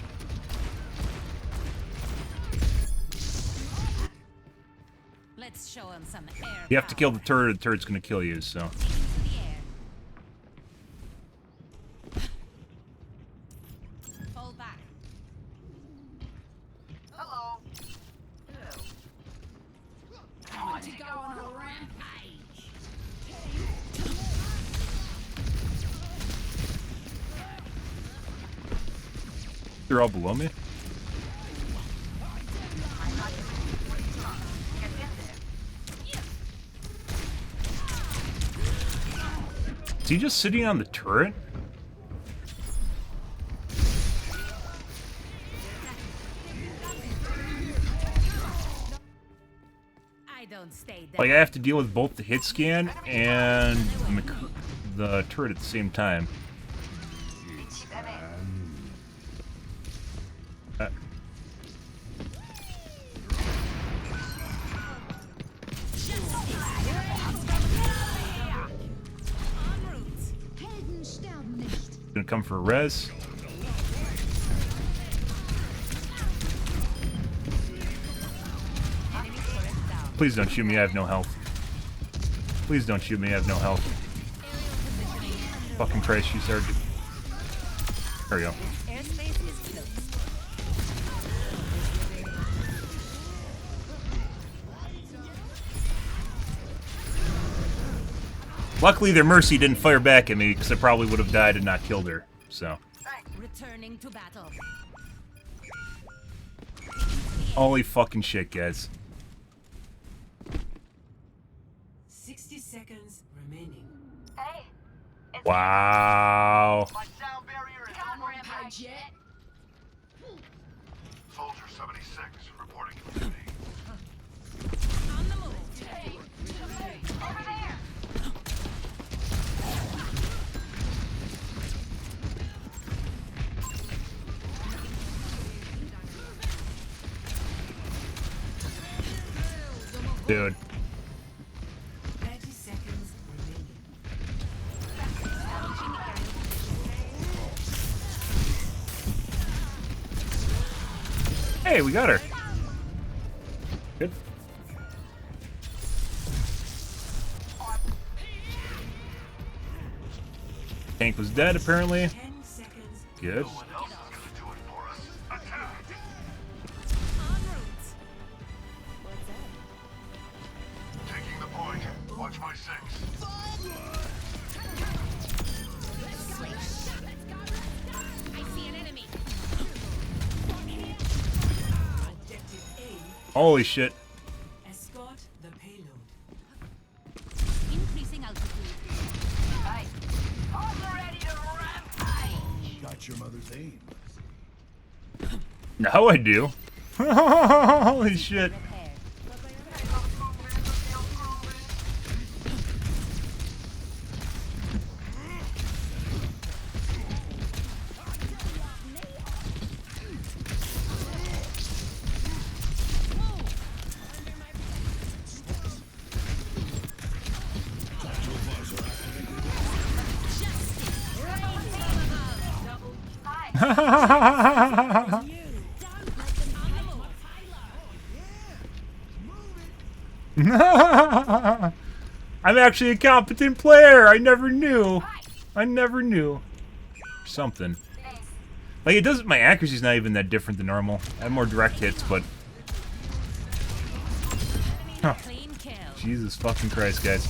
Let's show him some air. You have to kill the turret, or the turret's gonna kill you, so. Fall back. Hello. I want to go on a rampage. They're all below me. Is he just sitting on the turret? I don't stay there. Like, I have to deal with both the hit scan and the turret at the same time. Gonna come for a res. Please don't shoot me, I have no health. Please don't shoot me, I have no health. Fucking Christ, you started. There we go. Airspace is closed. Luckily, their Mercy didn't fire back at me, because I probably would have died and not killed her. So, Returning to battle. holy fucking shit, guys. 60 seconds remaining. Hey. It's Wow. my sound barrier is on rampage. yet? Reporting for duty. On the move. Over there. Dude. 30 seconds remaining. Hey, we got her. Good. Tank was dead, apparently. 10 seconds. Good. What else is gonna do it for us? Attack! En route. Taking the point. Watch my six. I see an enemy. Objective A. Holy shit. Escort the payload. Increasing altitude. Hey, I'm ready to rampage. Got your mother's aim. Now I do. Holy shit. Repaired. I'm actually a competent player. I never knew. I never knew. Something. Like, it doesn't. My accuracy's not even that different than normal. I have more direct hits, but huh. Clean kill. Jesus fucking Christ, guys.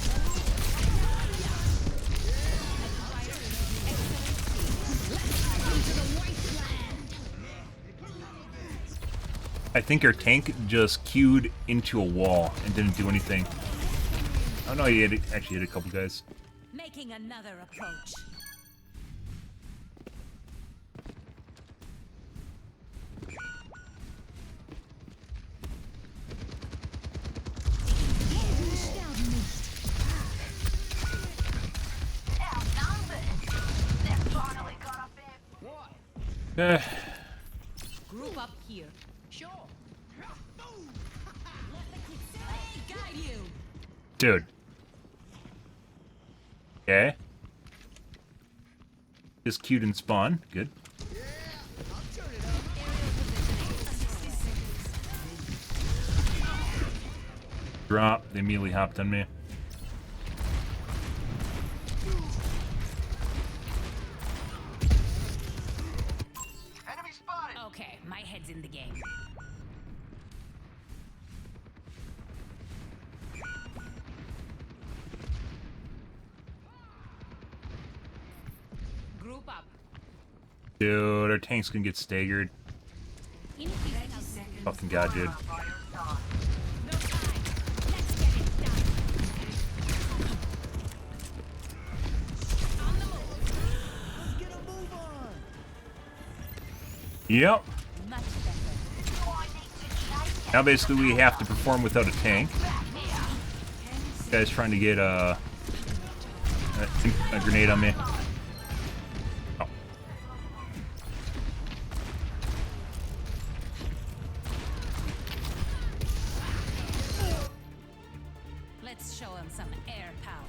I think our tank just queued into a wall and didn't do anything. Oh no, he had, actually hit a couple guys. Making another approach. Outnumbered. They finally got up there. Group up here. Sure. Let the kids guide you. Dude. Okay. Just queued and spawn. Good. Drop. They immediately hopped on me. Enemy spotted. Okay, my head's in the game. Group up. Dude, our tank's gonna get staggered. Increasing altitude. Fucking god, dude. No time. Let's get it done. On the move. Yep. Much better. Now basically we have to perform without a tank. This guy's trying to get a grenade on me. Oh. Let's show him some air power.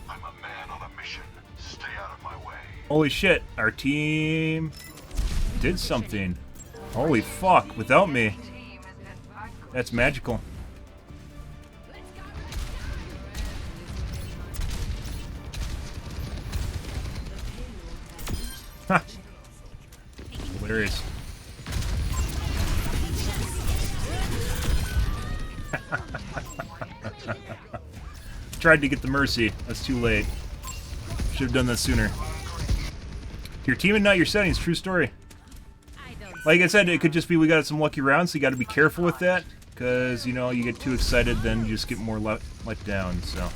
I'm a man on a mission. Stay out of my way. Holy shit, our team did something. Holy fuck, without me. That's magical. Ha! Hilarious. Tried to get the mercy. That's too late. Should have done that sooner. Your team and not your settings. True story. I don't Like I said, it could just be we got some lucky rounds, so you got to be careful with that. Because, you know, you get too excited, then you just get more let down, so.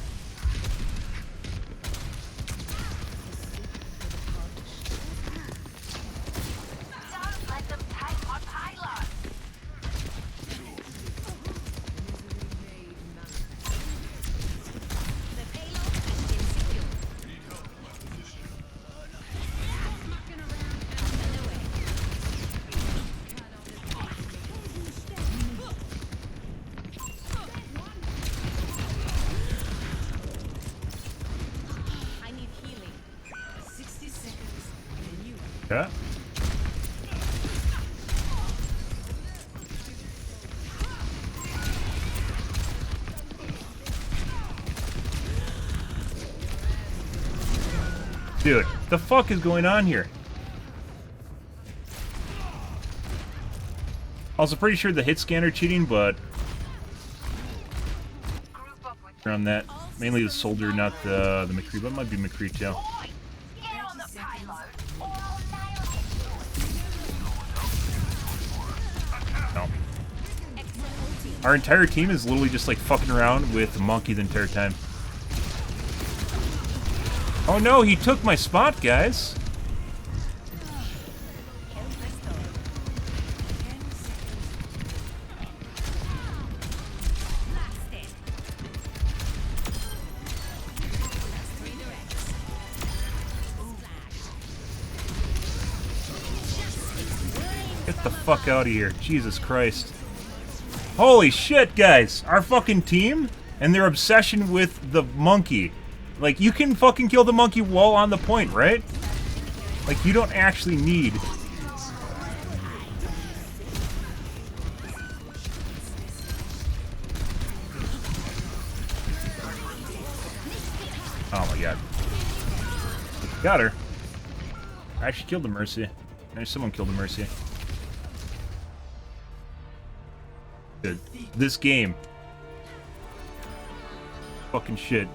Yeah. Dude, the fuck is going on here? Also pretty sure the hit scanner cheating, but around that. Mainly the soldier, not the McCree, but it might be McCree too. Get on the payload, or I'll nail you. No. Our entire team is literally just like fucking around with the monkey the entire time. Oh no, he took my spot, guys. Get the fuck out of here. Jesus Christ. Holy shit, guys. Our fucking team and their obsession with the monkey. Like, you can fucking kill the monkey while on the point, right? Like, you don't actually need... Oh my god. Got her. I actually killed the Mercy. There's someone killed the Mercy. Good. This game. Fucking shit.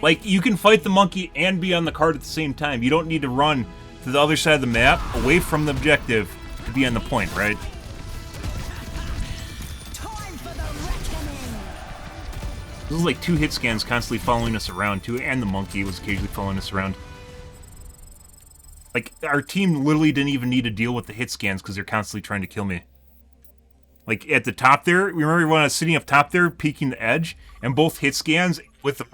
Like, you can fight the monkey and be on the card at the same time. You don't need to run to the other side of the map, away from the objective, to be on the point, right? This is like 2 hit scans constantly following us around, too, and the monkey was occasionally following us around. Like, our team literally didn't even need to deal with the hit scans because they're constantly trying to kill me. Like, at the top there, remember when I was sitting up top there, peeking the edge, and both hit scans with the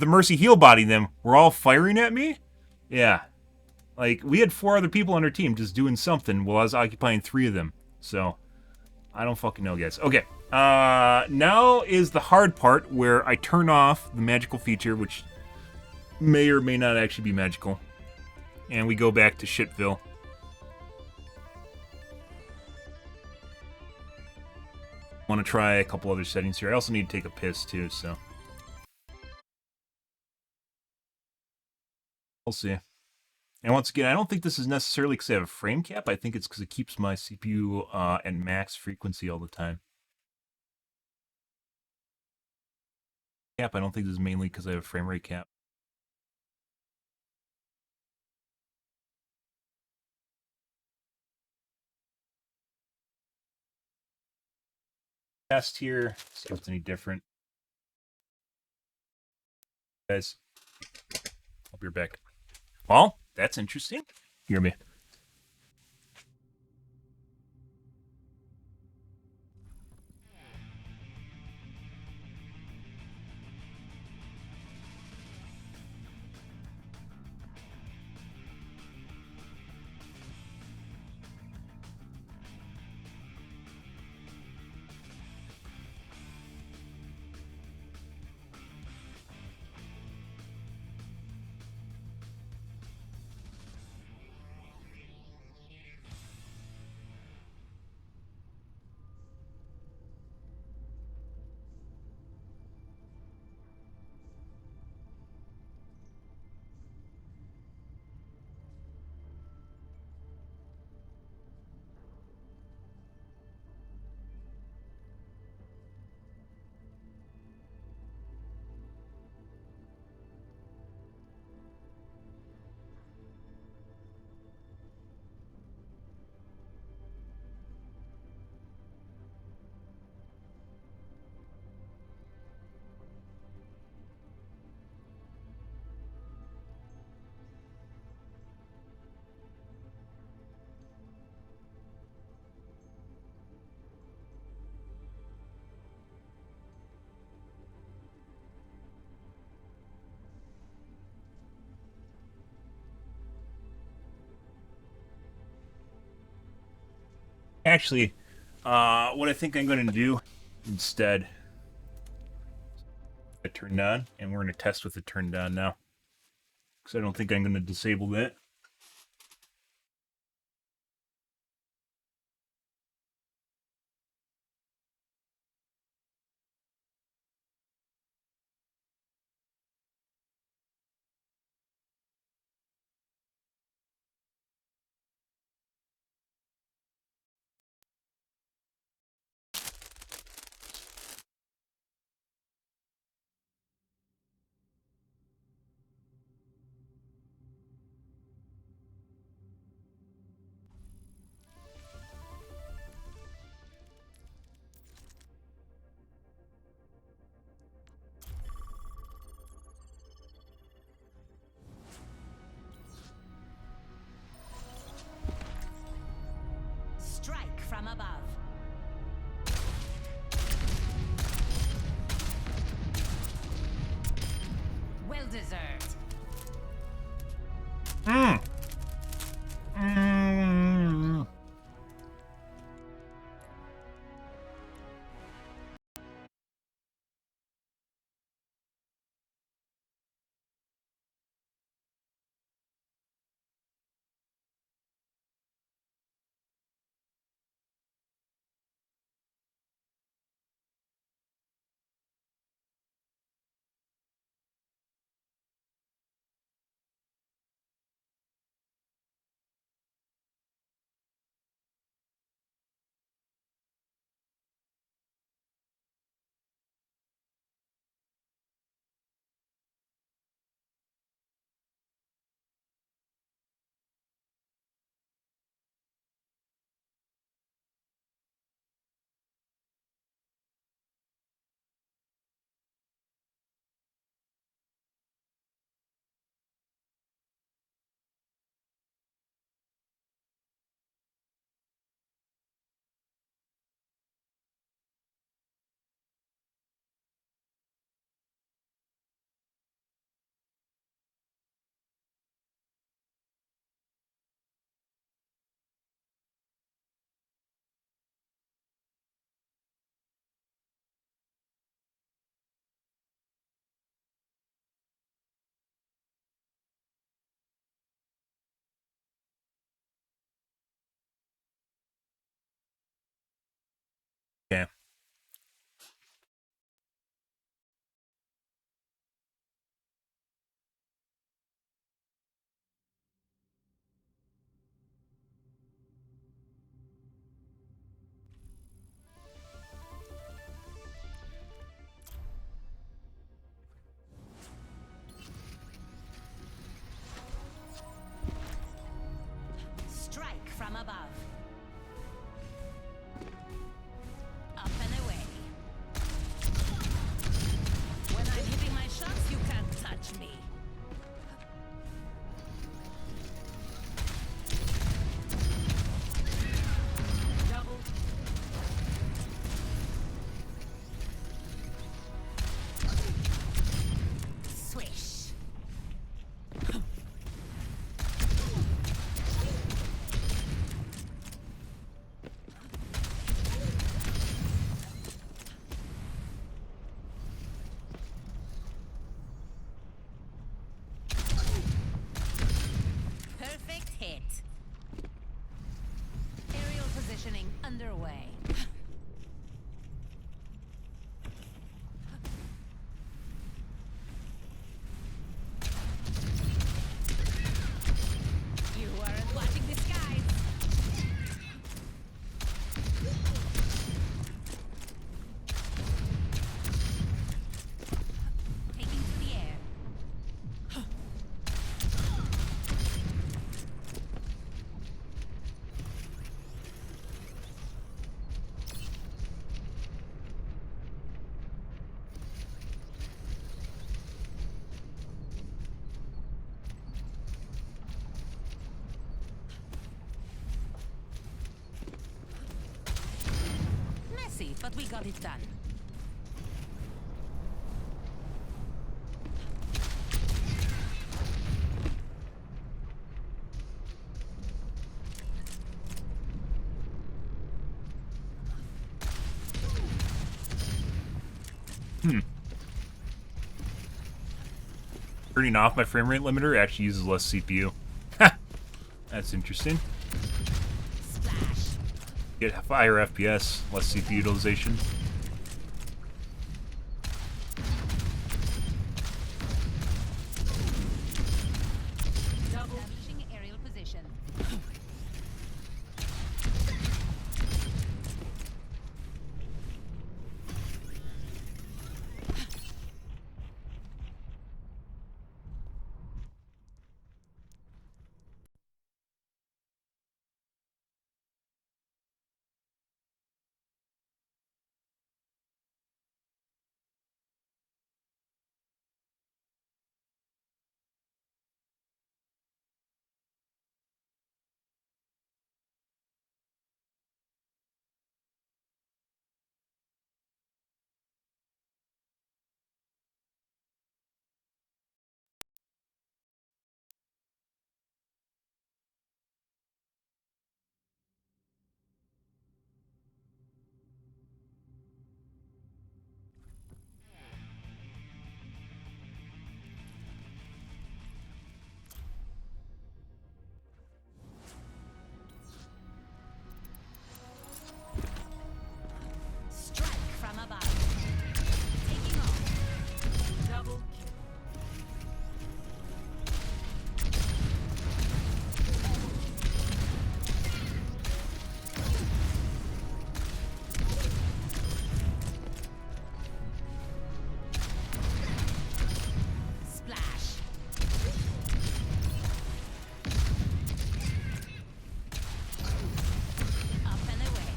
Mercy heal bodying them were all firing at me? Yeah. Like, we had 4 other people on our team just doing something while I was occupying 3 of them. So, I don't fucking know, guys. Okay. Now is the hard part where I turn off the magical feature, which may or may not actually be magical. And we go back to Shitville. Want to try a couple other settings here. I also need to take a piss too, so we'll see. And once again, I don't think this is necessarily because I have a frame cap. I think it's because it keeps my CPU at max frequency all the time. I don't think this is mainly because I have a frame rate cap. Test here, see if it's any different. Guys, I'll be right back. Well, that's interesting. Hear me. Actually, what I think I'm going to do instead It turned on, and we're going to test with it turned on now. Because I don't think I'm going to disable that. Strike from above. Well deserved. Mm. Mm. Yeah. Strike from above. Up and away. When I'm hitting my shots, you can't touch me. Double. Swish. Perfect hit. Aerial positioning underway. You aren't watching the skies. Taking to the air. Messy, but we got it done. Turning off my frame rate limiter actually uses less CPU. That's interesting. Splash. Get higher FPS, less CPU utilization. Establishing aerial position. Strike from above. Taking off. Double kill. Splash. Up and away.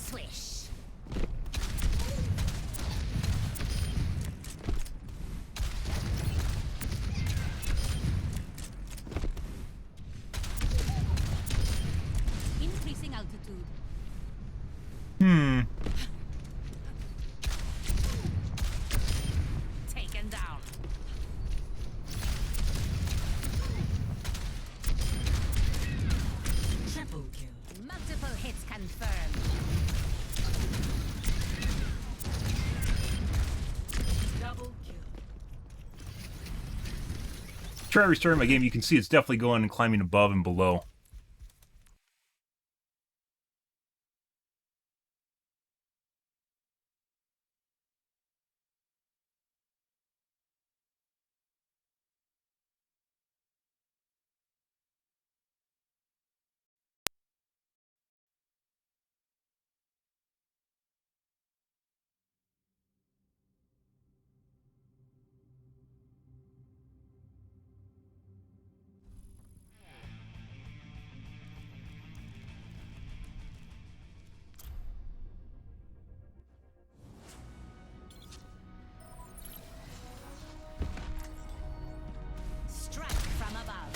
Swish. Increasing altitude. Taken down. Triple kill. Multiple hits confirmed. Double kill. Try restarting my game. You can see it's definitely going and climbing above and below. Strike from above.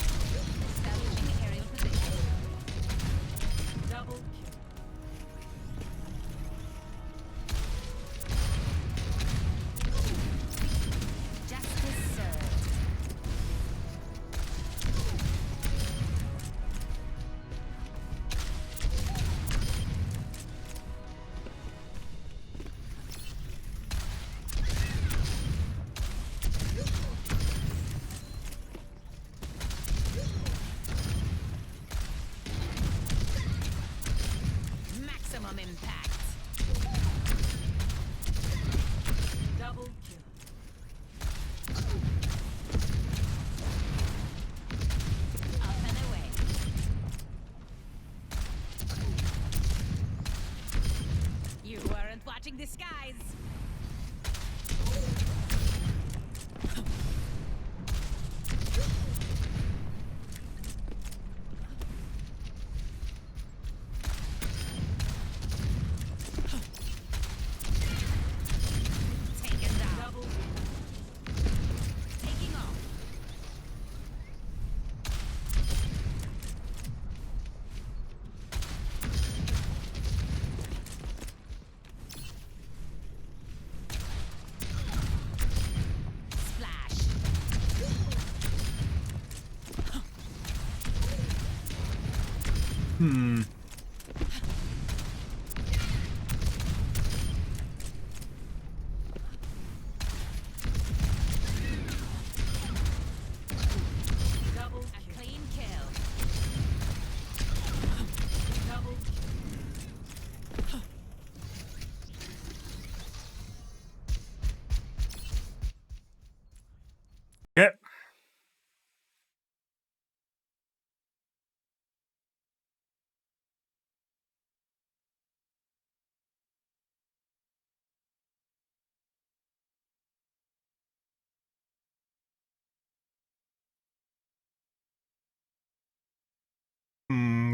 Establishing aerial position. Double kill. Justice served. Maximum impact. Double kill. Up and away. You weren't watching the skies. Taken down. Double Taking off. Hmm. Double a clean kill. Double Okay.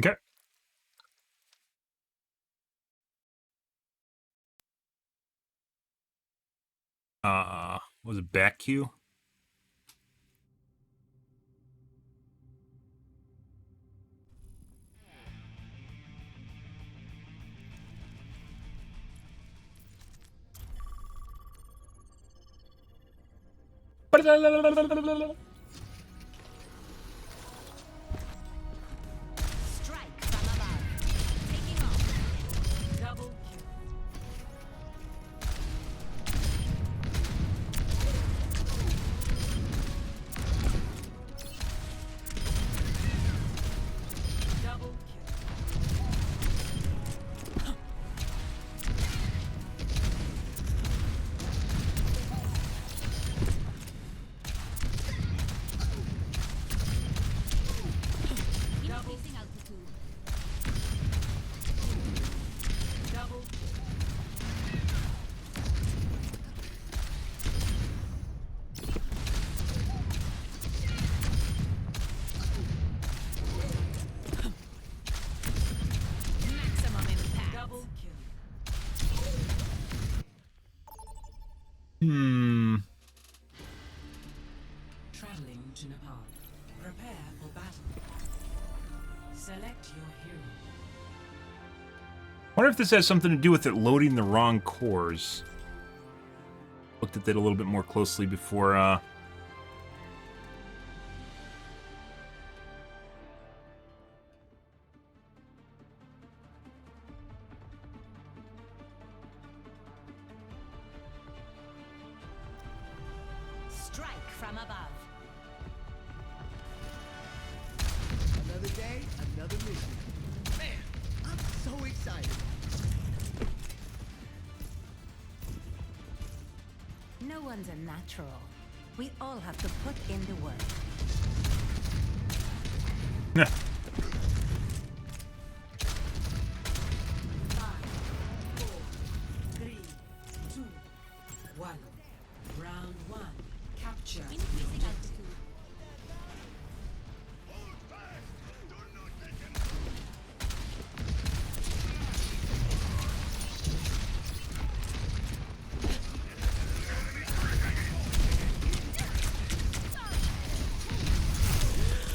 Okay. Was it back queue? strike from above. Taking off. Double kill. Double kill. Increasing altitude. Double maximum impact. Double kill. Hmm. Traveling to Nepal. Prepare for battle. Select your hero. Wonder if this has something to do with it loading the wrong cores. Looked at that a little bit more closely before, Strike from above. Another day, another mission. Man, I'm so excited. No one's a natural. We all have to put in the work. yeah. 5, 4, 3, 2, 1. Round 1. Capture. Increasing altitude.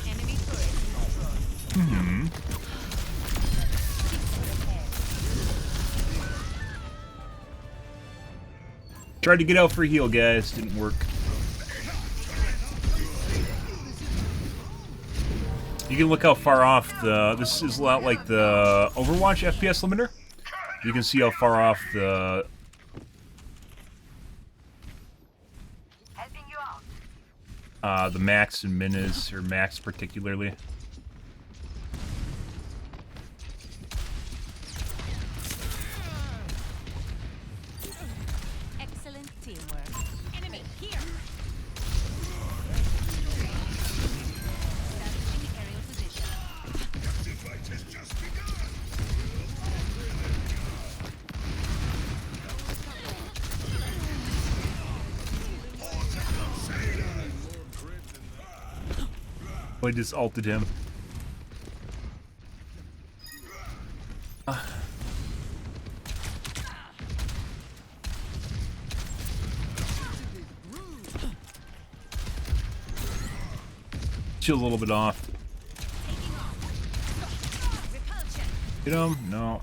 Enemy turret. Tried to get out for a heal, guys. Didn't work. You can look how far off the... This is a lot like the Overwatch FPS limiter. You can see how far off the... Helping you out. The max and min is, or max particularly. Excellent teamwork. Enemy here. Establishing aerial position. I just ulted him. Chill a little bit off. Taking off. Repulsion. Hit him? No.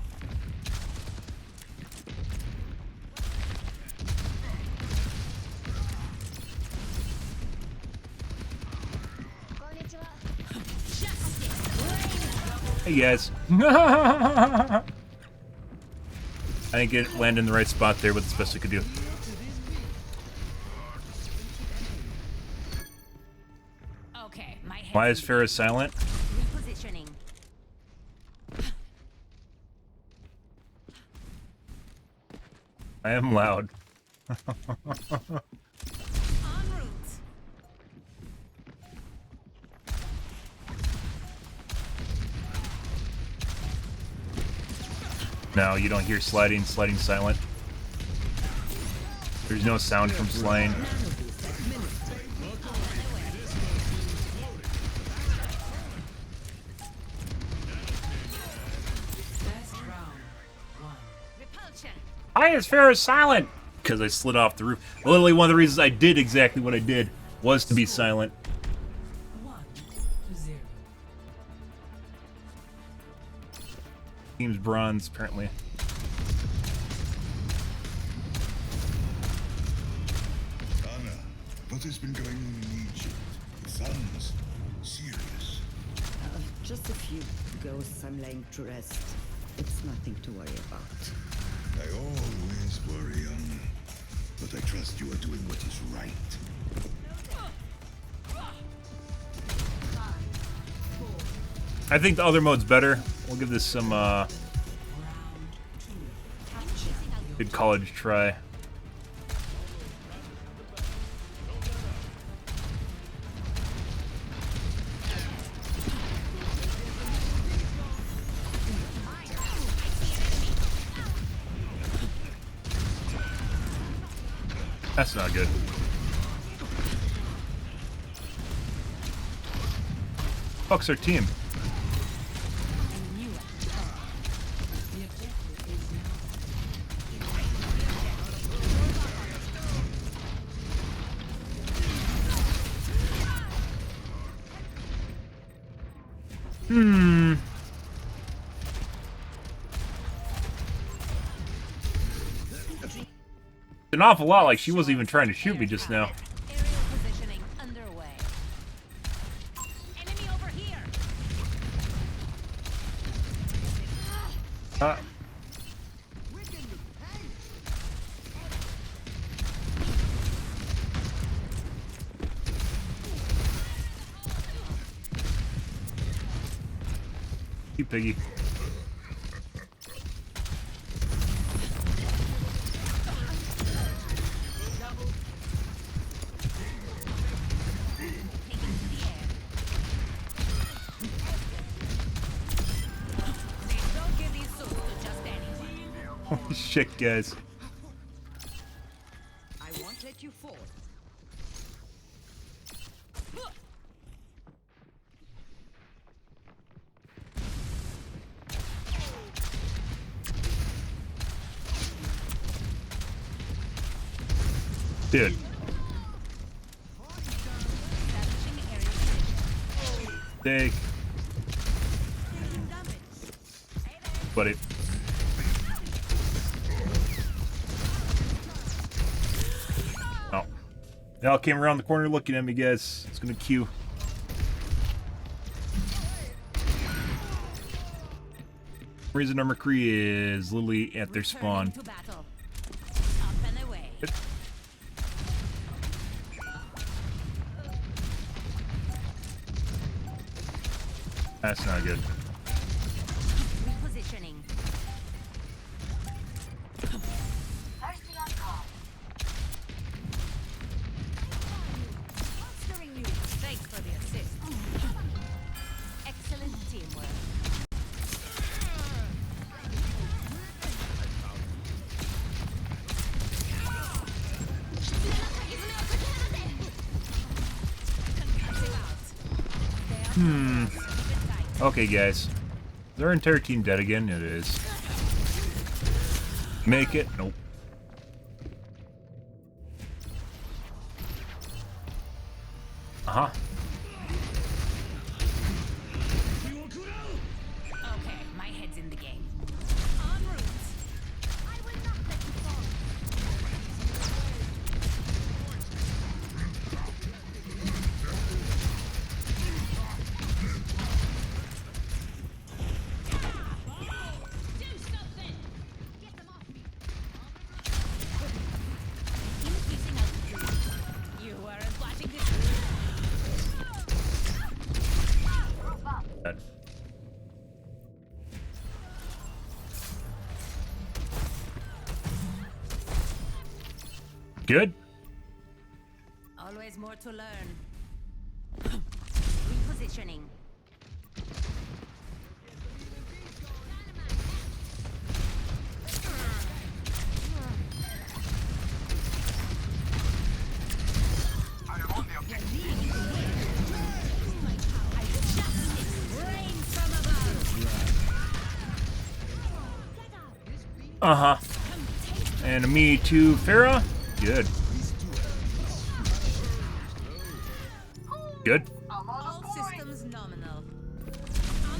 Hey guys. I didn't get land in the right spot there, but it's the best I could do. Okay, my head. Why is Farrah silent? Repositioning. I am loud. En route. No, you don't hear sliding. Sliding silent. There's no sound from sliding. Best round. 1. Repulsion. Why is Farrah silent? Because I slid off the roof. Literally, one of the reasons I did exactly what I did was to be silent. 1-0. Team's bronze, apparently. Anna, what has been going on in Egypt? It sounds serious. Just a few ghosts I'm laying to rest. It's nothing to worry about. I always worry, Anna. But I trust you are doing what is right. I think the other mode's better. We'll give this some Round 2. good college try. That's not good. Fuck's our team. The objective is now. An awful lot like she wasn't even trying to shoot me just now. Aerial positioning underway. Enemy over here. You piggy. Don't give these suits to just anyone. Holy shit, guys. I won't let you fall. Dude. Establishing aerial position. Take. Buddy. Oh. They all came around the corner looking at me, guys. It's gonna queue. Reason our McCree is literally at their spawn. Returning to battle. Up and away. That's not good. Repositioning. Thirsty on call. Monstering you. Thanks for the assist. Excellent teamwork. Okay, guys. Is our entire team dead again? It is. Make it? Nope. Uh-huh. Okay, my head's in the game. En route. I will not let you fall. Good. Always more to learn. Repositioning. Uh-huh. Enemy to Farah. Good. Good. All systems nominal. On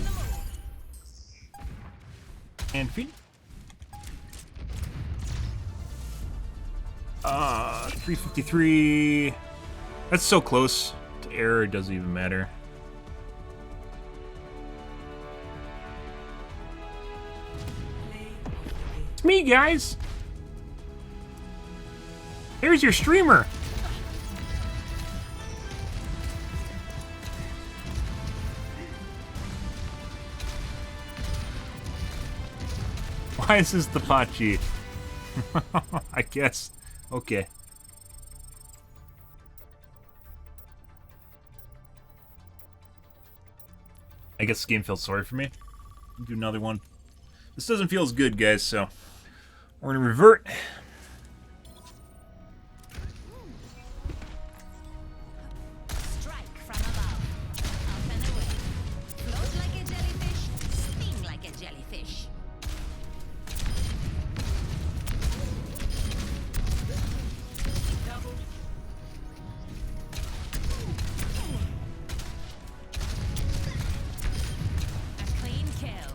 the move. And feed. 353. That's so close to error, it doesn't even matter. It's me, guys. Here's your streamer. Why is this the Pachi? I guess. Okay. I guess the game feels sorry for me. Do another one. This doesn't feel as good, guys, so we're gonna revert. Strike from above. Up and away. Float like a jellyfish. Sting like a jellyfish. A clean kill.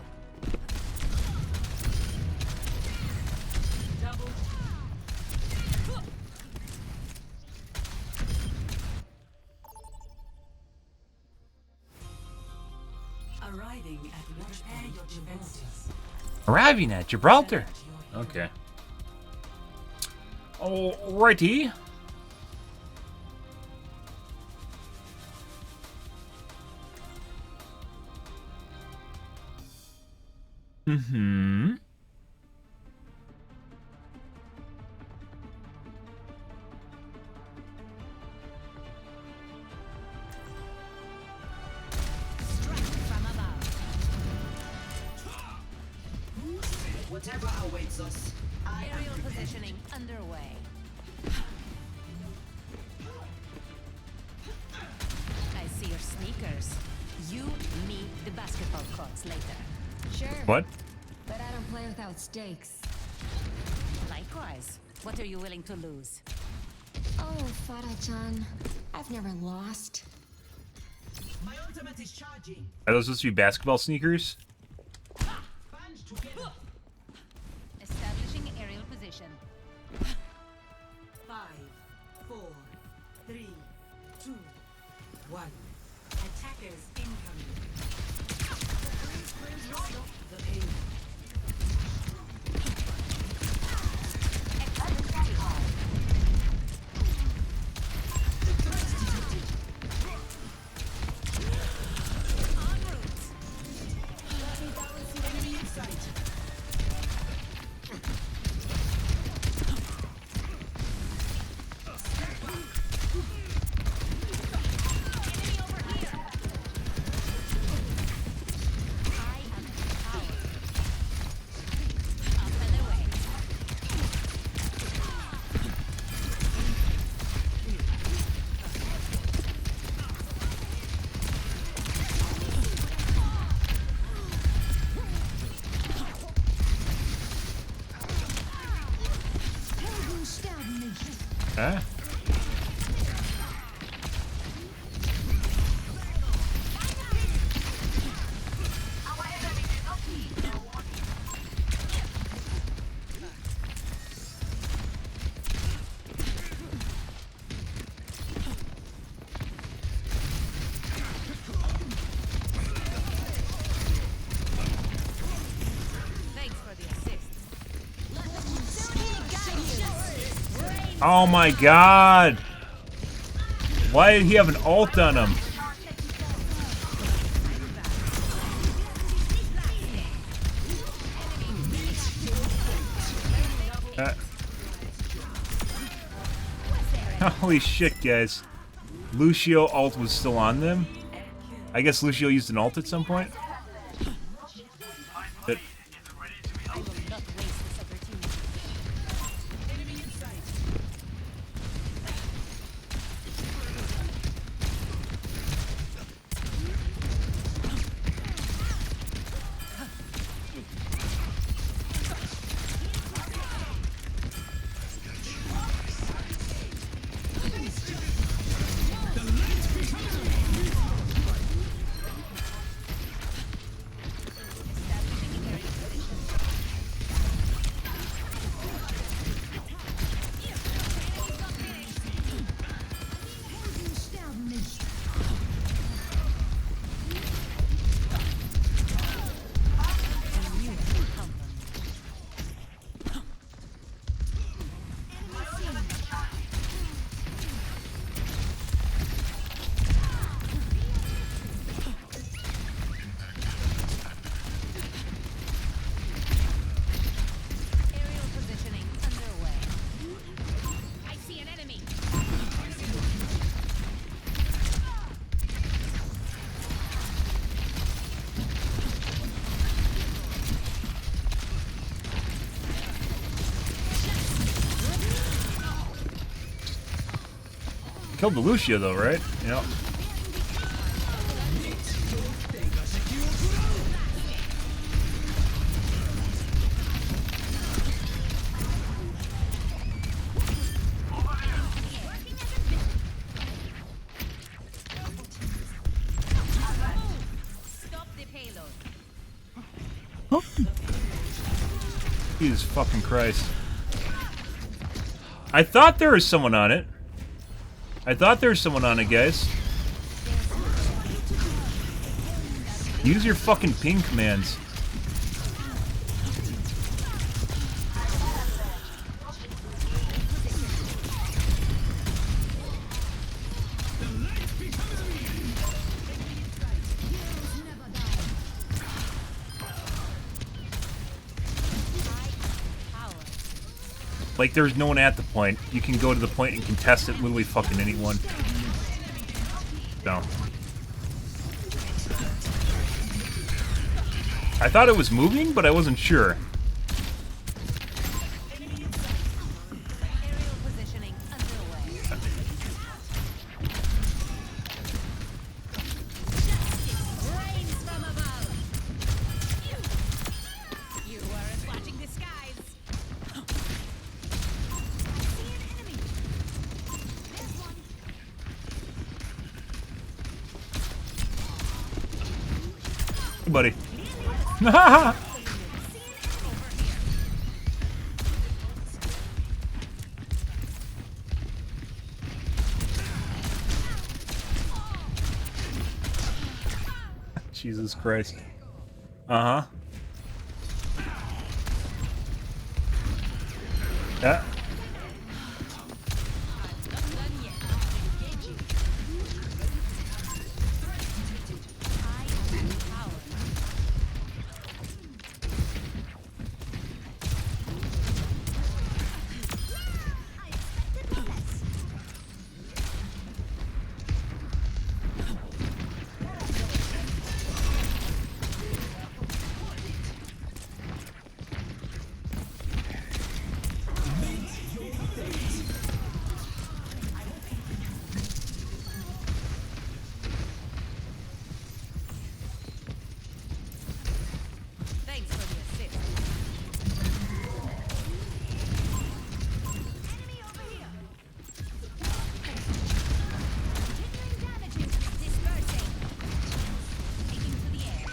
Arriving at watch point defenses. Arriving at Gibraltar. Okay. Alrighty. Mm-hmm. Strike from above. Whatever awaits us, I am Aerial prepared. positioning underway. I see your sneakers. You meet the basketball courts later. Sure. What? But I don't play without stakes. Likewise. What are you willing to lose? Oh, Farah-chan, I've never lost. My ultimate is charging. Are those supposed to be basketball sneakers? Band together. Establishing aerial position. 5, 4, 3, 2, 1. Attackers incoming. The pain. En route. Enemy in sight. Enemy over here. I am empowered. Up and away. Huh? Thanks for the assist. Oh my god! Why did he have an ult on him? Holy shit, guys. Lucio ult was still on them. I guess Lucio used an ult at some point. But I will not waste this opportunity. Enemy in sight. Aerial positioning underway. I see an enemy. killed the Lucio though, right? Yep. Stop the payload. Jesus fucking Christ. I thought there was someone on it. I thought there was someone on it, guys. Use your fucking ping commands. Like, there's no one at the point. You can go to the point and contest it literally fucking anyone. No. I thought it was moving, but I wasn't sure. Aerial positioning underway. Rains from above. You weren't watching the skies. I see an enemy. There's one. Hey, buddy. Jesus Christ. Uh-huh. Yeah. Not done yet. Engaging. I am power. I expected less. Thanks for the assist. Enemy over here. Continuing damages. Dispersing. Taking to the air.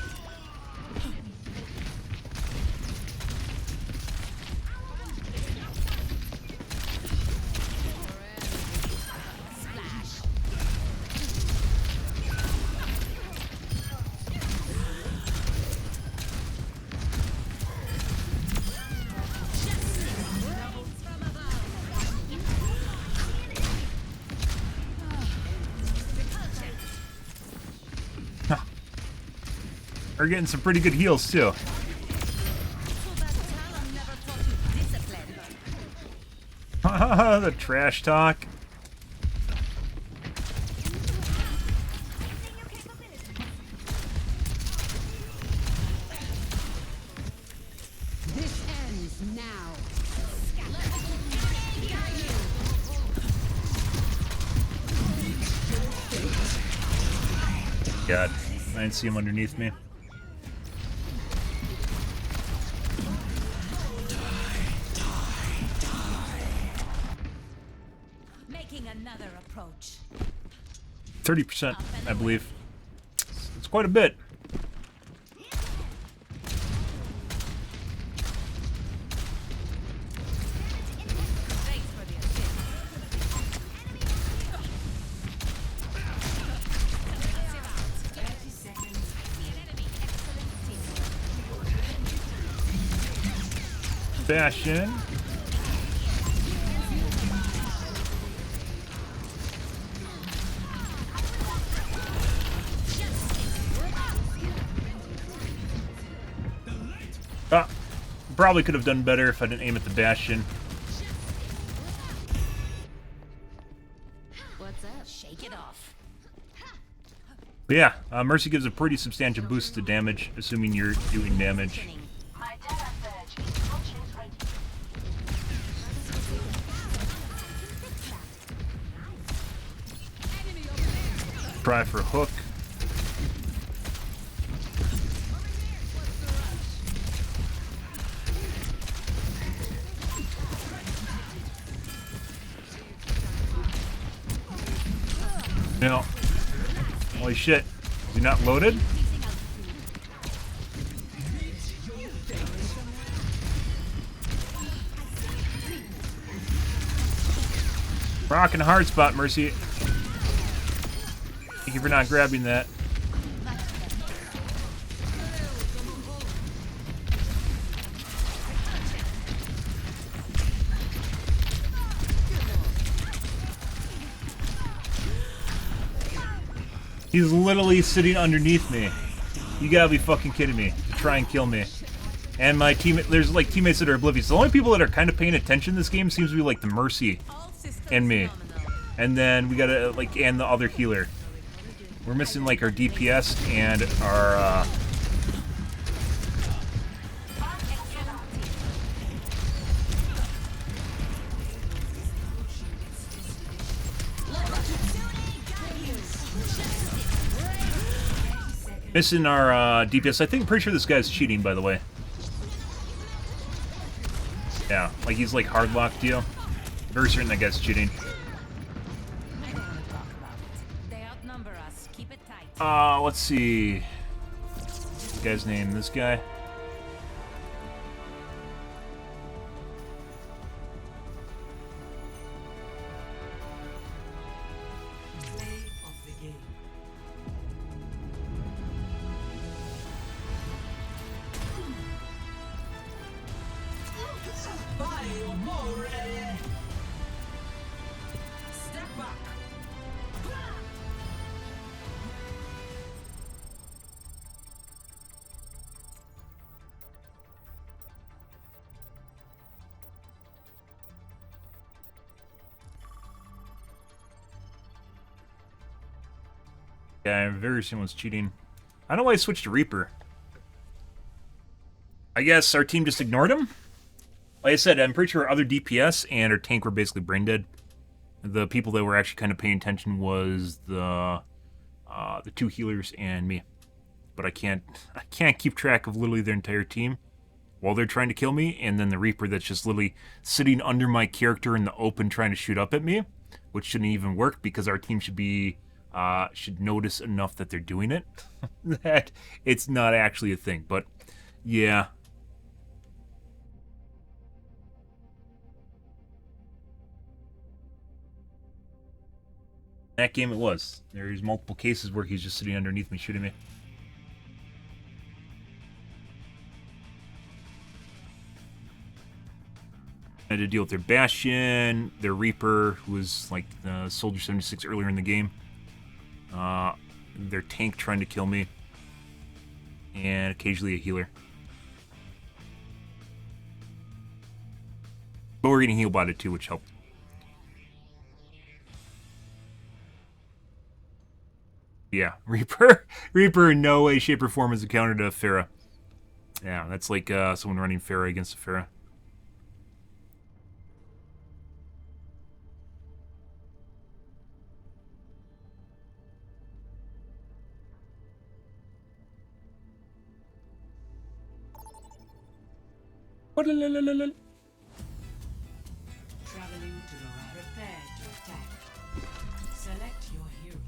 Splash. Rains from above. Repulsion. We're getting some pretty good heals, too. So that Talon never taught you discipline. The trash talk. God, I didn't see him underneath me. Making another approach. 30%, I believe. It's quite a bit. Thanks for the assist. Bastion. Probably could have done better if I didn't aim at the Bastion. What's up? Shake it off. But yeah, Mercy gives a pretty substantial boost to damage, assuming you're doing damage. My data surge is functions ready. Try for a hook. No. Holy shit. Is he not loaded? Rockin' hard spot, Mercy. Thank you for not grabbing that. He's literally sitting underneath me. You gotta be fucking kidding me. To try and kill me. And my teammate, there's like teammates that are oblivious. The only people that are kind of paying attention in this game seems to be like the Mercy and me. And then we gotta like, and the other healer. We're missing like our DPS and our missing our DPS. I think, pretty sure this guy's cheating, by the way. Yeah, like he's like hard locked you. Very certain that guy's cheating. They outnumber us. Keep it tight. Let's see. What's the guy's name? This guy? Yeah, I'm very certain was cheating. I don't know why I switched to Reaper. I guess our team just ignored him? Like I said, I'm pretty sure our other DPS and our tank were basically brain dead. The people that were actually kind of paying attention was the two healers and me. But I can't keep track of literally their entire team while they're trying to kill me, and then the Reaper that's just literally sitting under my character in the open trying to shoot up at me, which shouldn't even work because our team should be should notice enough that they're doing it that it's not actually a thing. But yeah. That game it was. There's multiple cases where he's just sitting underneath me shooting me. I had to deal with their Bastion, their Reaper, who was like the Soldier 76 earlier in the game. Their tank trying to kill me. And occasionally a healer. But we're getting heal botted too, which helped. Yeah, Reaper in no way, shape, or form is a counter to Pharah. Yeah, that's like someone running Pharah against a Pharah. Ba-da-la-la-la-la. Traveling to the right. Prepare to attack. Select your hero.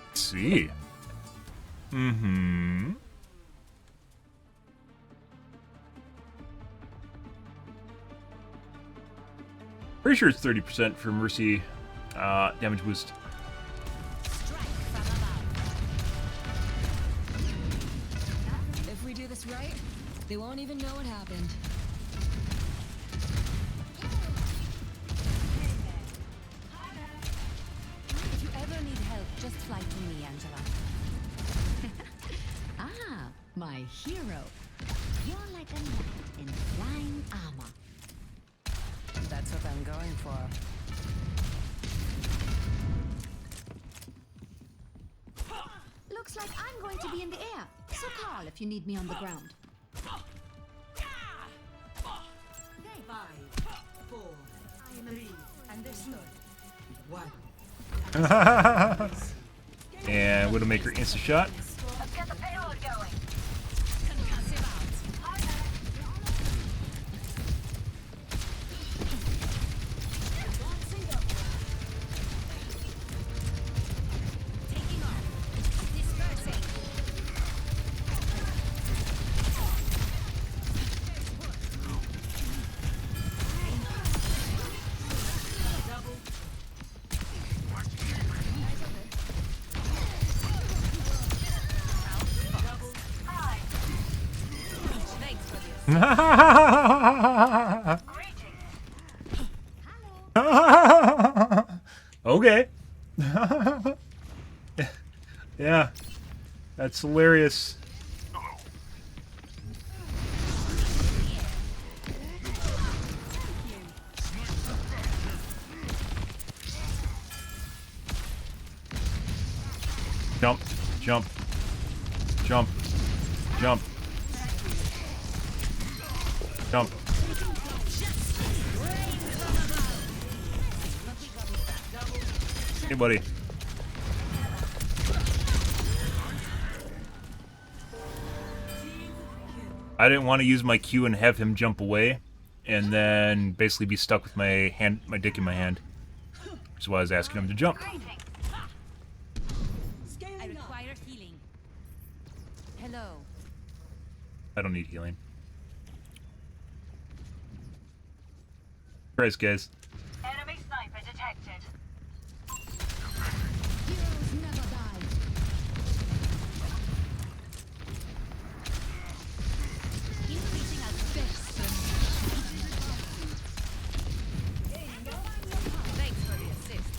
Let's see. Mm-hmm. Pretty sure it's 30% for Mercy damage boost. If we do this right, they won't even know what happened. If you ever need help, just fly to me, Angela. Ah, my hero. You're like a knight in flying armor. That's what I'm going for. Looks like I'm going to be in the air. So call if you need me on the ground. 5, 4, 3, Understood. 1. And Widowmaker insta shot. Let's get the payload going. Concussive out. Taking off. Dispersing. Thanks for this. Okay. Yeah. That's hilarious. Jump, jump, jump, jump, jump. Hey, buddy. I didn't want to use my Q and have him jump away, and then basically be stuck with my dick in my hand. Which is why I was asking him to jump. I require healing. Hello. I don't need healing. Christ, guys. Enemy sniper detected. Heroes never die. Increasing our best. Thanks for the assist.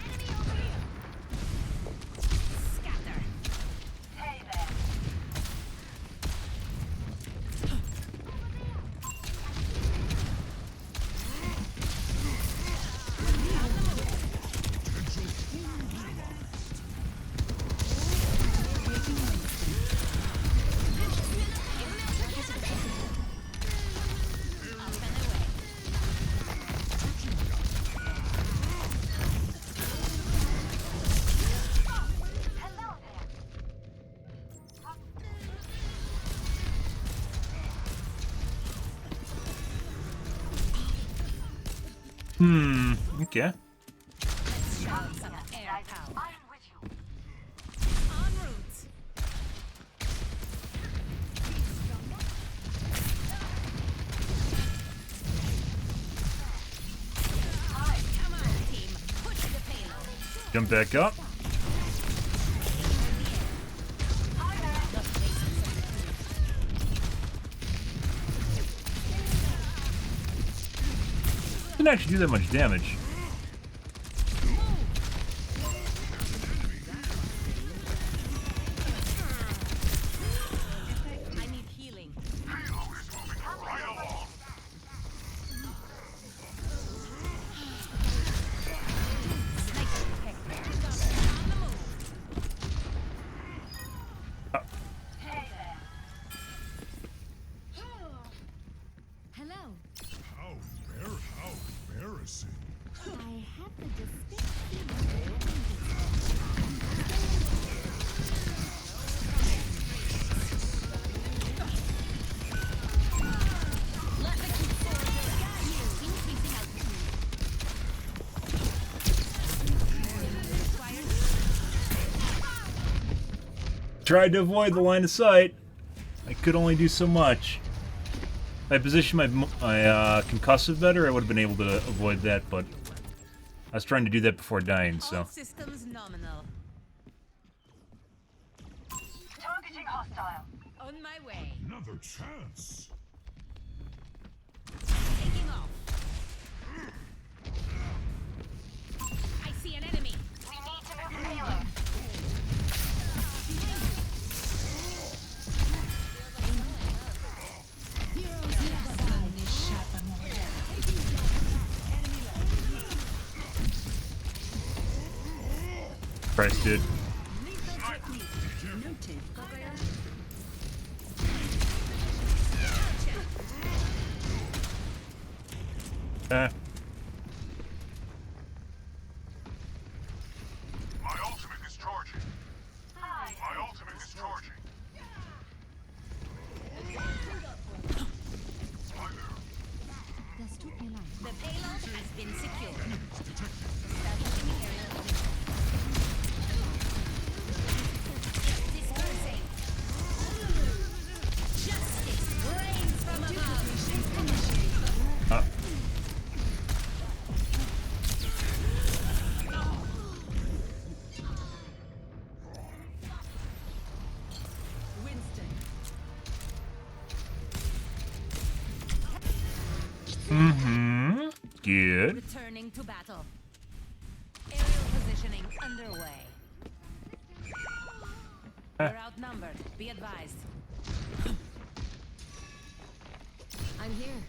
Enemy over here. Scatter. Hey there. Up and away. Hello there. Okay. Let's show some air power. I'm with you. En route. Come on, team. Push the payload. Jump back up. Didn't actually do that much damage. I need healing. Sniper detected. On the move. Hey there. Tried to avoid the line of sight. I could only do so much. If I positioned my concussive better, I would have been able to avoid that, but I was trying to do that before dying, so. All systems nominal. Targeting hostile. On my way. Another chance. Taking off. I see an enemy. We need to move the payload. Christ, dude. Ah. My ultimate is charging. My ultimate is charging. The payload has been secured. Establishing aerial dispersing. Justice reigns from above. Ah. Mm-hmm. Good. Returning to battle. Aerial positioning underway. We're outnumbered. Be advised. I'm here.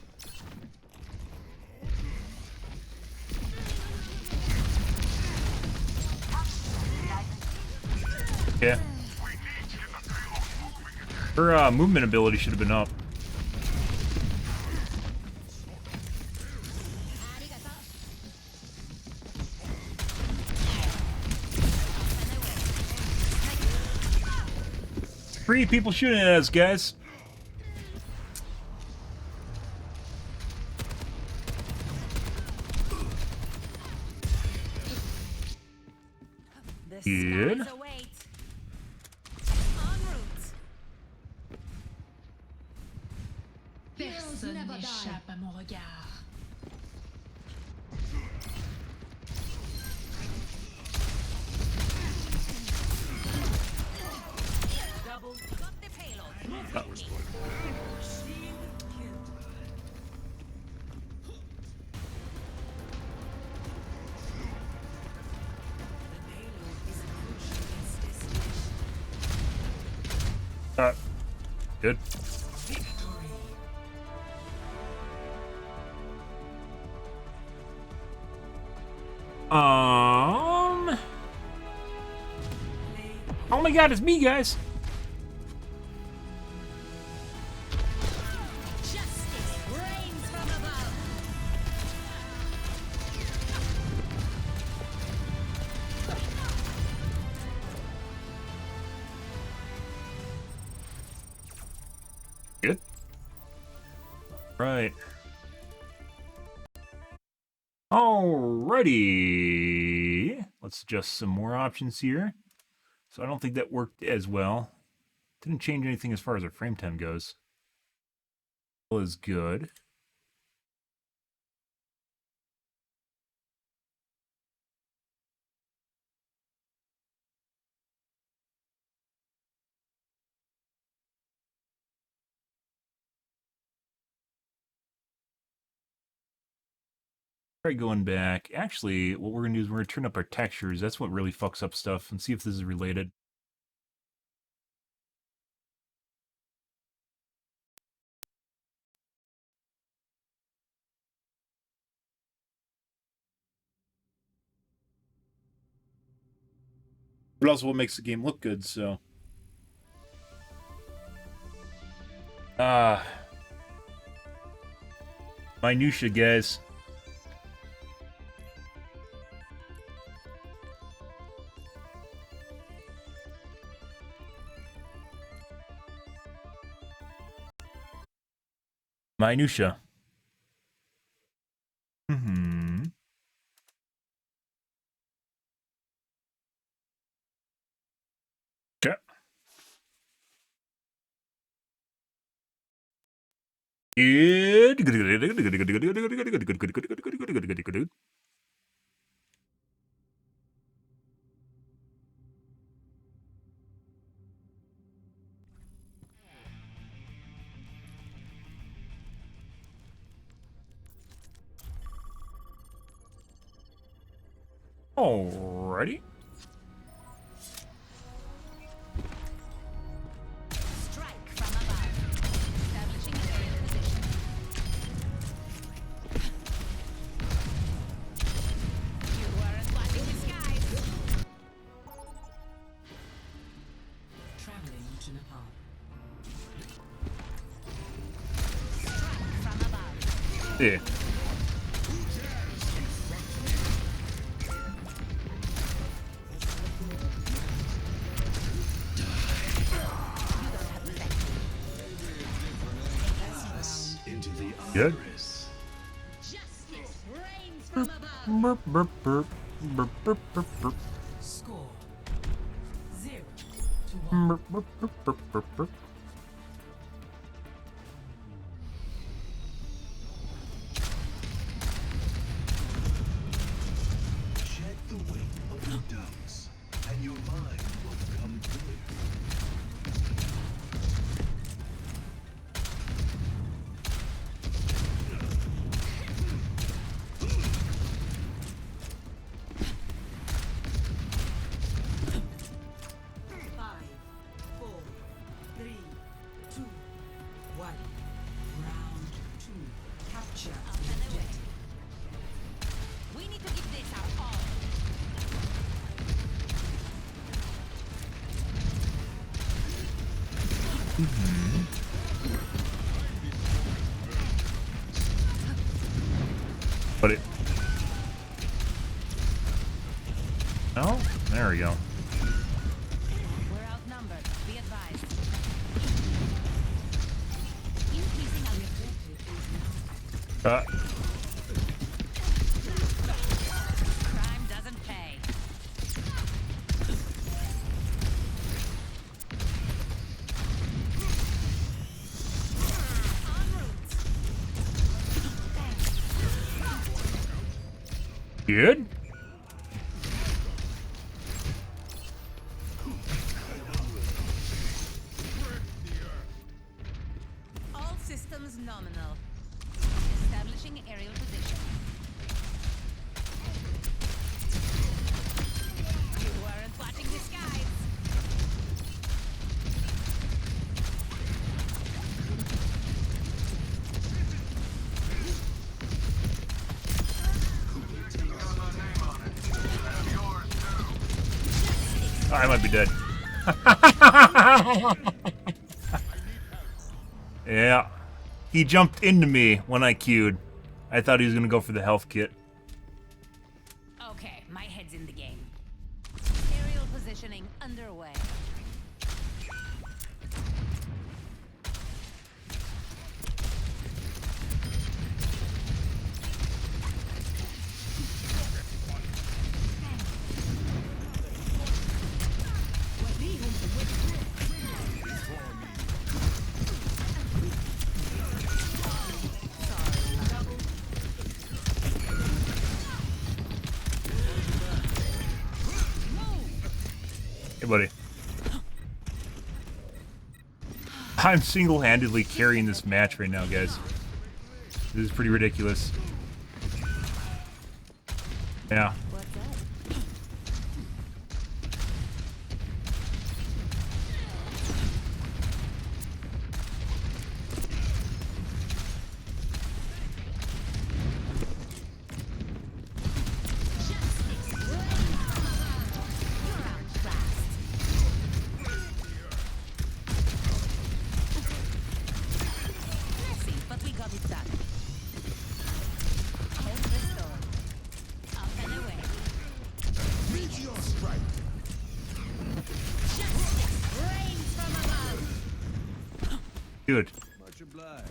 Yeah. Her movement ability should have been up. Three people shooting at us, guys. The Good. skies await. En route. Personne n'échappe à mon regard. Double. Got the payload. That was good. Good. Oh my god, it's me, guys. Justice reigns from above. Good. Right. Alrighty. Let's adjust some more options here. So I don't think that worked as well. Didn't change anything as far as our frame time goes. Was good. Try going back. Actually, what we're going to do is we're going to turn up our textures. That's what really fucks up stuff, and see if this is related. But also what makes the game look good, so. Minutia, guys. Minutia. Mm-hmm. Okay. Good. Alrighty. Strike from above. Establishing aerial position. You weren't watching the skies. Traveling to Nepal. Strike from above. Yeah. Into the Good. iris. Justice reigns from above. Burp, burp, burp, burp, burp, burp, burp. Score 0 to 1. Burp, burp, burp, burp, burp, burp. Check the weight of your doubts, and your mind will become clear. Five, 4, 3, 2, 1. Round 2. Capture Up and away. We need to give this our all. Put it. No? There we go. We're outnumbered. Be advised. Increasing our crime doesn't pay. En route. Good. All systems nominal. Establishing aerial position. You weren't watching the skies. I might be dead. Yeah. He jumped into me when I queued. I thought he was gonna go for the health kit. Okay, my head's in the game. Aerial positioning underway. Hey, buddy. I'm single-handedly carrying this match right now, guys. This is pretty ridiculous. Yeah. What's up? You're outclassed. Messy, but we got it done. Hold the storm. Up and away. Meet your strike. Justice reigns from above. Dude.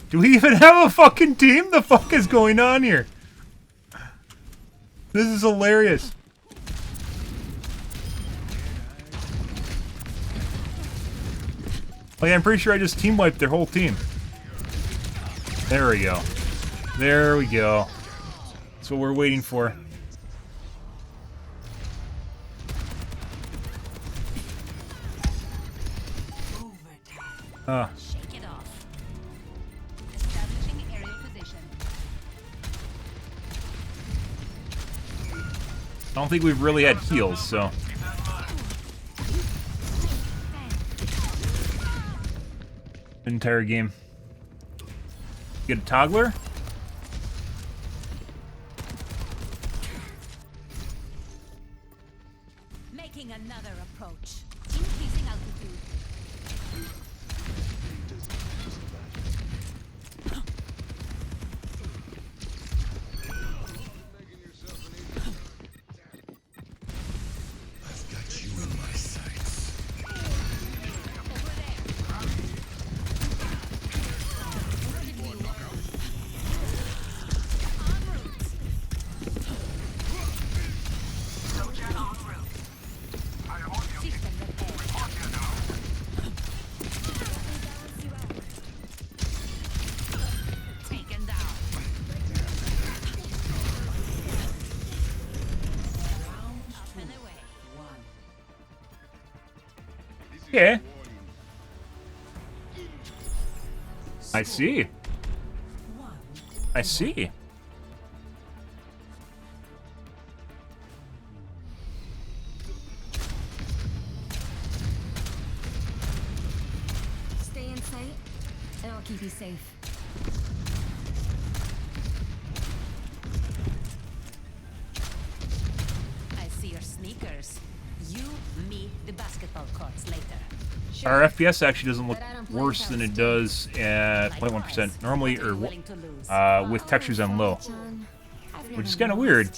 Do we even have a fucking team? The fuck is going on here? This is hilarious. Like, I'm pretty sure I just team wiped their whole team. There we go. There we go. That's what we're waiting for. Shake it off. Establishing aerial position. I don't think we've really had heals, so. Entire game. Get a toggler? Making another approach. Increasing altitude. I've got you in my sights. Over there. En route. Soldier en route. System repair. Taken down. Up and away. Yeah. I see. I see. Stay in sight, and I'll keep you safe. I see your sneakers. You, me, the basketball courts later. Our FPS actually doesn't look worse than it does at 0.1% normally, or with textures on low, which is kind of weird,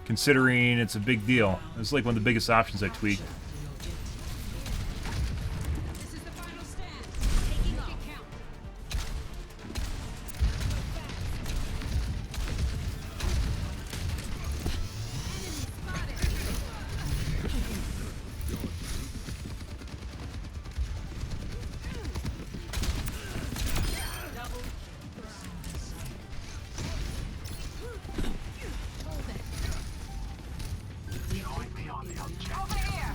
considering it's a big deal. It's like one of the biggest options I tweaked. This is the final stand. Taking off. Count. Over here.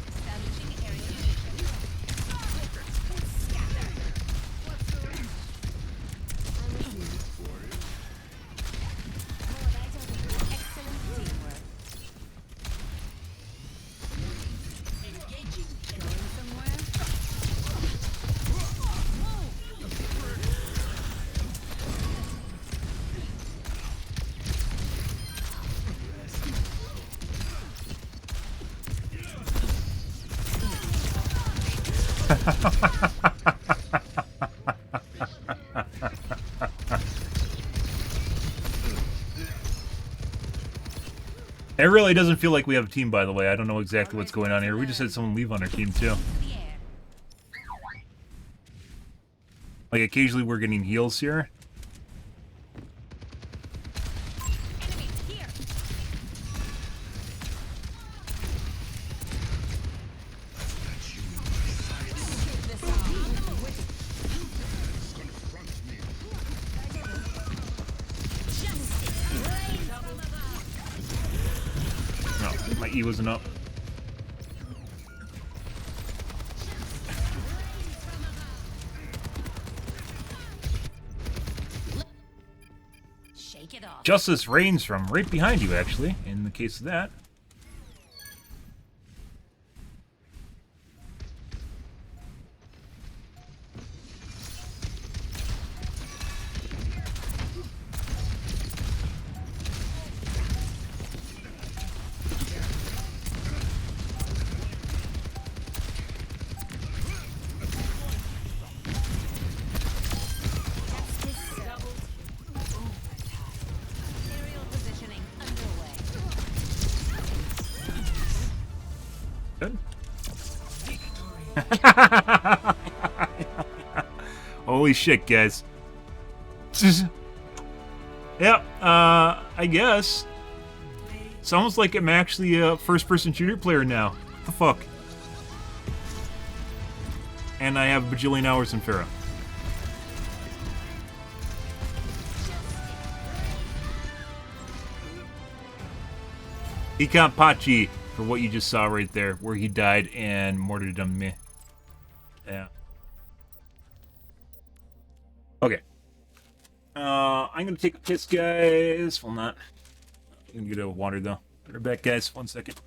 Establishing aerial position. Scatter. Excellent teamwork. Engaging. Going somewhere? It really doesn't feel like we have a team, by the way. I don't know exactly what's going on here. We just had someone leave on our team, too. The air. Like, occasionally we're getting heals here. Enemy here. The sound. Confront me. No, my E wasn't up. Shake it off. Justice reigns from right behind you, actually, in the case of that. Aerial positioning underway. Good. Holy shit, guys. Yep, I guess. It's almost like I'm actually a first-person shooter player now. What the fuck? And I have a bajillion hours in Pharaoh. Ikampachi for what you just saw right there, where he died and martyrdom me. Yeah. Okay. I'm gonna take a piss, guys. Well, not. I'm gonna get a water though. Be right back, guys. 1 second.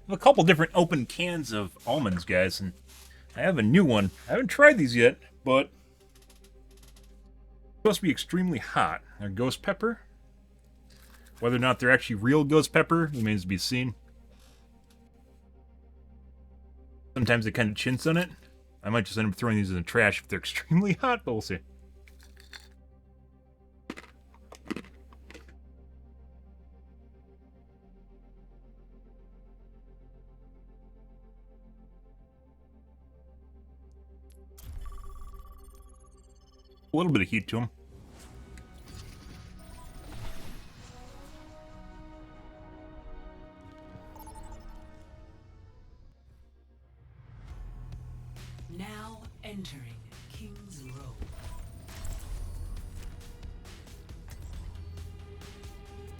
I have a couple different open cans of almonds, guys, and I have a new one. I haven't tried these yet, but it's supposed to be extremely hot. They're ghost pepper. Whether or not they're actually real ghost pepper remains to be seen. Sometimes it kind of chintz on it. I might just end up throwing these in the trash if they're extremely hot, but we'll see. A little bit of heat to them. Now entering King's Row.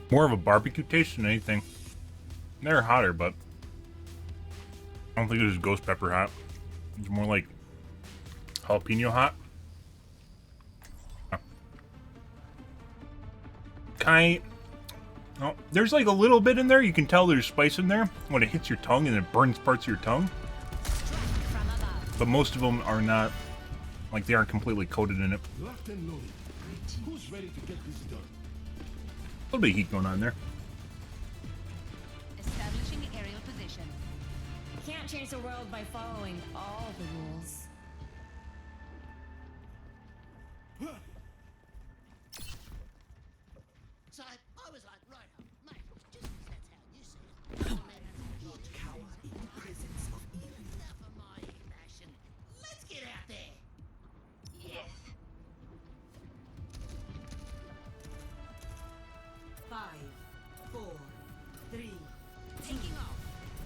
More of a barbecue taste than anything. They're hotter, but I don't think it was ghost pepper hot. It's more like jalapeno hot. Oh, there's like a little bit in there. You can tell there's spice in there when it hits your tongue and it burns parts of your tongue. But most of them are not, like they aren't completely coated in it. Locked and loaded. Who's ready to get this done? A little bit of heat going on there. Establishing aerial position. Can't change the world by following all the rules. So I was like, right up, mate, just as that's how you see it. Cower in the presence of evil. Enough of my passion. Let's get out there. Yes. 5, 4, 3, taking off.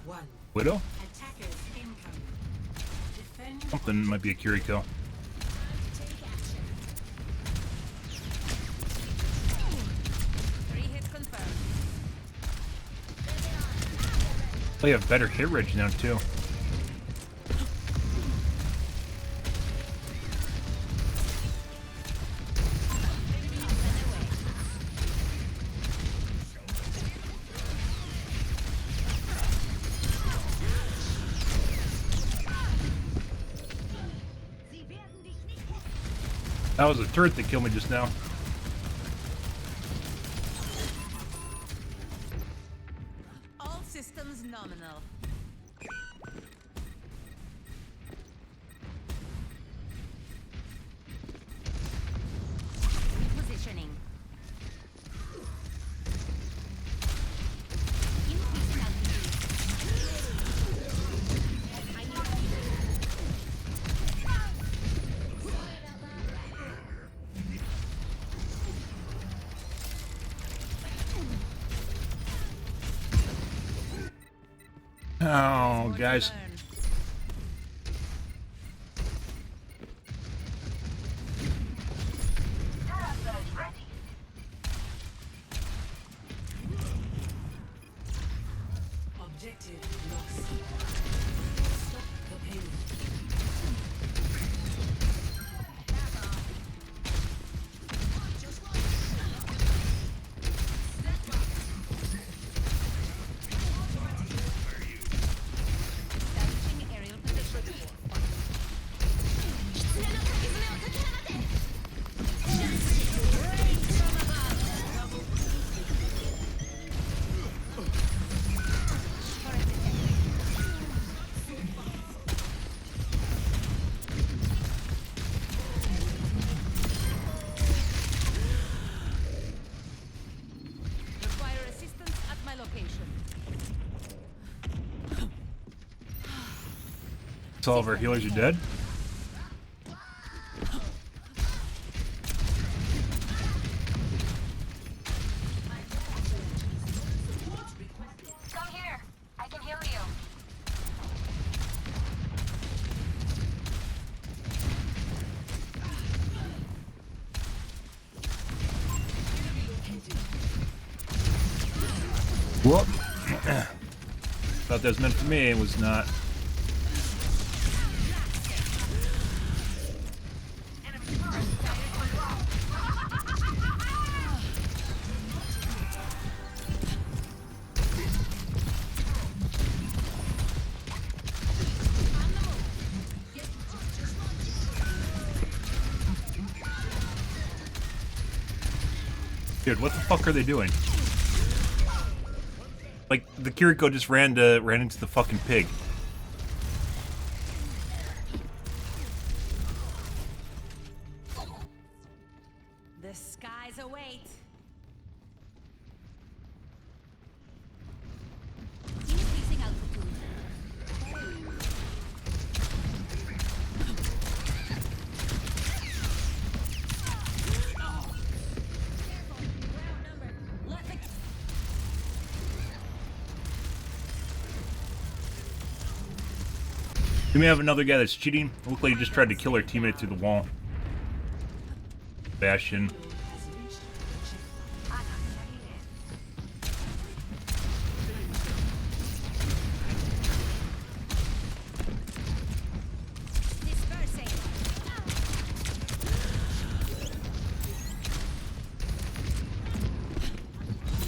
1. Widow? Attackers incoming. Defend. Something might be a Kiriko. Take action. 3 hits confirmed. They have better hit rate now too. That was a turret that killed me just now. All systems nominal. Repositioning. Increasing altitude. I need Oh, guys. Objective lost. Stop the payload. establishing aerial position. Require assistance at my location. So all of our healers are dead. Come here. I can heal you. Whoop. Thought that was meant for me, it was not. Dude, what the fuck are they doing? Like, the Kiriko just ran into the fucking pig. The skies await. Increasing altitude. Let the We may have another guy that's cheating. It looked like he just tried to kill our teammate through the wall. Bastion. Has reached objective. dispersing.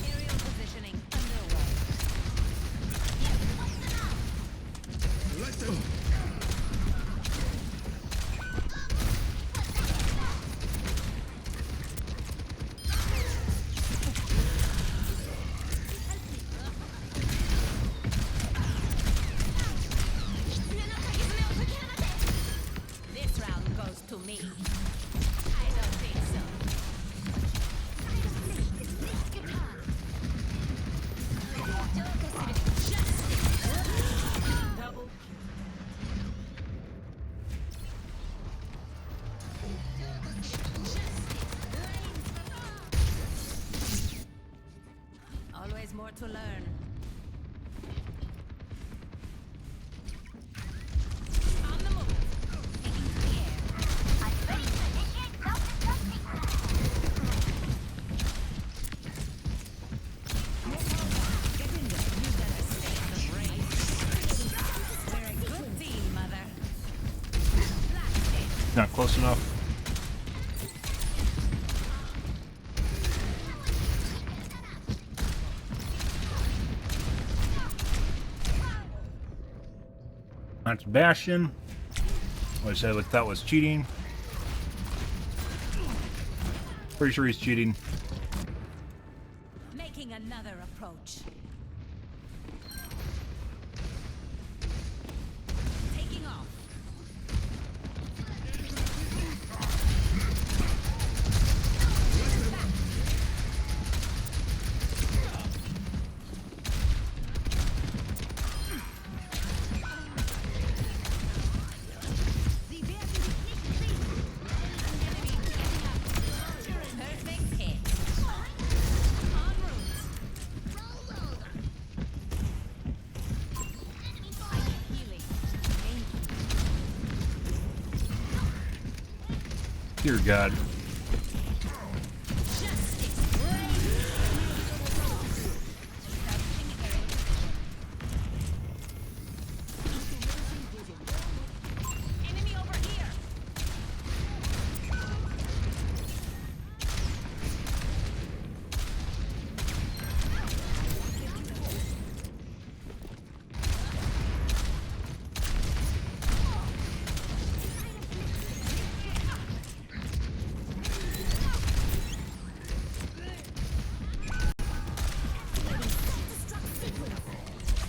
Aerial positioning underway. Always more to learn. On the move. Taking to the air. I'm ready to initiate self-destruct Get in there. You better stay on the brain. We're a good team, mother. Blast it. Not close enough. That's Bastion. Which I thought was cheating. Pretty sure he's cheating. Making another approach. Taking off. Perfect hit. En route. I need healing. Thank you. Dear God. Justice reigns. Crouching area. Enemy over here.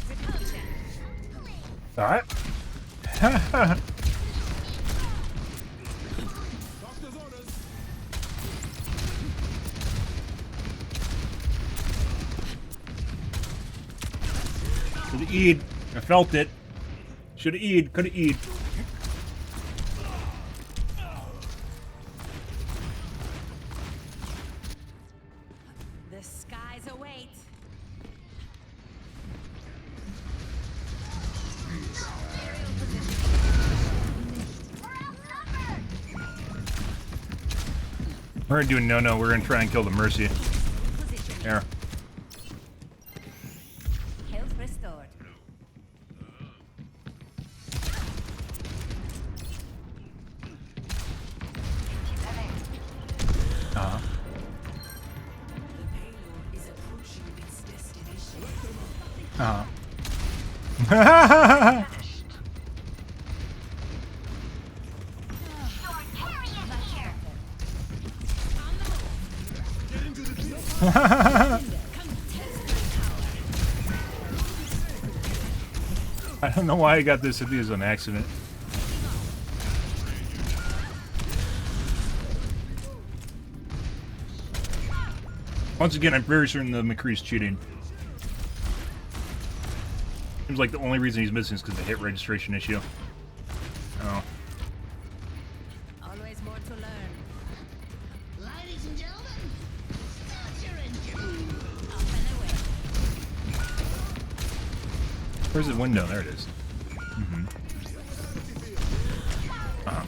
Repulsion. Alright. Should've E'd. I felt it. Should've E'd. Could've E'd. The skies await. Aerial position. We're gonna do no. We're gonna try and kill the Mercy. Position. Here. Health restored. Uh-huh. The payload is approaching its destination. Uh-huh. You're carrying me here. I don't know why I got this if he was an accident. Once again, I'm very certain that McCree's cheating. Seems like the only reason he's missing is because of the hit registration issue. Oh. Always more to learn. Ladies and gentlemen, start your engine. Up and away. Where's the window? There it is. Mm-hmm. Uh-huh.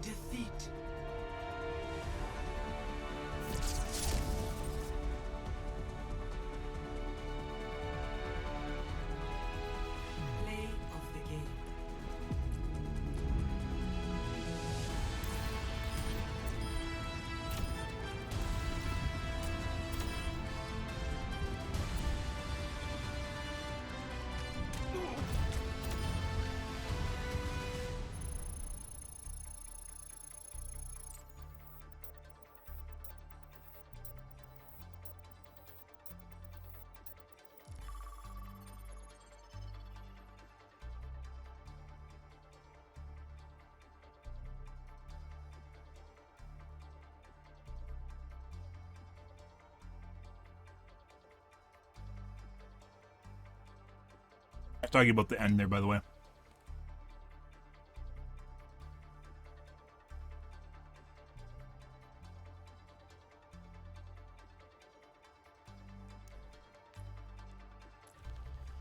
Defeat. Play of the game. I'm talking about the end there, by the way.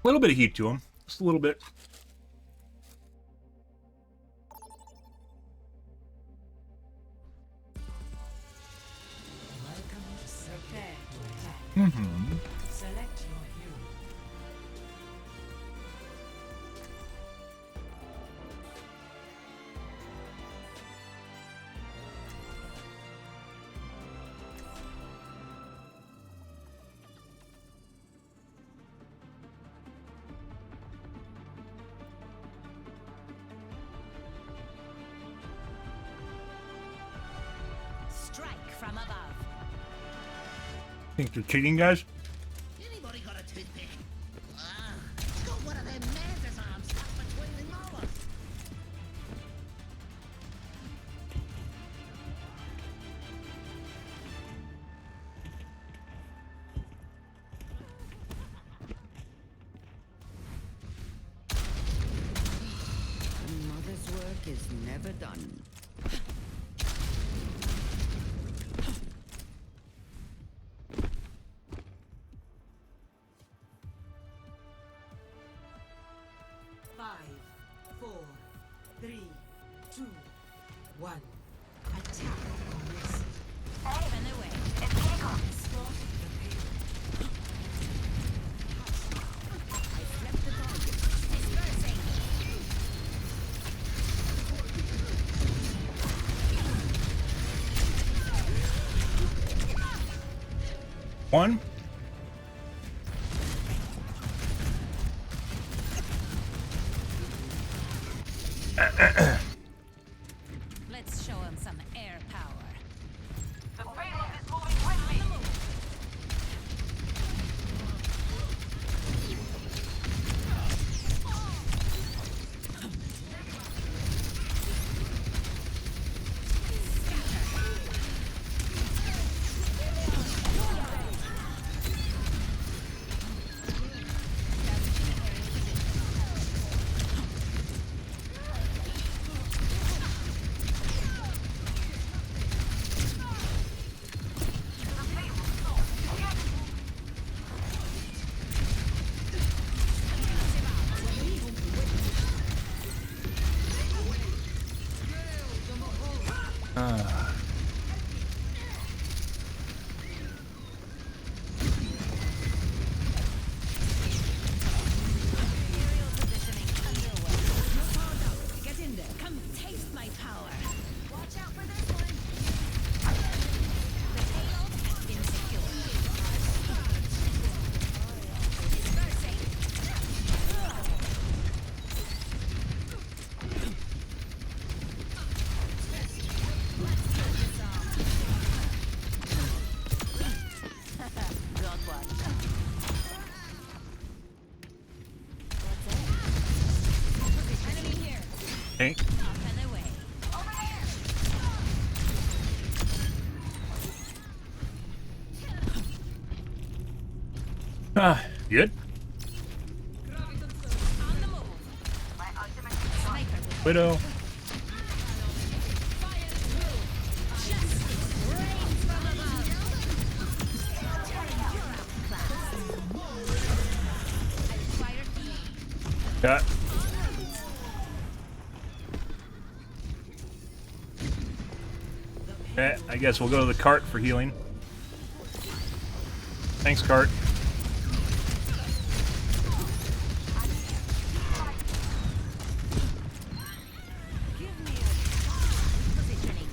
little bit of heat to him. Just a little bit. Welcome to prepare to attack. Mm-hmm. Select your hero. Strike from above. Think you're cheating, guys? Anybody got a toothpick? Ah, it's got one of them mantis arms stuck between the molars. A mother's work is never done. Five, 4, 3, 2, 1. Attack commence. Open the way. It's kickoff. Escort the payload. Dispersing. One. Let's show him some air power. The payload is moving quickly. Aerial positioning underway. You're powered up. Get in there. Come taste my power. Watch out for this one. The payload has been secured. Dispersing. Let's get this on. Got one. Enemy here. Okay. Up and away. Over here. Good. On the move. My ultimate is sniper. Widow. Rains from above. I require healing. Got. Okay, I guess we'll go to the cart for healing. Thanks, cart. Give me a positioning.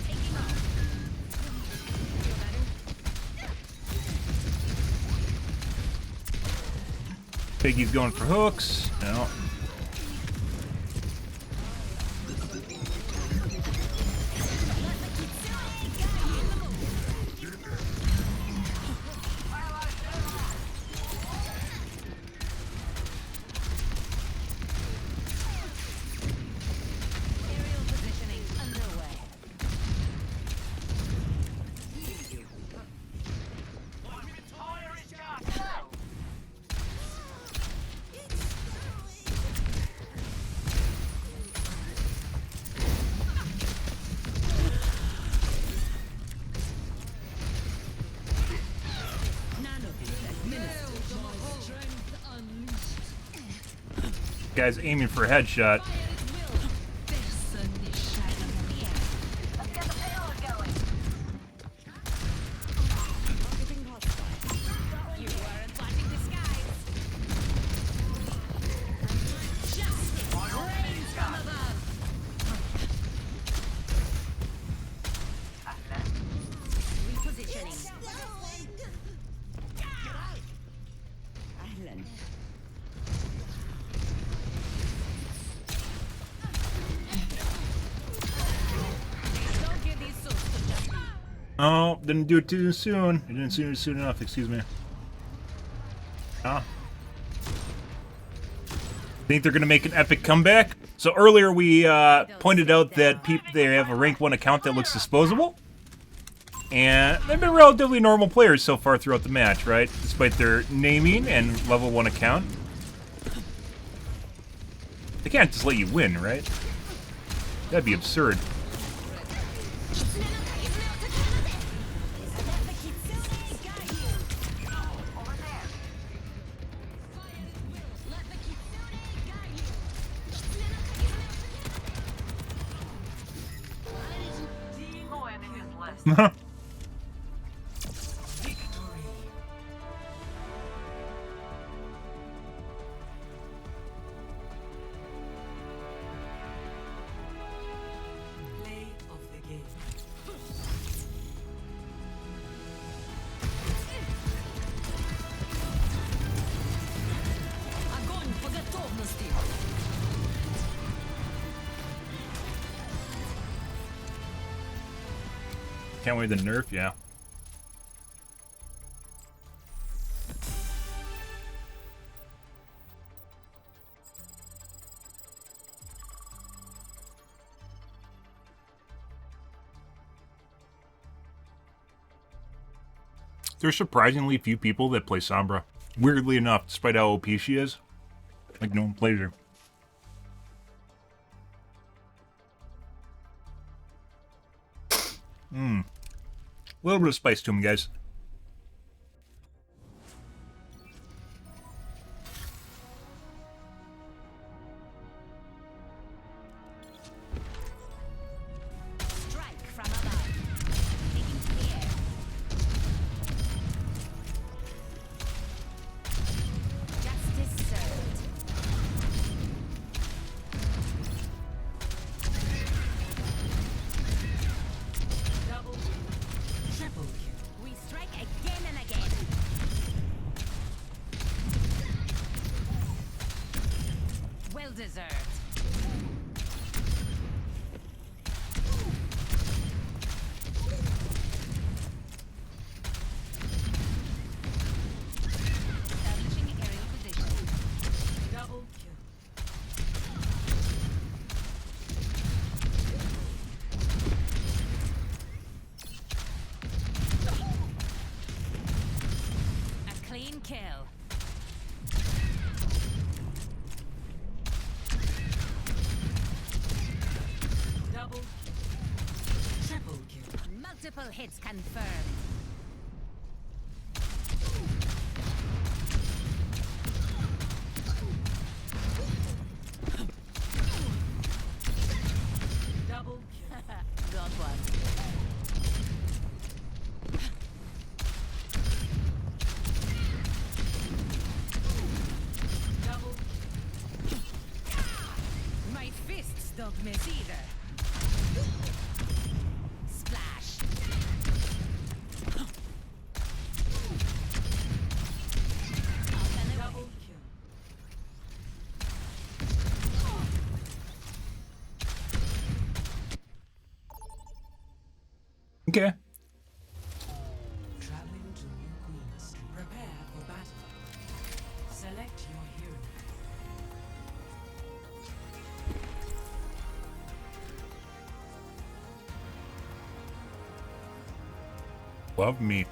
Taking off. Feel better? Piggy's going for hooks. No. Aerial positioning underway. guy's aiming for a headshot. أهلا. Oh, didn't do it too soon. It didn't do it soon enough, excuse me. Ah. Think they're gonna make an epic comeback? So earlier we pointed out that they have a rank 1 account that looks disposable. And they've been relatively normal players so far throughout the match, right? Despite their naming and level 1 account. They can't just let you win, right? That'd be absurd. Can't wait the nerf, yeah. There's surprisingly few people that play Sombra. Weirdly enough, despite how OP she is. Like, no one plays her. A little bit of spice to them, guys. Strike from above. Taking to the air. Justice served. Double, triple kill. We strike again and again. Well deserved. Establishing aerial position. Double kill. A clean kill. Double kill. Triple kill. Multiple hits confirmed. Double kill. Got one. Double My fists don't miss either. Splash. double kill. Okay. Traveling to New Queens. Prepare for battle. Select your hero. Love me.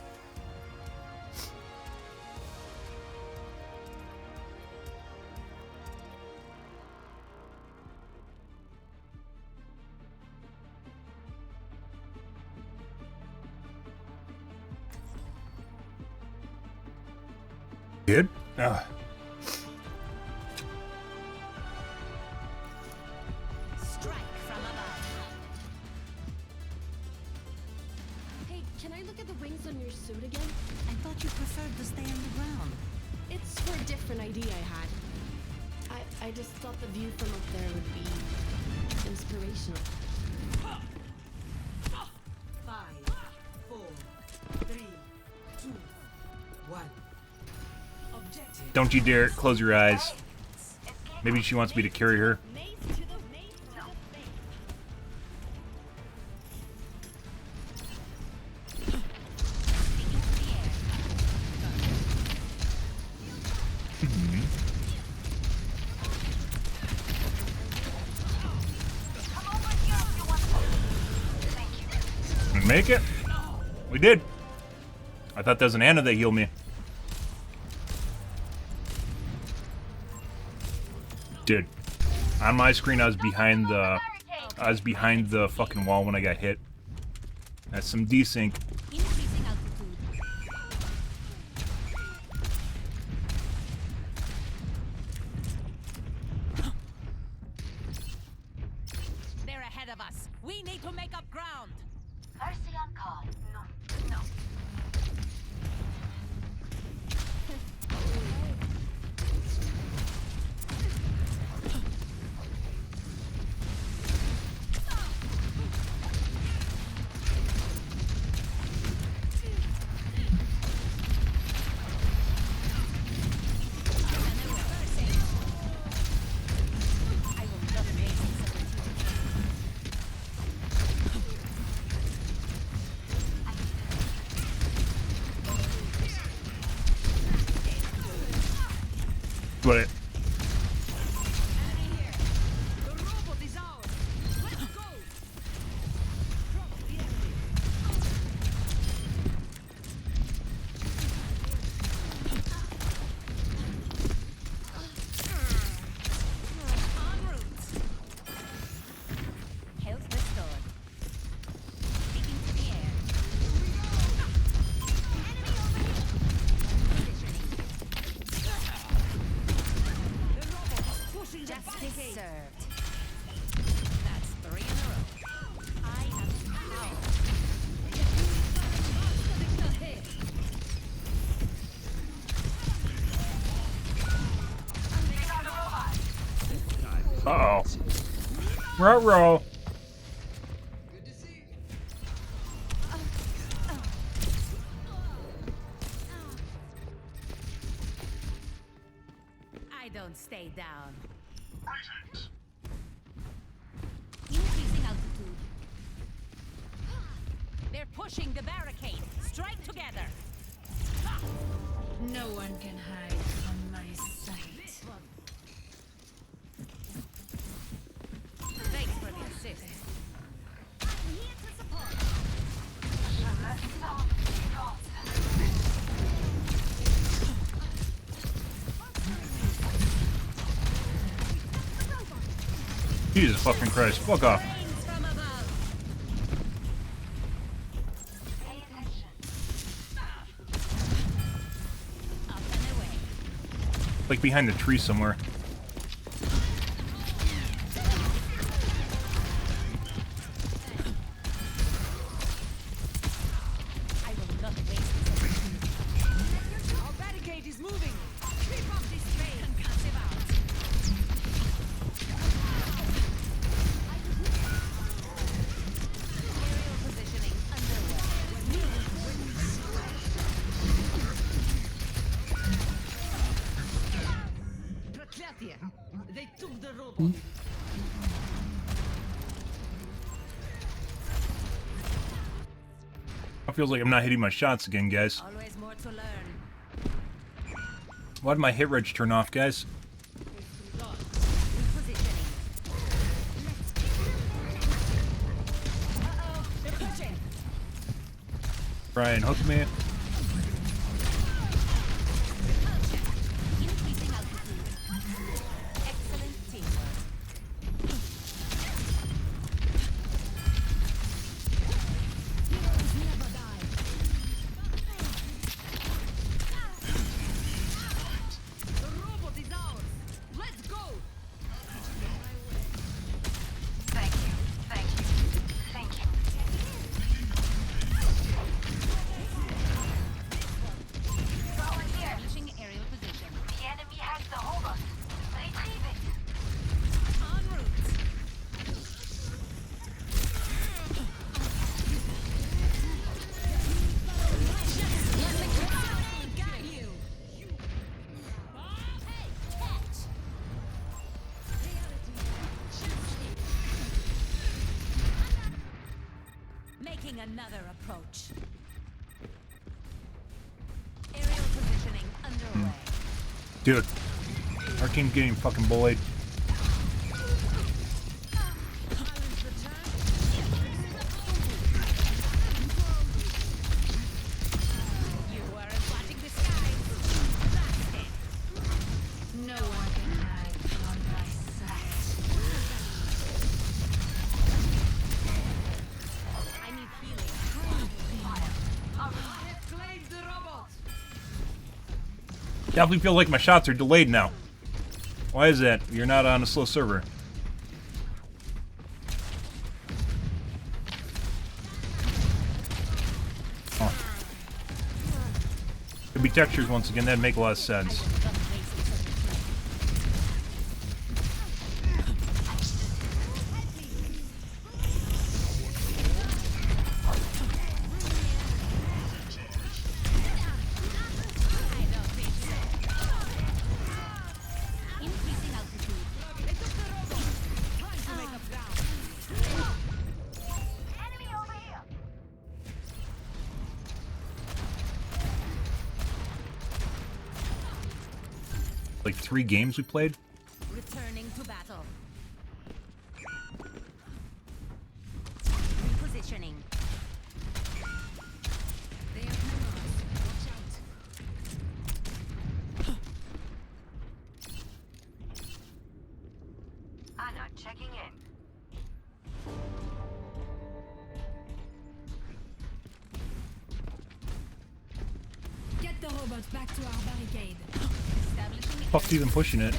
Good? I look at the wings on your suit again? I thought you preferred to stay on the ground. It's for a different idea I had. I just thought the view from up there would be inspirational. 5, 4, 3, 2, 1. Objective. Don't you dare close your eyes. Maybe she wants me to carry her. Make it? We did. I thought that was an Anna that healed me. Dude, on my screen I was behind the fucking wall when I got hit. That's some desync. Increasing altitude. They're ahead of us. We need to make up ground. Mercy on call. No. No. But it. The robot is ours. Let's go. Drop the enemy. En route. Health restored. Speaking to the air. Enemy over here. Positioning. The robot is pushing the Justice barricade. served. That's 3 in a row. I have power. Uh-oh. Ruh-roh. Good to see you. I don't stay down. Increasing altitude. They're pushing the barricade. Strike together. No one can hide from my sight. Thanks for the assist. I'm here to support. Jesus fucking Christ. Fuck off. Rains from above. Pay attention. Up and away. Like behind the tree somewhere. I will not waste this opportunity. Our barricade is moving. Keep up this train. Concussive out. Aerial positioning underway. Проклятие! They took the robot. It feels like I'm not hitting my shots again, guys. Always more to learn. Why did my hit reg turn off, guys? Positioning. They're pushing. Brian, hook me. Increasing altitude. Excellent teamwork. Heroes never die. The robot is ours. Let's go. Thank you. Thank you. Thank you. Taking another approach. Aerial positioning underway. Dude, our team's getting fucking bullied. You weren't watching the skies. That's it. No one can hide from my sight. I need healing. Claimed the robot. Definitely feel like my shots are delayed now. Why is that? You're not on a slow server. Oh. Could be textures once again. That'd make a lot of sense. Increasing altitude. They took the robot. Trying to make us down. Enemy over here. Like 3 games we played. Returning to battle. Repositioning. They are coming. Watch out. Anna checking in. Get the robots back to our barricade. Establishing Fuck's even pushing it.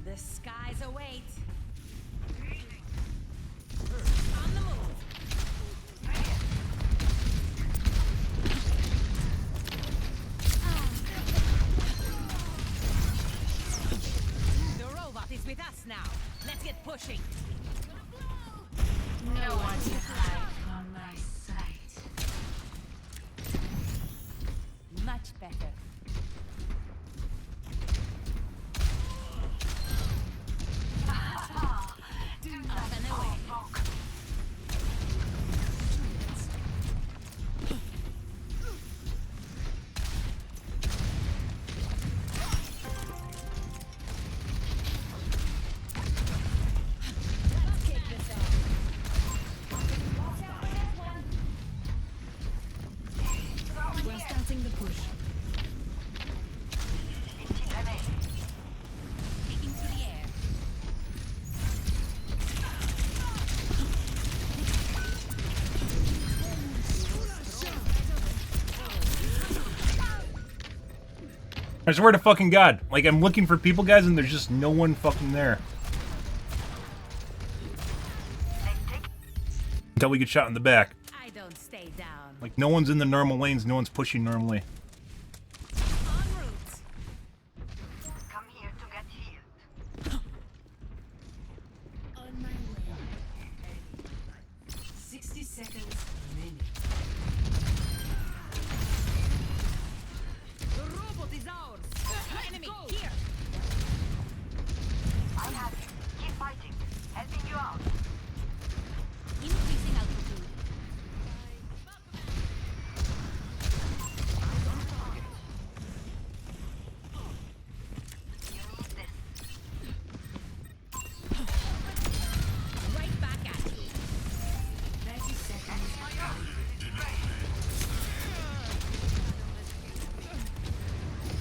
the skies await. On the move. The robot is with us now. Let's get pushing. No one can hide from my sight. Much better. Up and away. Let's kick this off. We're starting the push. Taking to the air. I swear to fucking God. Like, I'm looking for people, guys, and there's just no one fucking there. Until we get shot in the back. I don't stay down. Like, no one's in the normal lanes, no one's pushing normally. En route. Come here to get healed. On my way. 60 seconds remaining. The robot is ours. Enemy here. I have you. Keep fighting. Helping you out. Increasing altitude. You need this. Right back at you. 30 seconds.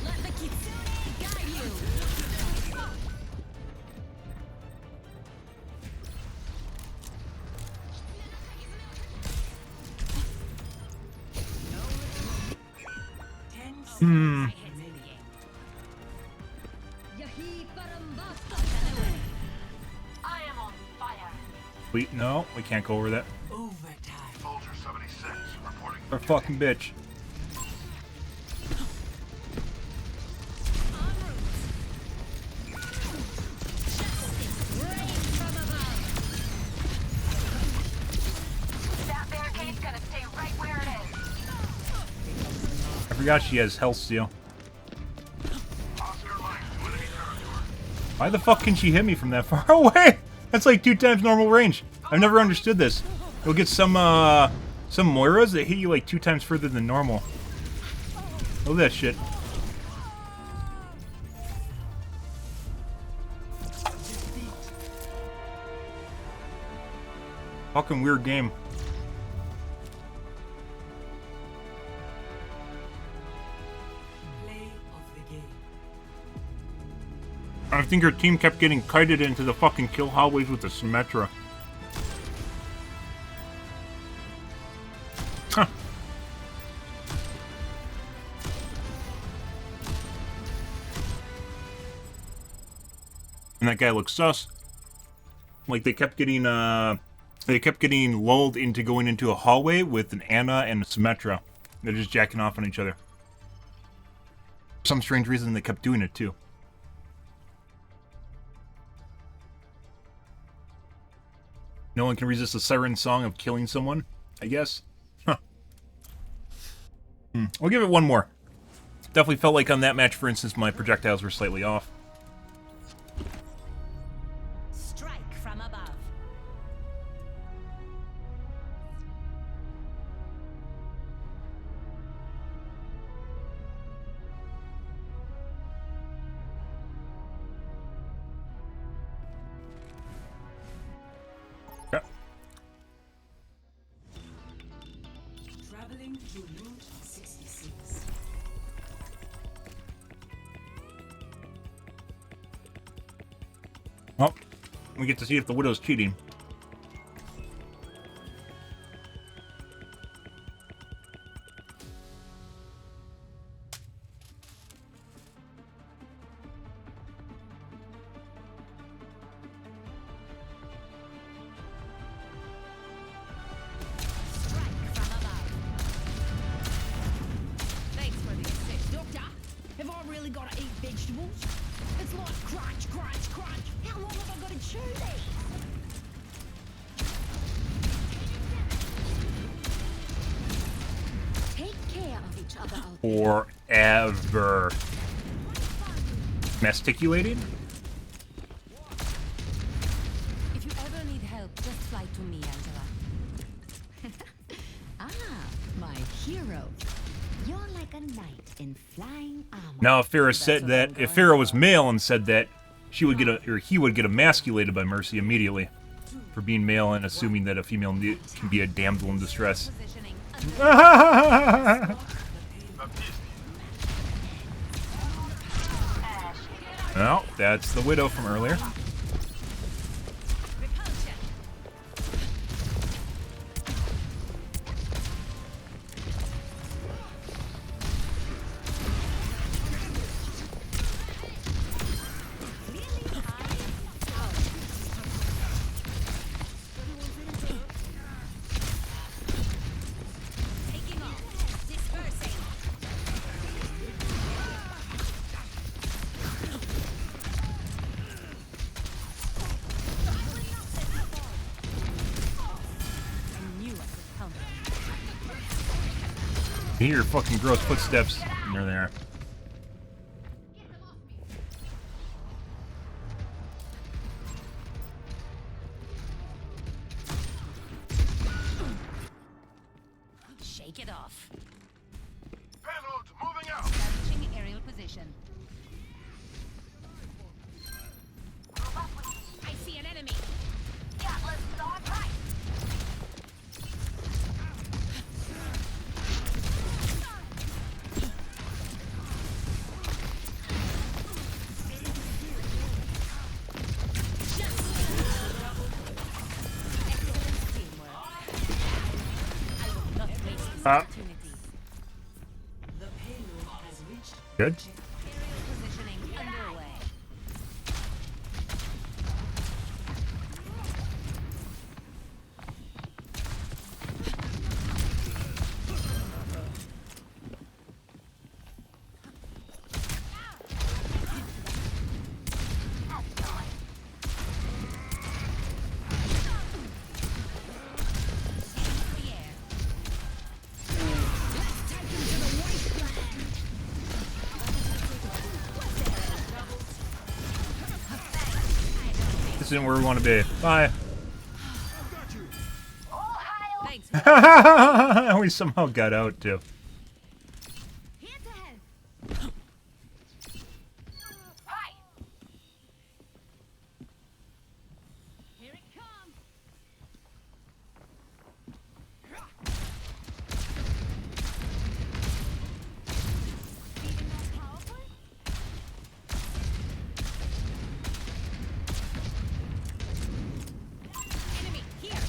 Let the kitsune guide you. Hmm. I hit the game. I am on fire. Wait, no, we can't go over that. Overtime. Soldier 76 reporting. Our fucking bitch. En route. forgot she has health steal. Why the fuck can she hit me from that far away? That's like 2 times normal range. I've never understood this. You'll get some Moiras that hit you like 2 times further than normal. Look at that shit. Fucking weird game. Play of the game. I think her team kept getting kited into the fucking kill hallways with the Symmetra. Huh. And that guy looks sus. Like they kept getting lulled into going into a hallway with an Ana and a Symmetra. They're just jacking off on each other. For some strange reason they kept doing it too. No one can resist the siren song of killing someone, I guess. Huh. We'll give it one more. Definitely felt like on that match, for instance, my projectiles were slightly off. Strike from above. Okay. Traveling to Route 66. Well, we get to see if the Widow's cheating. Strike from above. Thanks for the assist. Doctor, have I really got to eat vegetables? It's like crunch, crunch, crunch. How long have I got to chew these? Take care of each other out there. Forever. Masticulating? If you ever need help, just fly to me, Angela. Ah, my hero. You're like a knight in flying armor. Now, if Farrah said that, if Farrah was male and said that, she would get or he would get emasculated by Mercy immediately for being male and assuming that a female can be a damsel in distress. Positioning. Well, that's the Widow from earlier. Repulsion. Taking off. Dispersing. I knew I could counter. You hear your fucking gross footsteps. And there they are. Shake it off. Payload moving out. Establishing aerial position. I see an enemy. Yeah, let's start right. Excellent teamwork. I will not waste this Ah. opportunity. The payload has reached Good. Aerial positioning underway. The air. This isn't where we want to be. Bye. All hail. We somehow got out too. Here to help. Hi. Here it comes. Feeling more powerful? Enemy here.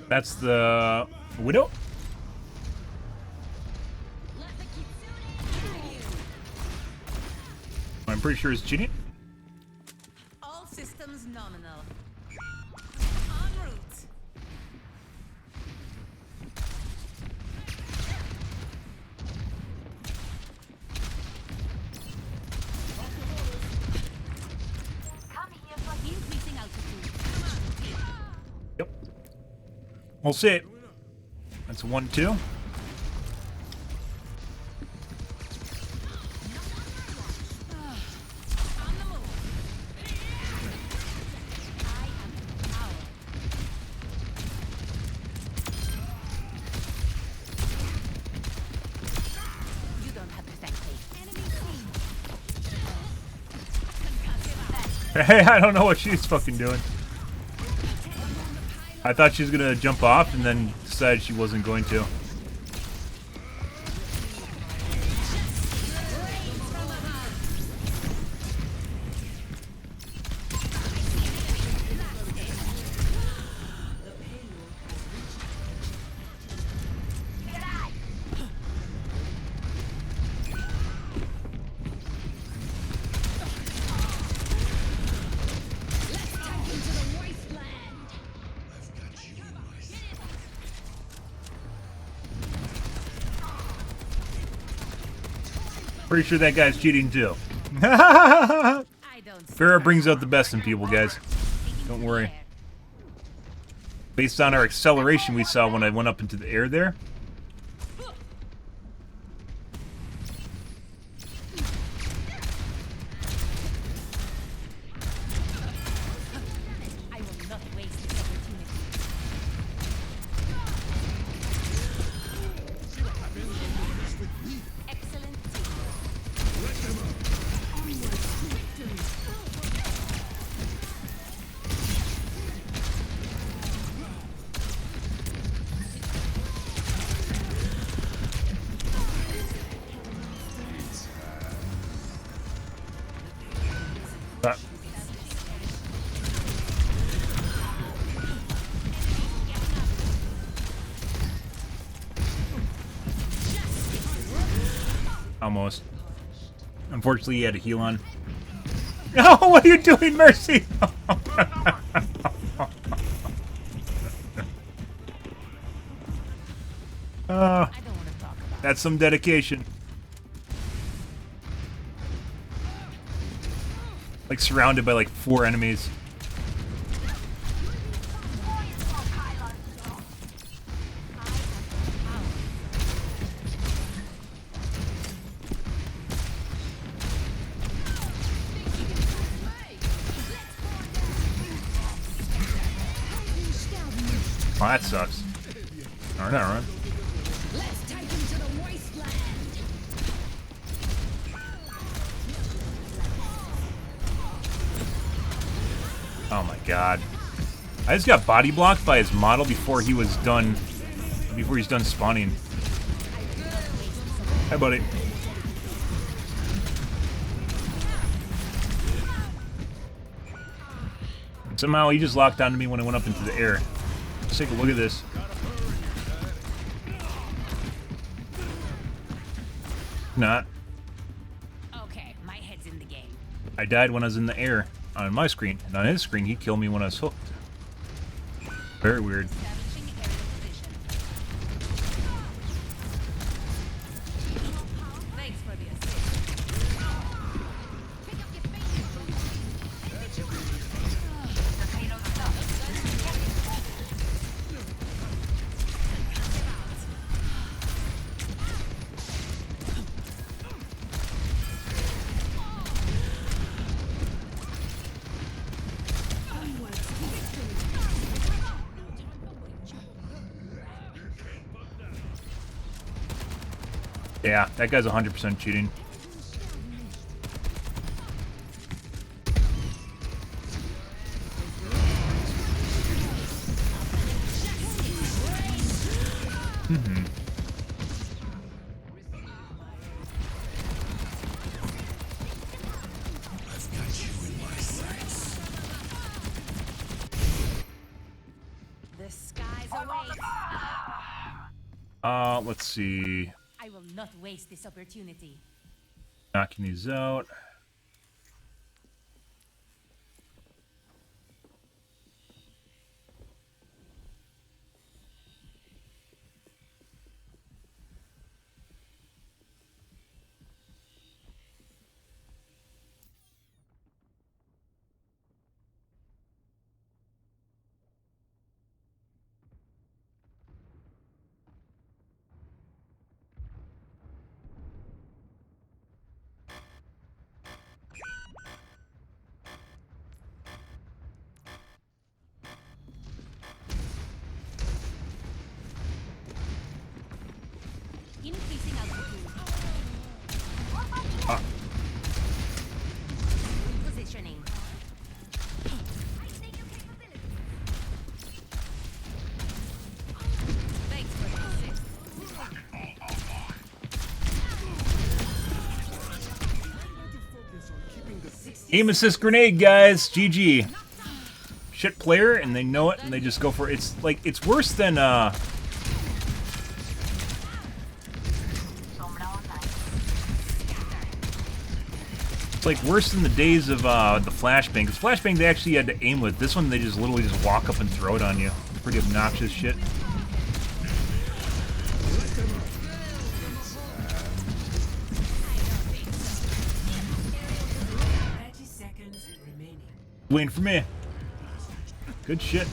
That's the widow. I'm pretty sure it's cheating. All systems nominal. En route. Come here for Increasing altitude. Yep. We'll see. That's a 1-2. On the move. I am power. You don't have to thank me. Enemy seen. Hey, I don't know what she's fucking doing. I thought she was gonna jump off and then decided she wasn't going to. Pretty sure that guy's cheating too. I don't Farrah brings out the best in people, guys. Don't worry. Based on our acceleration we saw when I went up into the air there. I will not waste this opportunity. Excellent team. Uh, Almost. Unfortunately, he had a heal on. No, what are you doing, Mercy? I don't want to talk about That's some dedication. Like surrounded by like 4 enemies. Oh, that sucks. Alright, alright. Let's take him to the wasteland. Oh my god. I just got body blocked by his model before he was done. Before he's done spawning. Hi, buddy. And somehow he just locked onto me when I went up into the air. Let's take a look at this. Not. Okay, my head's in the game. I died when I was in the air on my screen, and on his screen he killed me when I was hooked. Very weird. Establishing aerial position. Thanks for the assist. Yeah, that guy's 100% cheating. Mm-hmm. I've got you in my sights. The skies await. Let's see. I will not waste this opportunity. Knocking these out. Increasing altitude. Ah. Positioning. Thanks for the assist. Aim assist grenade, guys. GG. Shit player, and they know it, and they just go for it. It's like, it's worse than, it's like worse than the days of, the flashbang. Because flashbang they actually had to aim with. This one, they just literally just walk up and throw it on you. Pretty obnoxious shit. Waiting for me. Good shit.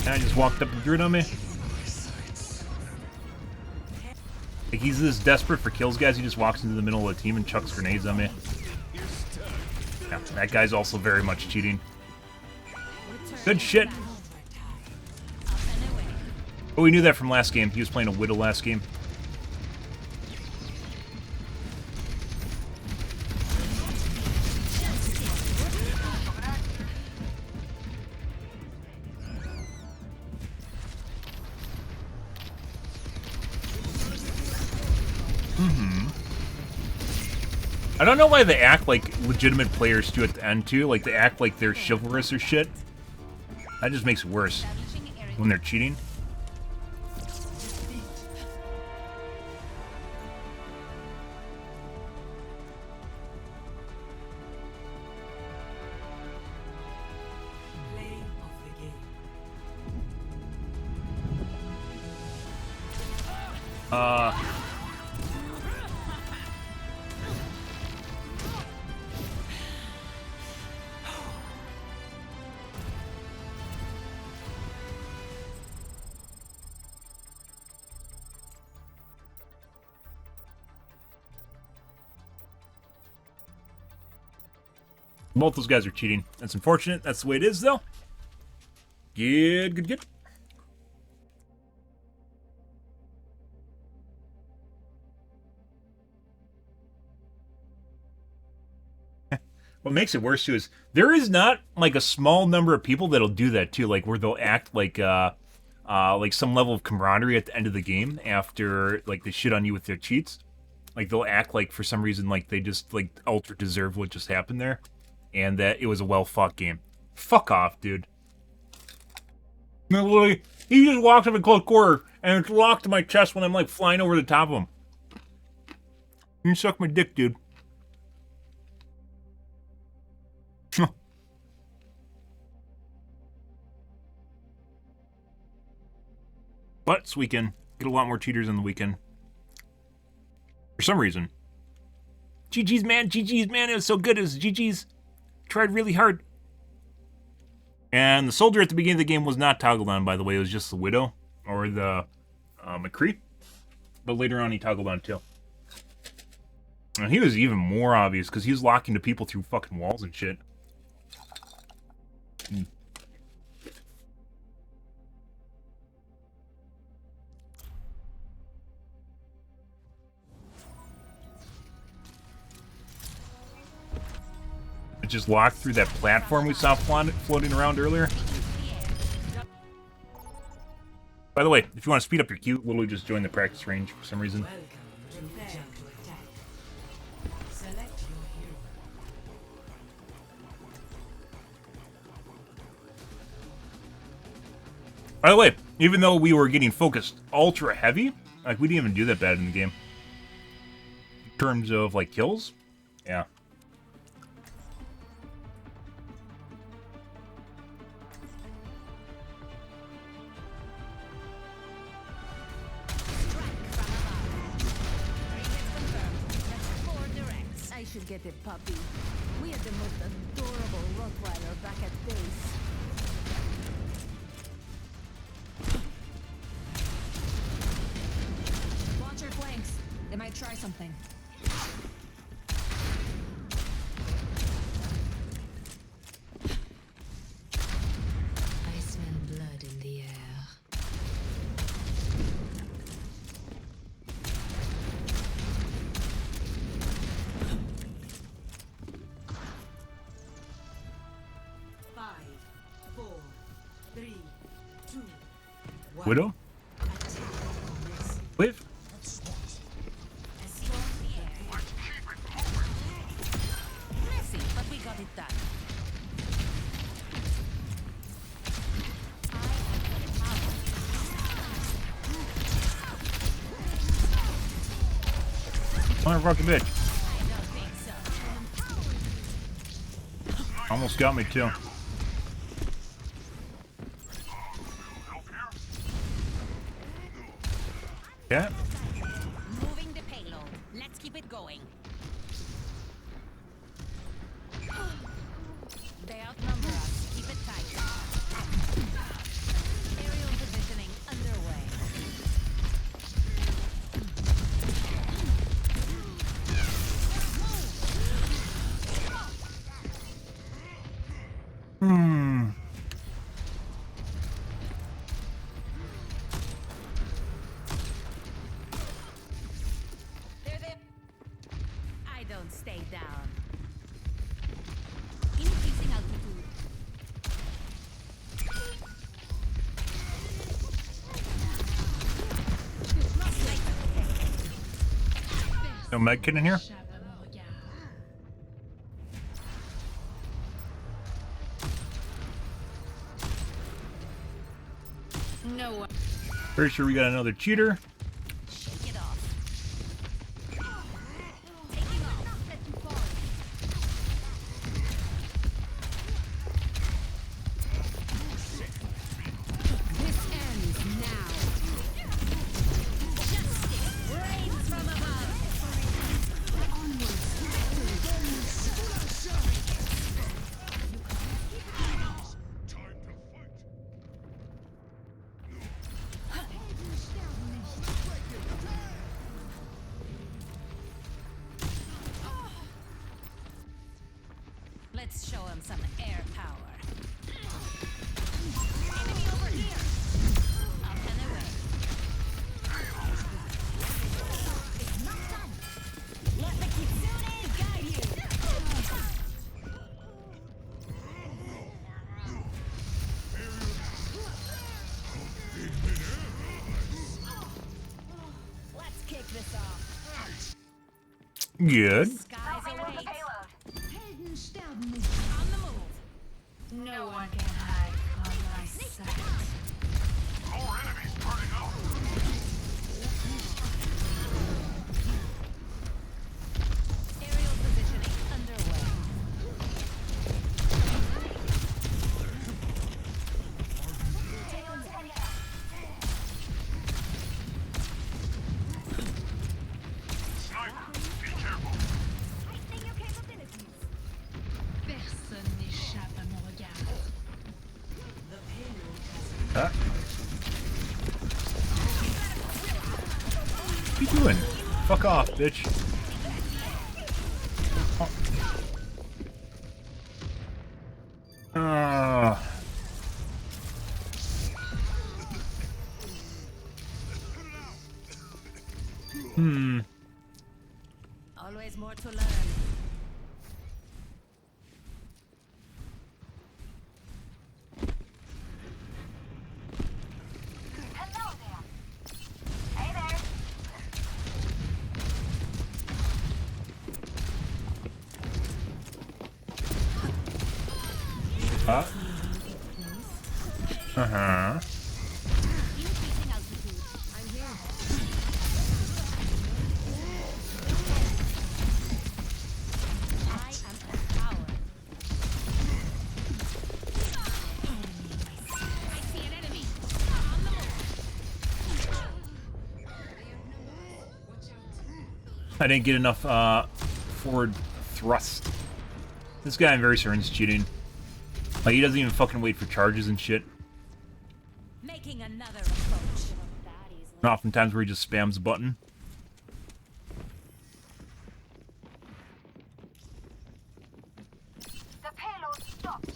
I just walked up and threw it on me. Like, he's this desperate for kills, guys. He just walks into the middle of the team and chucks grenades on me. Yeah, that guy's also very much cheating. Good shit. Oh, we knew that from last game. He was playing a Widow last game. I don't know why they act like legitimate players do at the end, too. Like, they act like they're chivalrous or shit. That just makes it worse when they're cheating. Both those guys are cheating. That's unfortunate. That's the way it is, though. Good, good, good. What makes it worse, too, is there is not, like, a small number of people that'll do that, too. Like, where they'll act like some level of camaraderie at the end of the game after, like, they shit on you with their cheats. Like, they'll act like, for some reason, like, they just, like, ultra deserve what just happened there. And that it was a well-fought game. Fuck off, dude. Literally, he just walked up in close quarter, and it's locked to my chest when I'm, like, flying over the top of him. You suck my dick, dude. But this weekend, get a lot more cheaters on the weekend. For some reason. GG's, man. GG's, man. It was so good. It was GG's. Tried really hard. And the soldier at the beginning of the game was not toggled on, by the way. It was just the Widow or the McCree. But later on, he toggled on too. And he was even more obvious because he was locking to people through fucking walls and shit. It just locked through that platform we saw floating around earlier. By the way, if you want to speed up your queue, literally just join the practice range for some reason. Select your hero. By the way, even though we were getting focused ultra heavy, like we didn't even do that bad in the game. In terms of like kills, yeah. I should get a puppy. We had the most adorable Rottweiler back at base. Watch your flanks. They might try something. I smell blood in the air. Widow? Live? Messy, but we got it done. Motherfucking bitch. I don't think so. Almost got me too. Yeah. Moving the payload. Let's keep it going. They outnumber us. Keep it tight. Aerial positioning underway. They're there. I don't stay down. Increasing altitude. No medkit in here? No. Pretty sure we got another cheater. Shake it off. Taking off. Let me fall. This ends now. Justice reigns from above. Let's show him some air power. Enemy over here. Up and away. It's not done. Let the kitsune guide you. Let's kick this off. Good. Skies await. Helden sterben nicht. On the move. No one can hide on my sight. Aerial positioning underway. Personne n'échappe à mon regard. Huh? What you doing? Fuck off, bitch. Always more to learn. Hello there. Hey there. Uh-huh. Increasing altitude. I'm here. I am a power. I see an enemy. On the move. I didn't get enough forward thrust. This guy I'm very certain is cheating. Like, he doesn't even fucking wait for charges and shit. Making another approach. And oftentimes where he just spams a button. The payload stopped.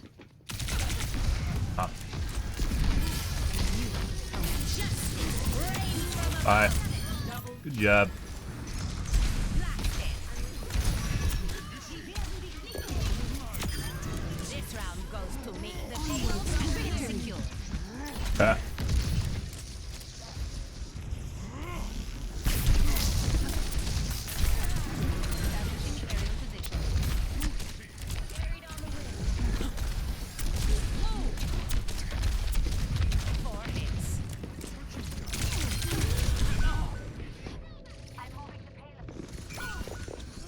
Huh. Bye. Good job. This round goes to me. The payload has been secure. Ah. Establishing aerial position. Carried on the wind. Move. 4 hits. I'm moving the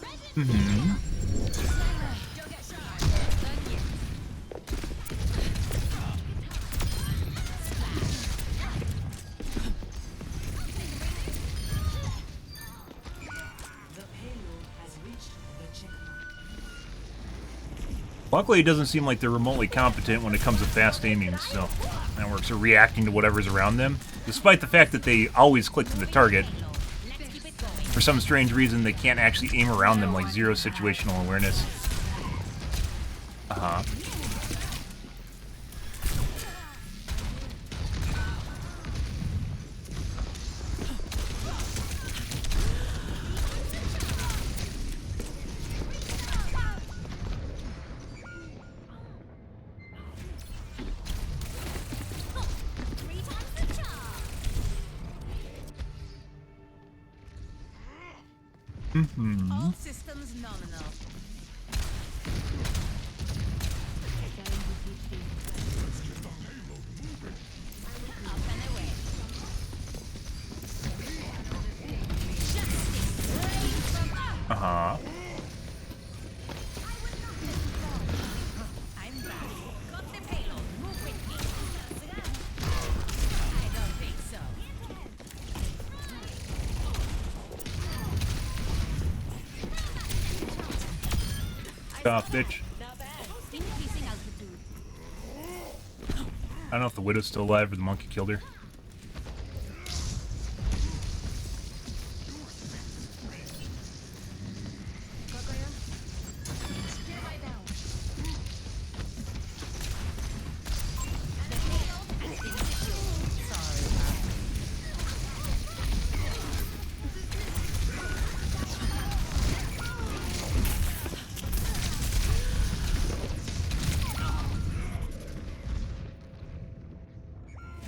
payload. Mm-hmm. Don't get shot. Done yet. The payload has reached the checkpoint. Luckily, it doesn't seem like they're remotely competent when it comes to fast aiming, so networks are reacting to whatever's around them. Despite the fact that they always click to the target, Let's keep it going. for some strange reason, they can't actually aim around them like zero situational awareness. Uh-huh. Three times the charge. Mm-hmm. All systems nominal. Up and away. Justice reigns from up. Uh-huh. I'm back. Got the payload. Move with me. I don't think so. Stop, bitch. Not bad. Increasing altitude. I don't know if the Widow's still alive or the monkey killed her. Get my bell. The payload has been secured. Sorry,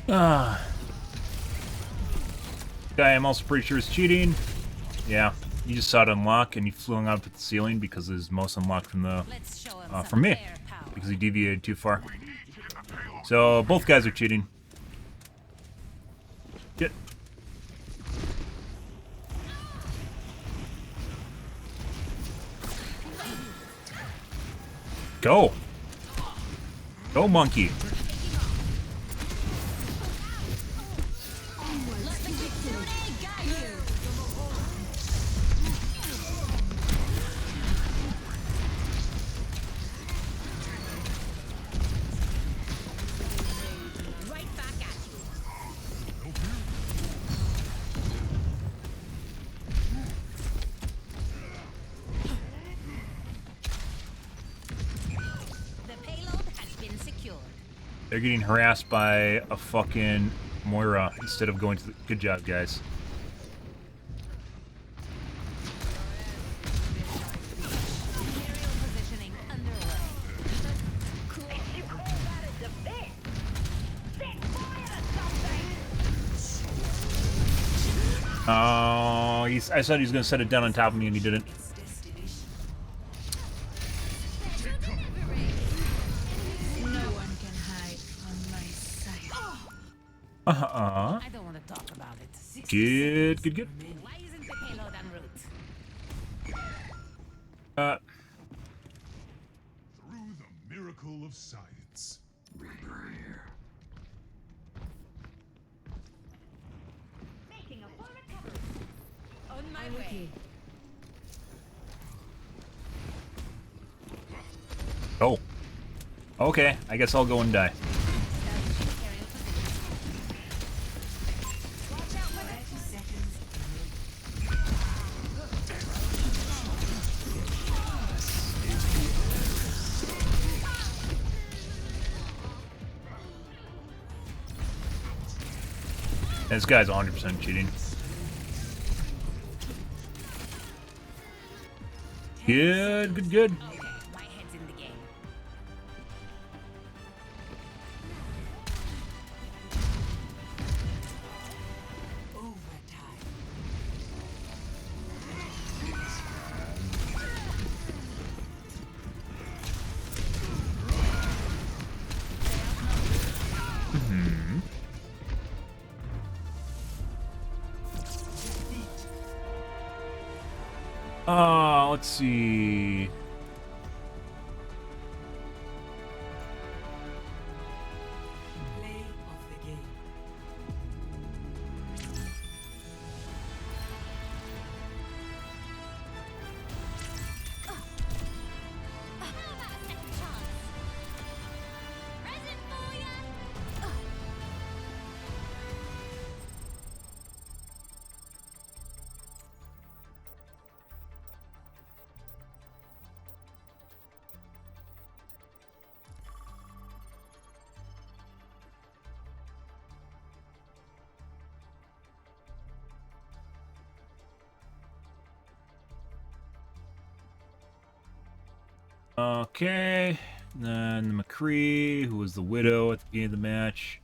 Ah. Guy I'm also pretty sure is cheating. Yeah, you just saw it unlock and he flew on up at the ceiling because his mouse unlocked from the Let's show him from me fair power. because he deviated too far. So both guys are cheating. Get. Go. Go, monkey. let the kitsune guide you. Right back at you. The payload has been secured. They're getting harassed by a fucking Moira instead of going to the... Good job, guys. Positioning underway. You call that a defense? Set fire to something! Oh, I said he was going to set it down on top of me, and he didn't. No one can hide from my sight. Uh-uh. I don't want to talk about it. Good, good, good. Why isn't the payload en route? Through the miracle of science. Making a full recovery. On my way. Oh. Okay, I guess I'll go and die. This guy's 100% cheating. Good, good, good. Okay, my head's in the game. Overtime. Let's see. Play of the game. How about a second chance? Present for ya! Okay. Then the McCree, who was the widow at the beginning of the match.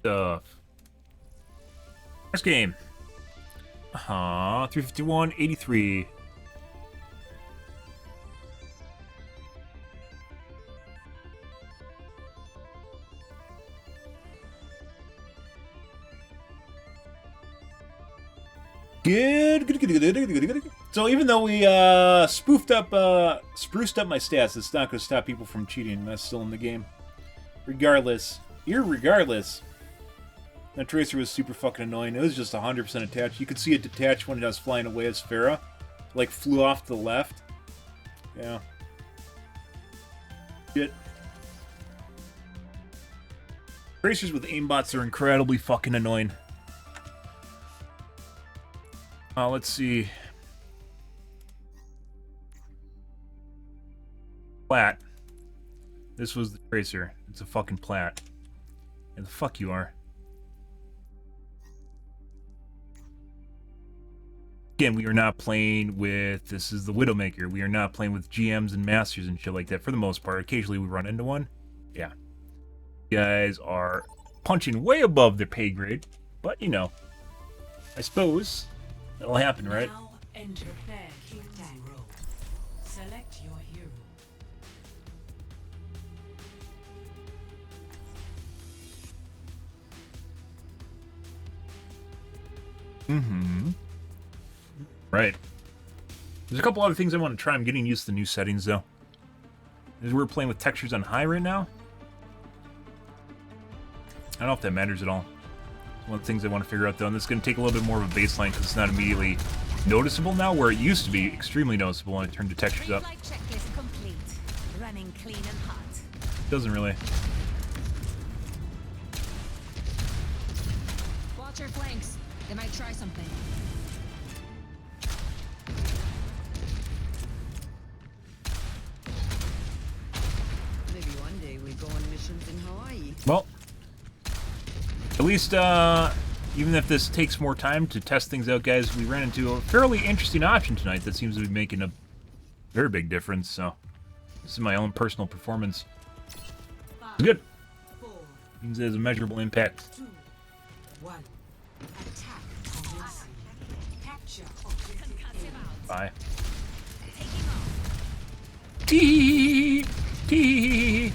Stuff. First game. 351.83. Good. So even though we spruced up my stats, it's not going to stop people from cheating. That's still in the game. Irregardless, that tracer was super fucking annoying. It was just 100% attached. You could see it detach when it was flying away as Farah. Like, flew off to the left. Yeah. Shit. Tracers with aimbots are incredibly fucking annoying. Let's see. Plat. This was the tracer. It's a fucking plat. And the fuck you are. Again, we are not playing with... This is the Widowmaker. We are not playing with GMs and Masters and shit like that for the most part. Occasionally we run into one. Yeah. You guys are punching way above their pay grade. But, you know. I suppose that'll happen, right? Now enter pair kick time roll. Select Right. There's a couple other things I want to try. I'm getting used to the new settings, though. As we're playing with textures on high right now. I don't know if that matters at all. One of the things I want to figure out, though, and this is going to take a little bit more of a baseline because it's not immediately noticeable now, where it used to be extremely noticeable when I turned the textures up. Checklist complete. Running clean and hot. Doesn't really. Watch your flanks. They might try something. Maybe one day we go on missions in Hawaii. Well, at least, even if this takes more time to test things out, guys, we ran into a fairly interesting option tonight that seems to be making a very big difference, so this is my own personal performance. It's good. Means there's a measurable impact. 2, 1. Attack commencing. Capture objective A. Bye. Taking off. Tee tee.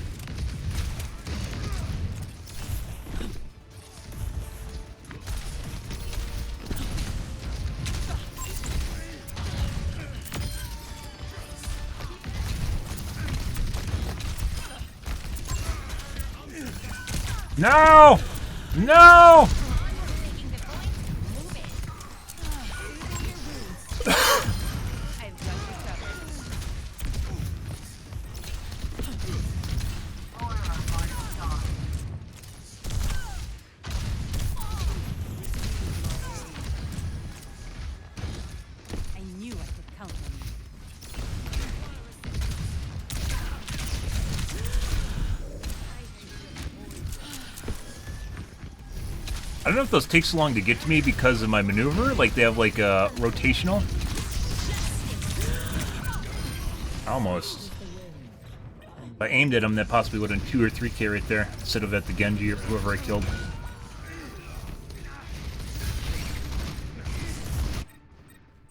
No! No! Taking the point. Move it. Soothing your wounds. I've got you covered. I knew I could count on you. I don't know if those take so long to get to me because of my maneuver. Like, they have, like, a rotational. Almost. If I aimed at him, that possibly would have been 2 or 3K right there, instead of at the Genji or whoever I killed.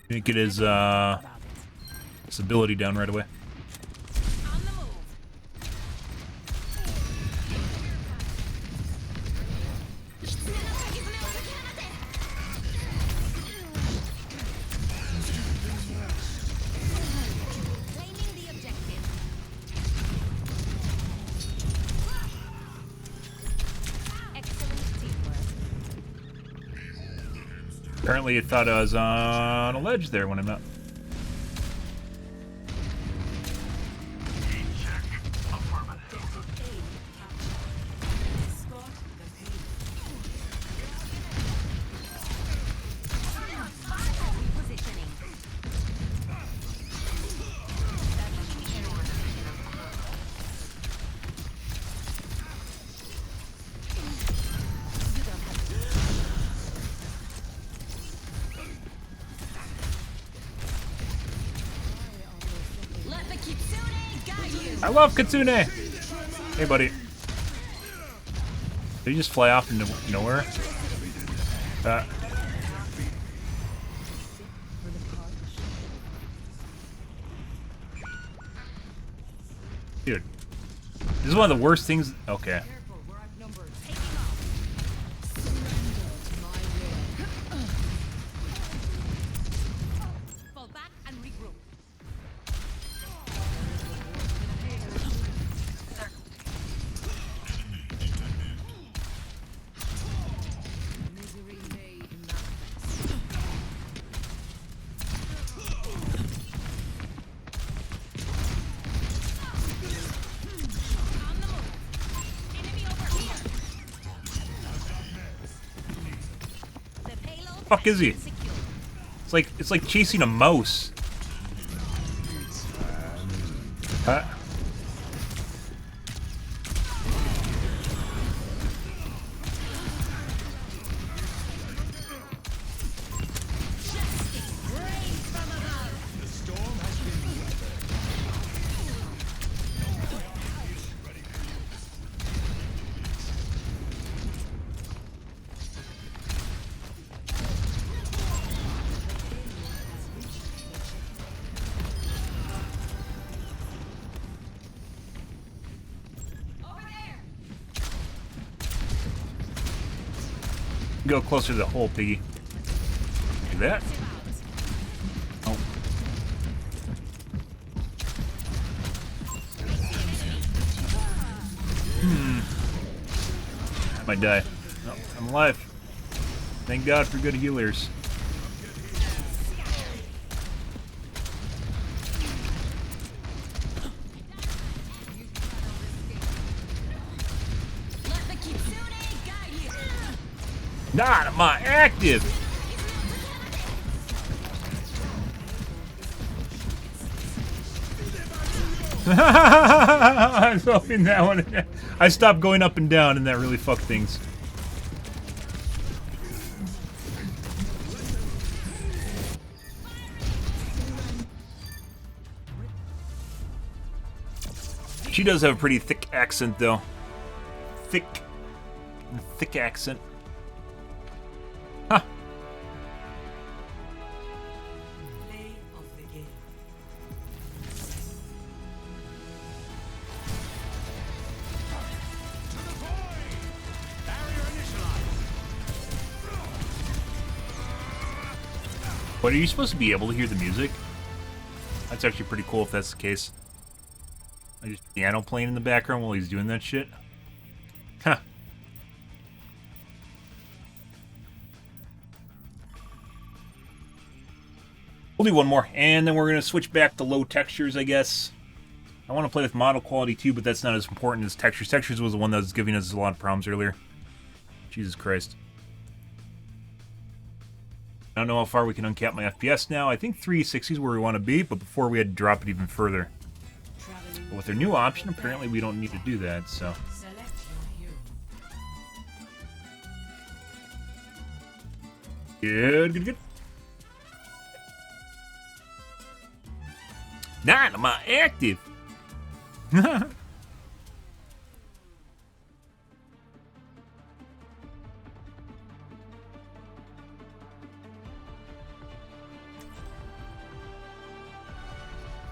Didn't get his ability down right away. On the move. Claiming the objective. Excellent teamwork. Apparently it thought I was on a ledge there when I'm not. Escort the payload. Repositioning. Let the kitsune guide you. I love Kitsune! Hey, buddy. Did he just fly off into nowhere? Dude. This is one of the worst things. Okay. Careful, we're outnumbered. Taking off. Fall back and regroup. Misery made manifest. On the move. Enemy over here. The payload Fuck is he? has been secured. It's like chasing a mouse. Huh? Rains from above. The storm has been weathered. Over there. Go closer to the hole, piggy. do that. Oh. I might die. No, I'm alive. Thank God for good healers. Not my active. I was hoping that one. I stopped going up and down, and that really fucked things. She does have a pretty thick accent, though. Thick accent. Huh. Play of the game. But are you supposed to be able to hear the music? That's actually pretty cool if that's the case. Like just piano playing in the background while he's doing that shit. Huh. We'll do one more, and then we're going to switch back to low textures, I guess. I want to play with model quality too, but that's not as important as textures. Textures was the one that was giving us a lot of problems earlier. Jesus Christ. I don't know how far we can uncap my FPS now. I think 360 is where we want to be, but before we had to drop it even further. But with their new option, apparently we don't need to do that, so... Select your hero. Good. Not my active.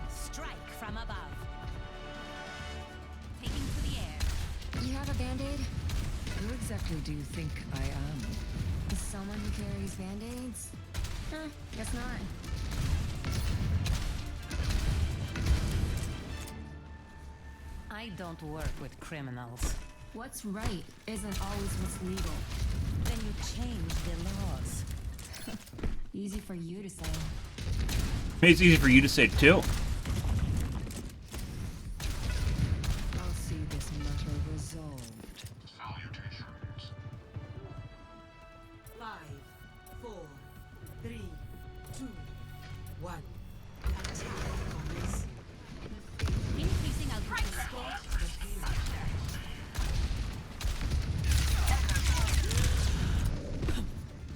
Strike from above. Taking to the air. You have a band-aid? Who exactly do you think I am? Someone who carries band-aids? Guess not. I don't work with criminals. What's right isn't always what's legal. Then you change the laws. Easy for you to say. Maybe it's easy for you to say too. I'll see this matter resolved. Salutations. 5, 4, 3, 2, 1. Attack commence. Increasing altitude score.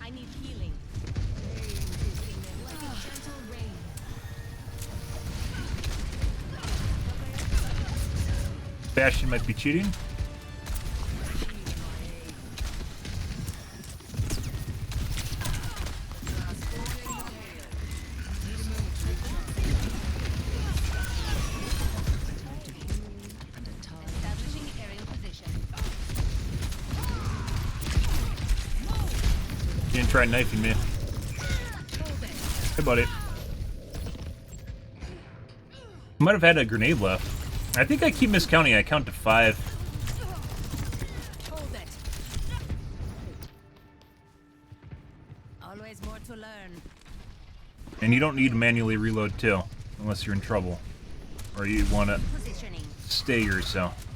I need healing. Like a gentle rain. Bastion might be cheating. Establishing aerial position. You didn't try knifing me. Hey, buddy. Might have had a grenade left. I think I keep miscounting. I count to 5. Hold it. Always more to learn. And you don't need to manually reload too, unless you're in trouble. Or you want to Positioning. stay yourself.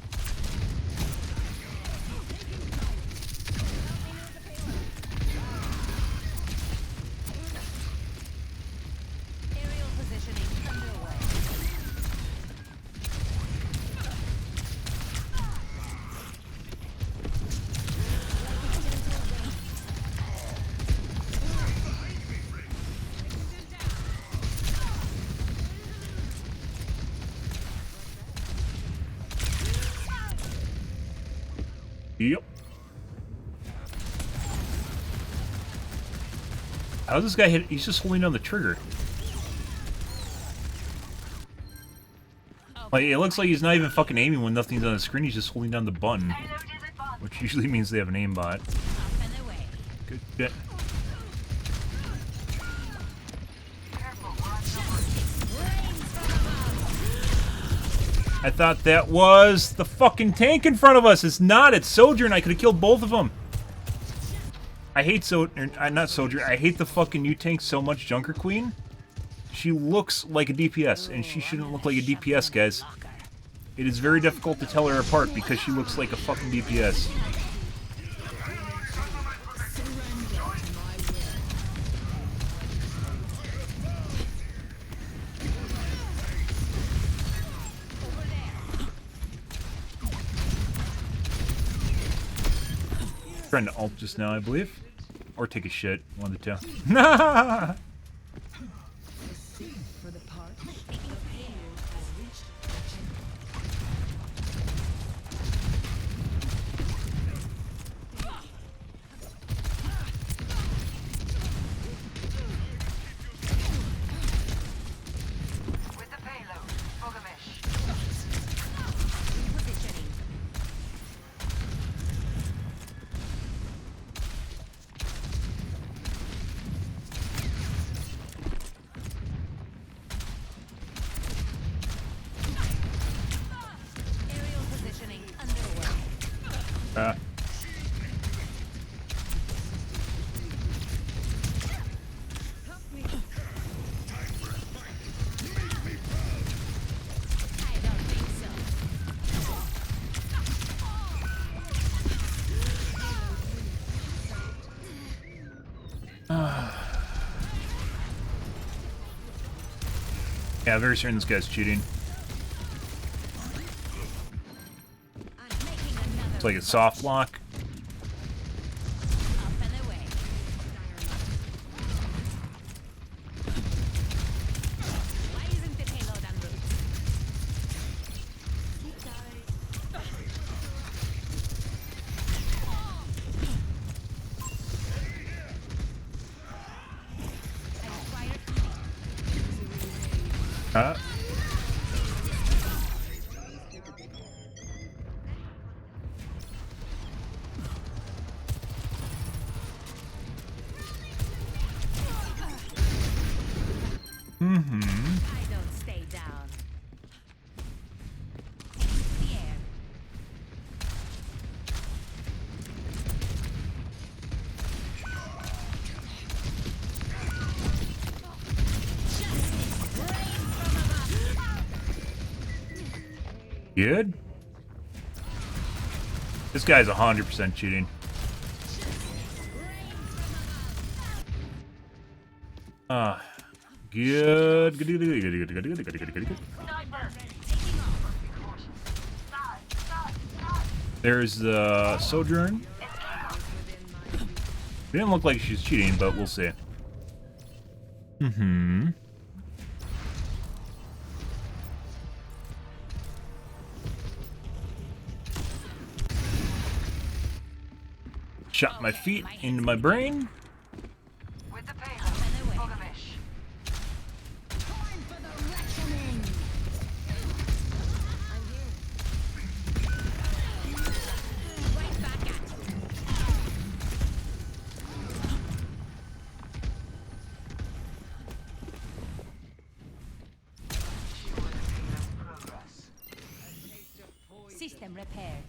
Aerial positioning underway. Yep. How's this guy hit? He's just holding down the trigger. Like, it looks like he's not even fucking aiming when nothing's on the screen. He's just holding down the button. Which usually means they have an aimbot. Up and away. Good shit. I thought that was the fucking tank in front of us. It's not. It's Sojourn. I could have killed both of them. I hate not Sojourn. I hate the fucking new tank so much, Junker Queen. She looks like a DPS, and she shouldn't look like a DPS, guys. It is very difficult to tell her apart because she looks like a fucking DPS. Trying to ult just now, I believe. Or take a shit. One of the two. Nah! Yeah, very certain this guy's cheating. It's like a soft lock. I don't stay down. The air. Good. This guy's 100% cheating. Good. Good. There's the Sojourn. It didn't look like she's cheating, but we'll see. Shot my feet into my brain. With the payload, Overwatch. Time for the reckoning. I'm here. Right back at you. System repaired.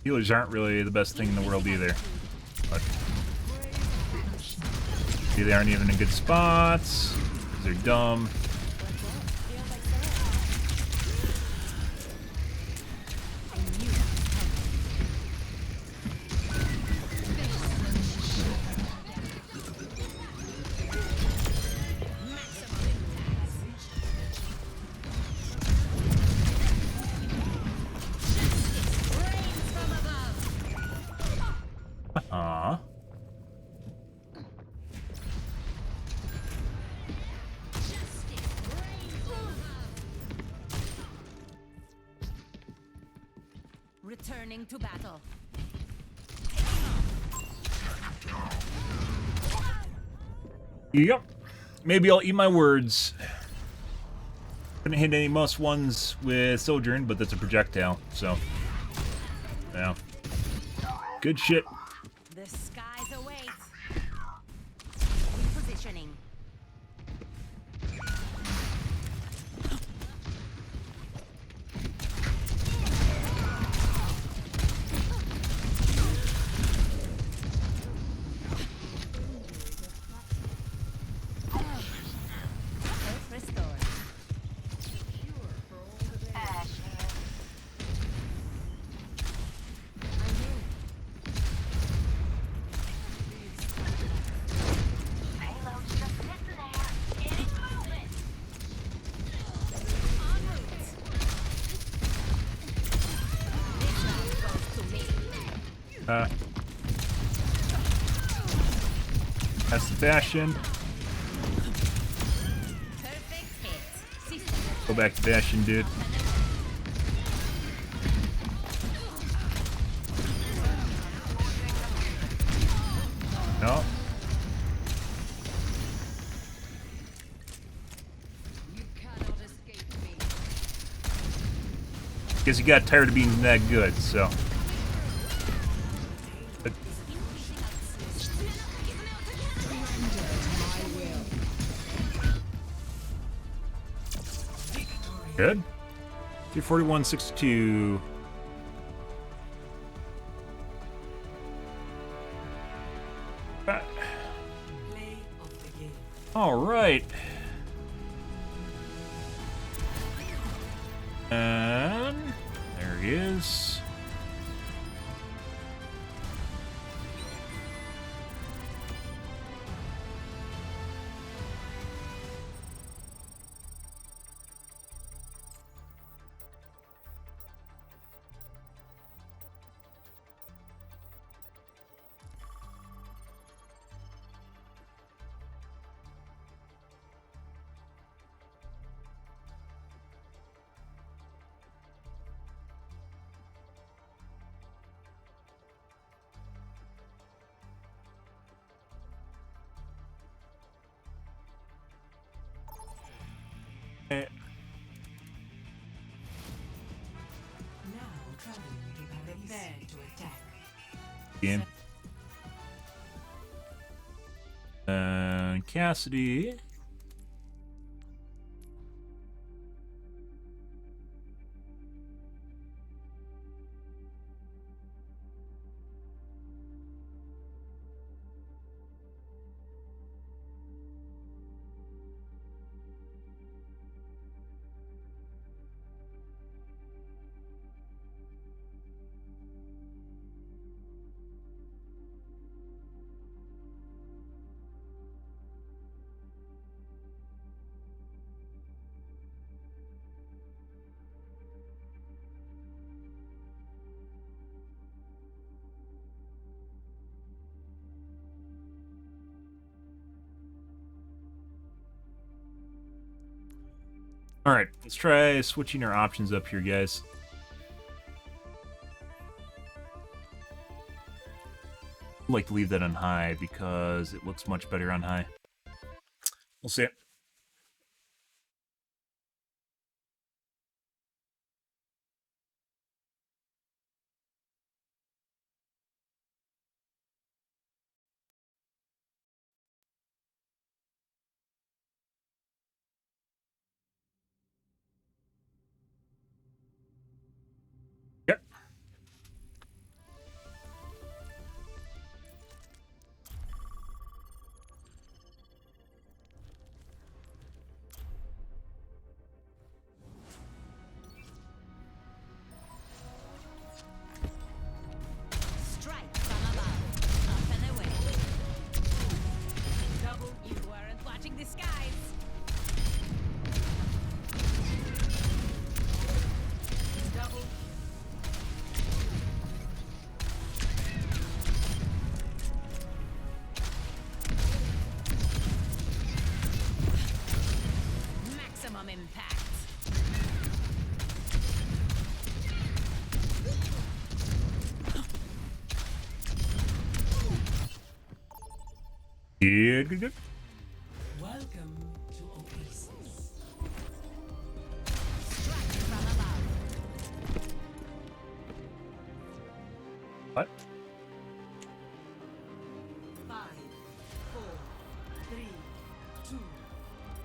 Healers aren't really the best thing in the world either. But see, they aren't even in good spots. They're dumb. Returning to battle. Yep. Maybe I'll eat my words. Couldn't hit any +1s with Sojourn, but that's a projectile, so. Yeah. Good shit. The skies await. Repositioning. That's the Bastion. Go back to Bastion, dude. No. Guess he got tired of being that good, so. But good. 341.62. All right. And there he is. Now traveling to prepare to attack. Game. Cassidy. All right, let's try switching our options up here, guys. I'd like to leave that on high because it looks much better on high. We'll see. Yep. Strike from above, up and away. Double, you weren't watching the skies. Double. Maximum impact. Good, good, good. Welcome to Oasis. Strike from above. What? 5, 4, 3, 2,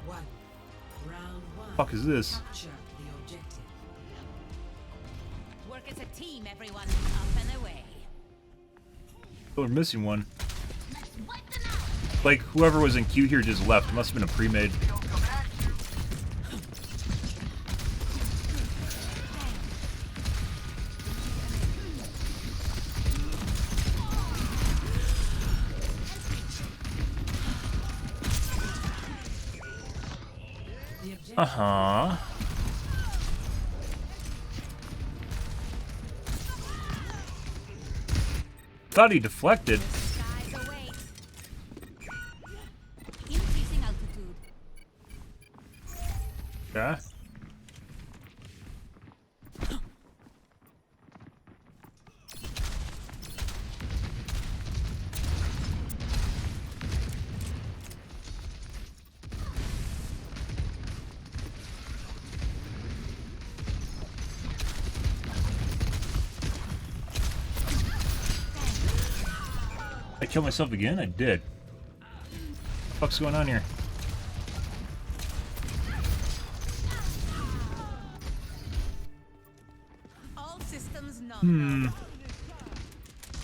1. Round 1. Fuck is this? Capture the objective. Work as a team, everyone. Up and away. Oh, we're missing one. Like, whoever was in queue here just left. It must have been a pre-made. Uh-huh. Thought he deflected. Skies await. Increasing altitude. Yeah. I killed myself again? I did. What the fuck's going on here? All systems nominal.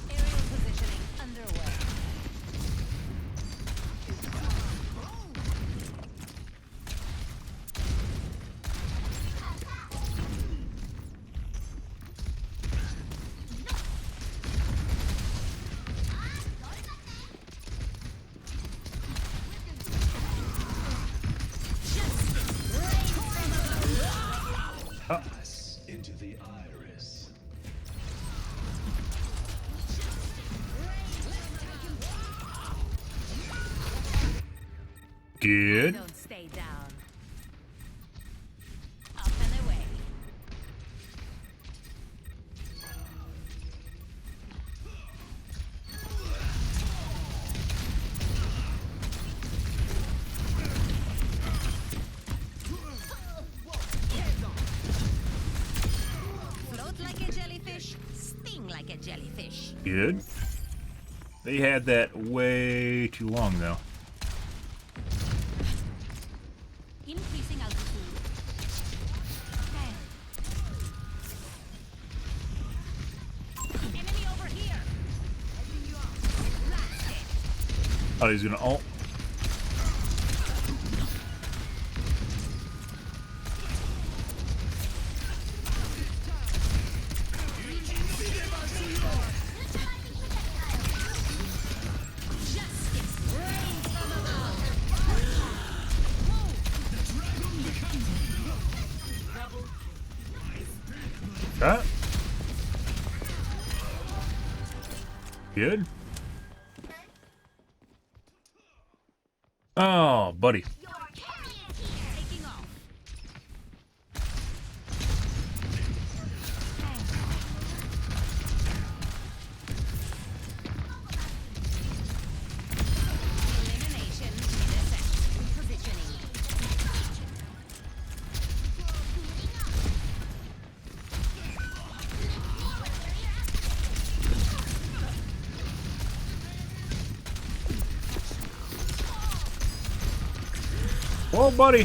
Aerial positioning underway. Into the iris. Good. Don't stay down. Up and away. Float like a jellyfish, sting like a jellyfish. Good. They had that way too long, though. Increasing altitude. Enemy over here. Blasted. Oh, he's gonna ult. Justice reigns from above. That. Good. Oh, buddy. Taking off. Elimination in effect. Positioning. Whoa, buddy.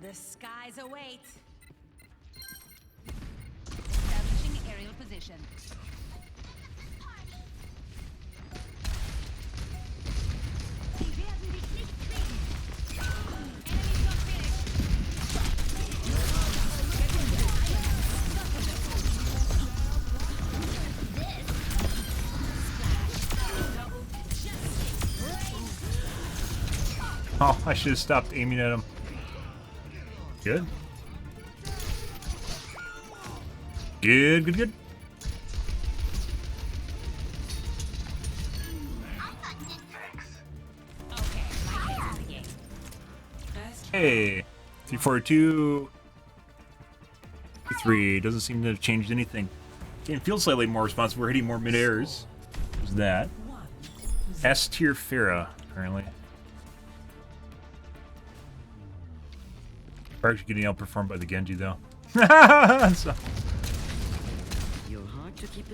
The skies await. Establishing aerial position. Enemies not finished. Oh, I should have stopped aiming at him. Good. Good, good, good. Okay, my head's in the game. Hey. 342. 3 doesn't seem to have changed anything. Game feels slightly more responsive. We're hitting more mid-airs. Who's that? S tier Farah, apparently. We're actually getting outperformed by the Genji, though. So,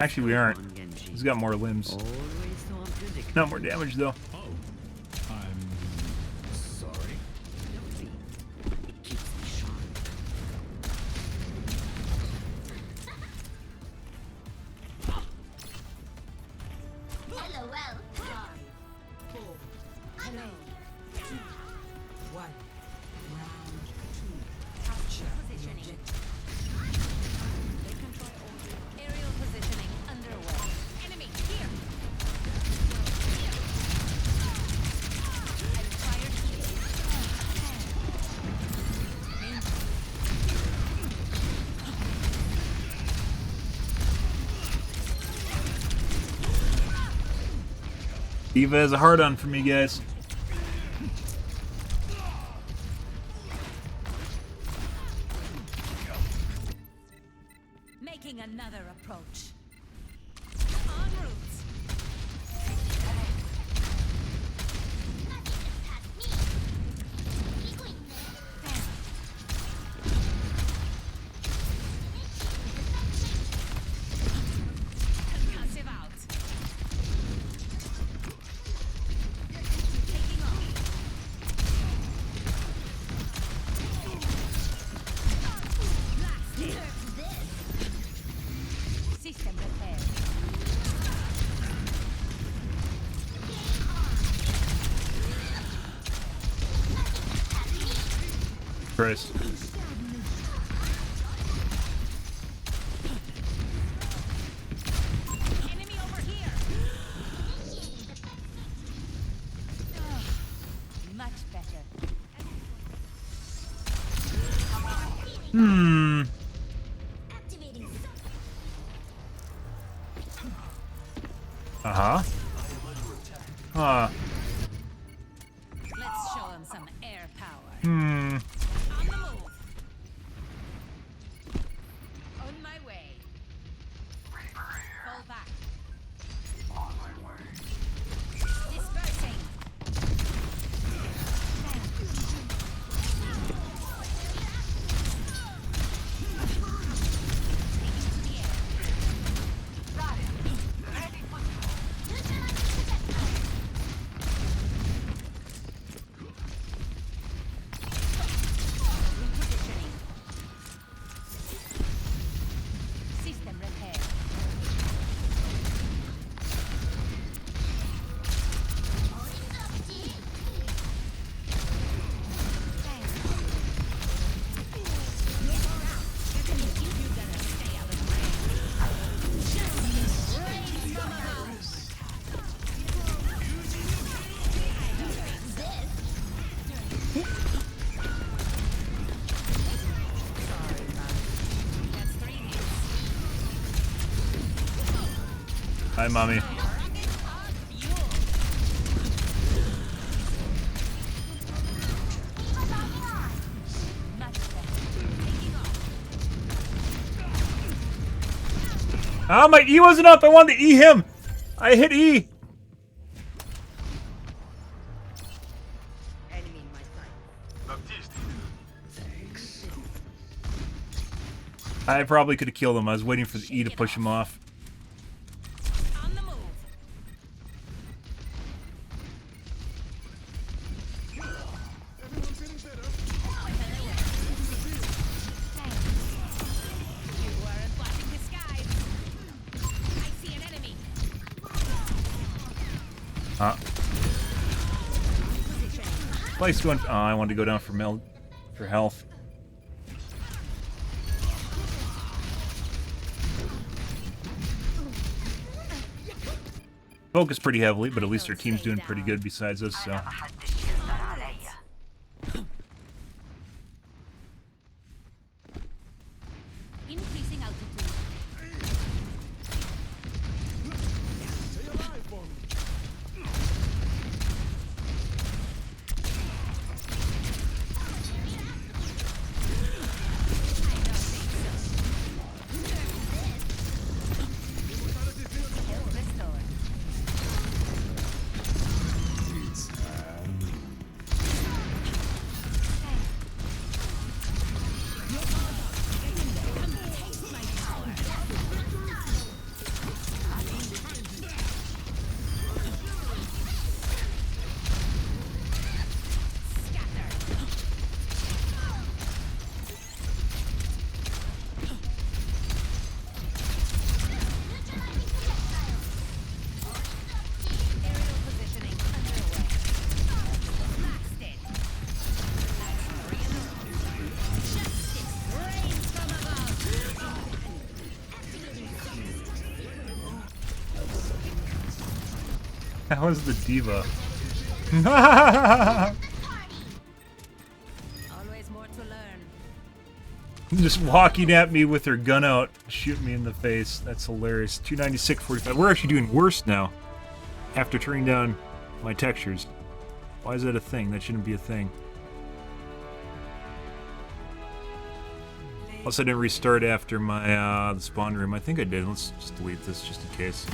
actually, we aren't. He's got more limbs. Not more damage, though. Oh, I'm sorry. Hello. 2, 1. Round 2. Capture Positioning. control order. Aerial positioning underway. Enemy here. Diva has a hard-on for me, guys. Making another approach. En route. Concussive out. Taking off. Blasted. System repaired. Christ. Enemy over here. Much better. Hmm. Uh-huh. Huh. Let's show him some air power. Hmm. On the move. On my way. Fall back. On my way. Dispersing. System repair. You gotta stay out of range. Just rain from above. That's 3 hits. Hi, mommy. Rocket on fuel. Much better. Taking off. Ah, my E wasn't up. I wanted to E him. I hit E. Enemy in my sight. I probably could have killed him. I was waiting for the E to push him off. On the move. You weren't watching the skies. I see an enemy. Place going. Oh, I wanted to go down for health. Focus pretty heavily, but at least our team's doing pretty good besides us, so. Increasing altitude. Health restored. Aerial positioning underway. Blasted. Justice reigns from above. That was the diva. Always more to learn. Just walking at me with her gun out, shooting me in the face. That's hilarious. 296.45. We're actually doing worse now. After turning down My textures. Why is that a thing? That shouldn't be a thing. Plus I didn't restart after my the spawn room. I think I did. Let's just delete this just in case.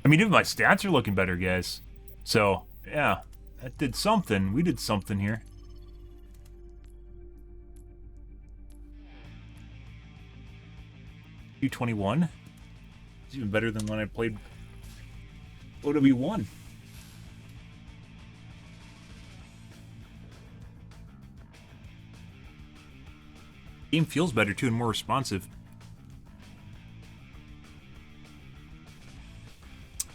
I mean, even my stats are looking better, guys. So, yeah, that did something. We did something here. $221. It's even better than when I played OW1. Game feels better too and more responsive.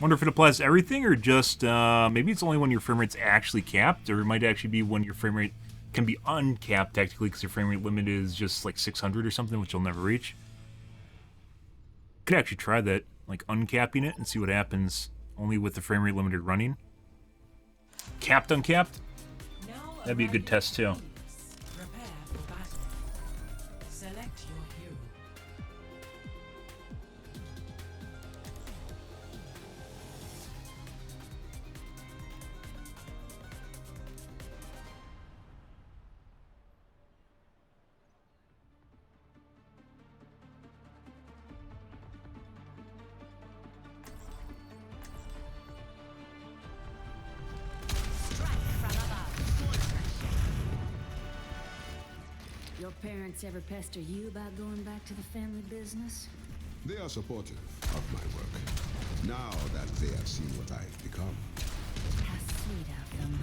Wonder if it applies to everything or just maybe it's only when your frame rate's actually capped, or it might actually be when your frame rate can be uncapped technically because your frame rate limit is just like 600 or something, which you'll never reach. Could actually try that, like uncapping it and see what happens only with the frame rate limited running. Capped, uncapped? That'd be a good test too. Prepare for battle. Select your hero. Your parents ever pester you about going back to the family business? They are supportive of my work, now that they have seen what I've become. How sweet of them.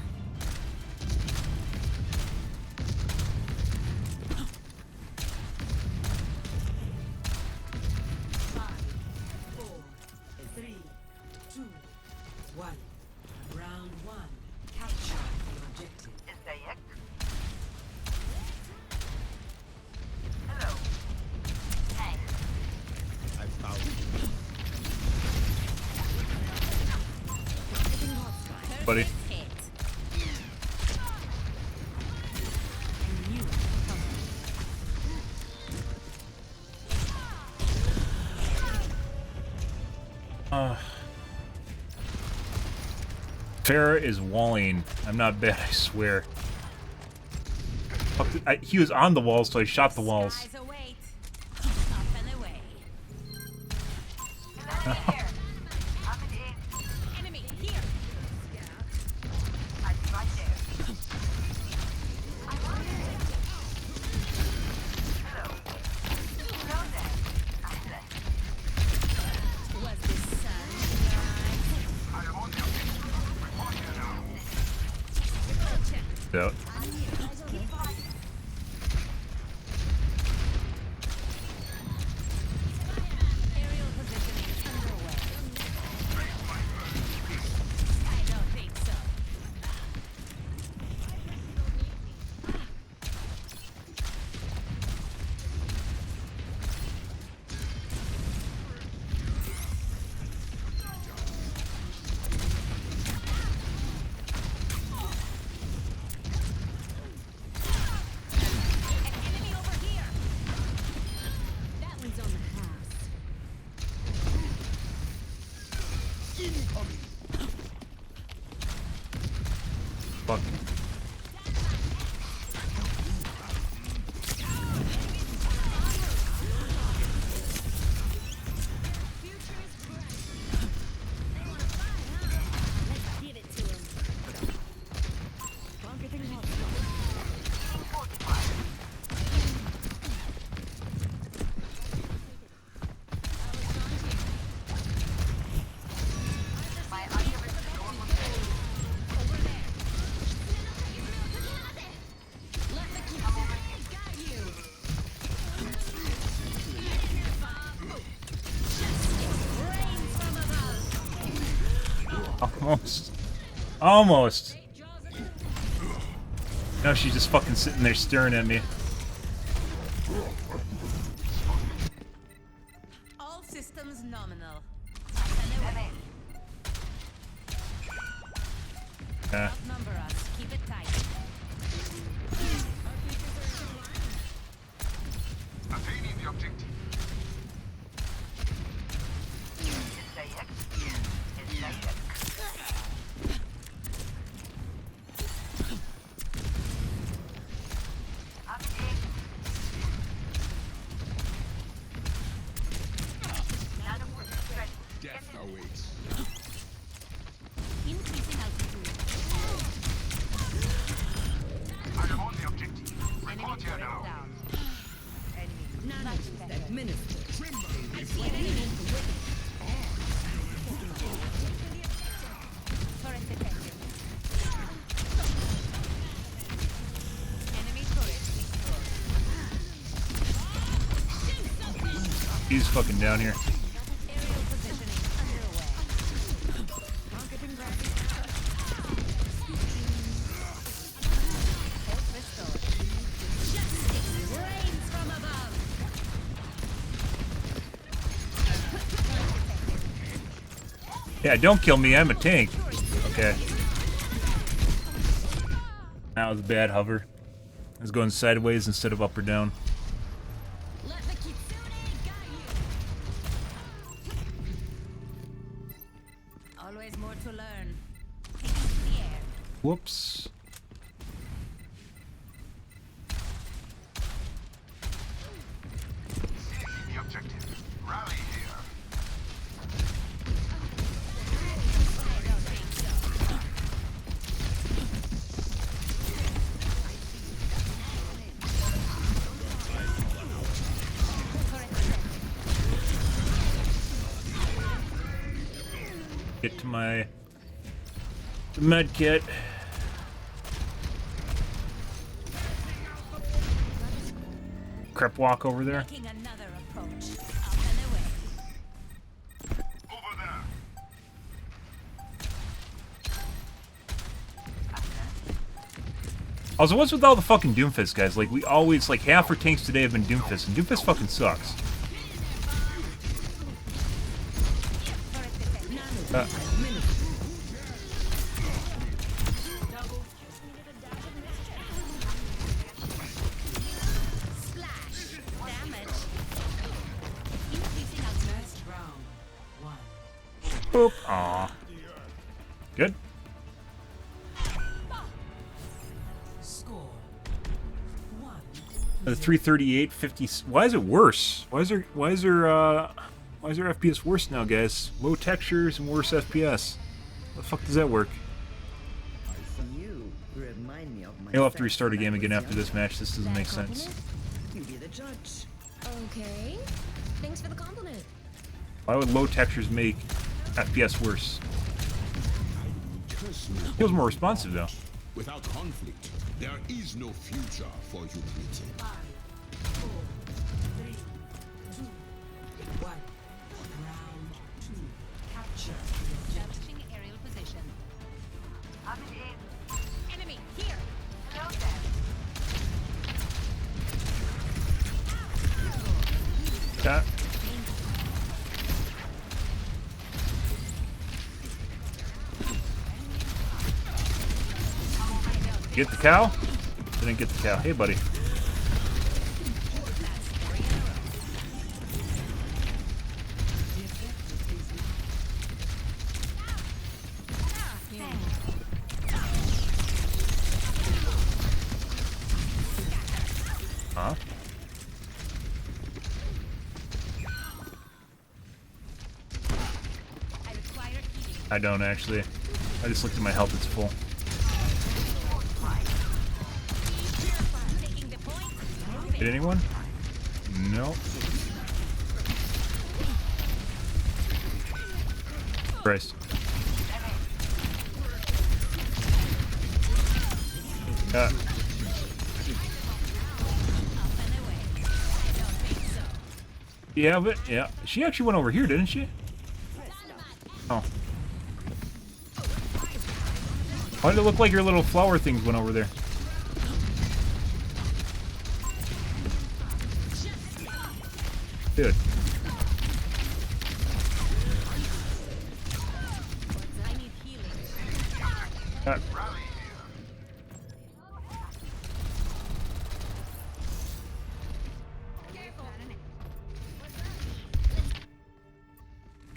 Round 1. Capture the objective. Hello. Hey. I found Buddy. Farrah is walling. I'm not bad, I swear. He was on the walls, so I shot the walls. Enemy here. Was this Out. aerial positioning underway? I don't think so. An enemy over here. That one's on the house. Fuck. Let's give it to him. Bunker thing hot. Almost. Almost. Now she's just fucking sitting there staring at me. All systems nominal. Outnumber us. Keep it tight. Attaining the objective. Death awaits. Increasing altitude. I am on the objective. Enemy Report here turret now. down. Enemy. None administered. I see an enemy. Turret detected. Enemy turret destroyed. He's fucking down here. Aerial positioning underway. Targeting ground. Health restored. Justice reigns from above. Yeah, don't kill me. I'm a tank. Okay. That was a bad hover. I was going sideways instead of up or down. Let the kitsune guide you. Always more to learn. Taking to the air. Whoops. Seizing the objective. Rally here. I don't think so. Turret detected. Get to my med kit. Crep walk over there. Taking another approach. Up and away. Over there. Also, what's with all the fucking Doomfist guys? Like, we always, like, half our tanks today have been Doomfist, and Doomfist fucking sucks. Splash. Damage. Increasing our First round. One. Boop. Aw. Good. Score. One. The 338, 50. Why is it worse? Why is there FPS worse now, guys? Low textures and worse FPS. How the fuck does that work? You remind me of my You'll have to restart a game again after this match. This doesn't make sense. You be the judge. Okay. Thanks for the compliment. Why would low textures make FPS worse? Feels more responsive though. Without conflict, there is no future for humanity. 5, 4, 3, 2, 1. Round 2. Capture the objective. establishing aerial position. I'm in. Enemy here. Hello there. That. Get the cow? Didn't get the cow. Hey, buddy. Huh? I require healing. I don't actually. I just looked at my health. It's full. Taking the point. Moving. Hit anyone? No. Christ. Up and away. I don't think so. Yeah, but yeah, she actually went over here, didn't she? Oh. Why did it look like your little flower things went over there? Dude. I need healing. God.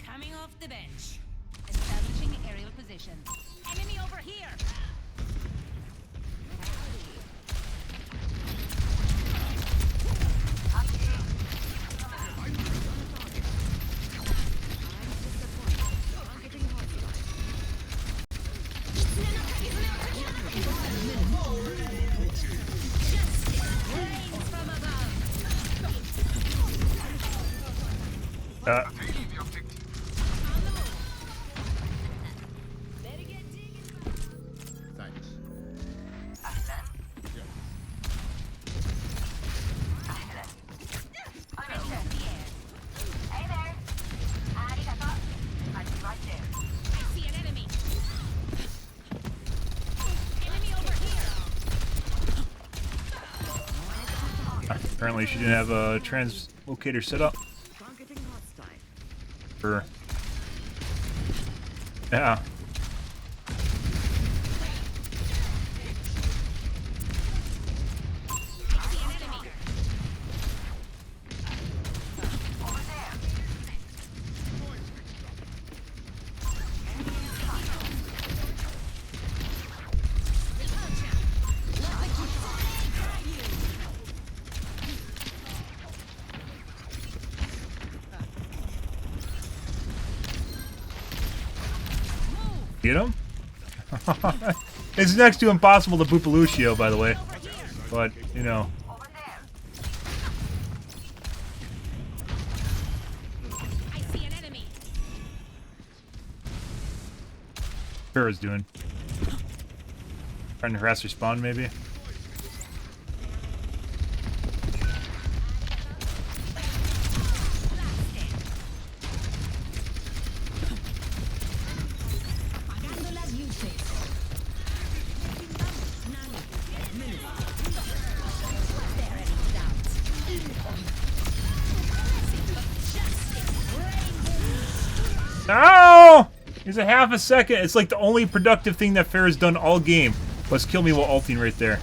Coming off the bench. Establishing aerial position. Enemy over here. Thanks. Hey there. Arigato. I'll be right there. I see an enemy. Enemy over here. Apparently she didn't have a translocator set up. For... Yeah. Get him? It's next to impossible to boop a Lucio, by the way. But, you know. I see an enemy. Farrah's doing. Trying to harass her spawn, maybe? No! It's a half a second. It's like the only productive thing that Farrah's done all game. Was kill me while ulting right there.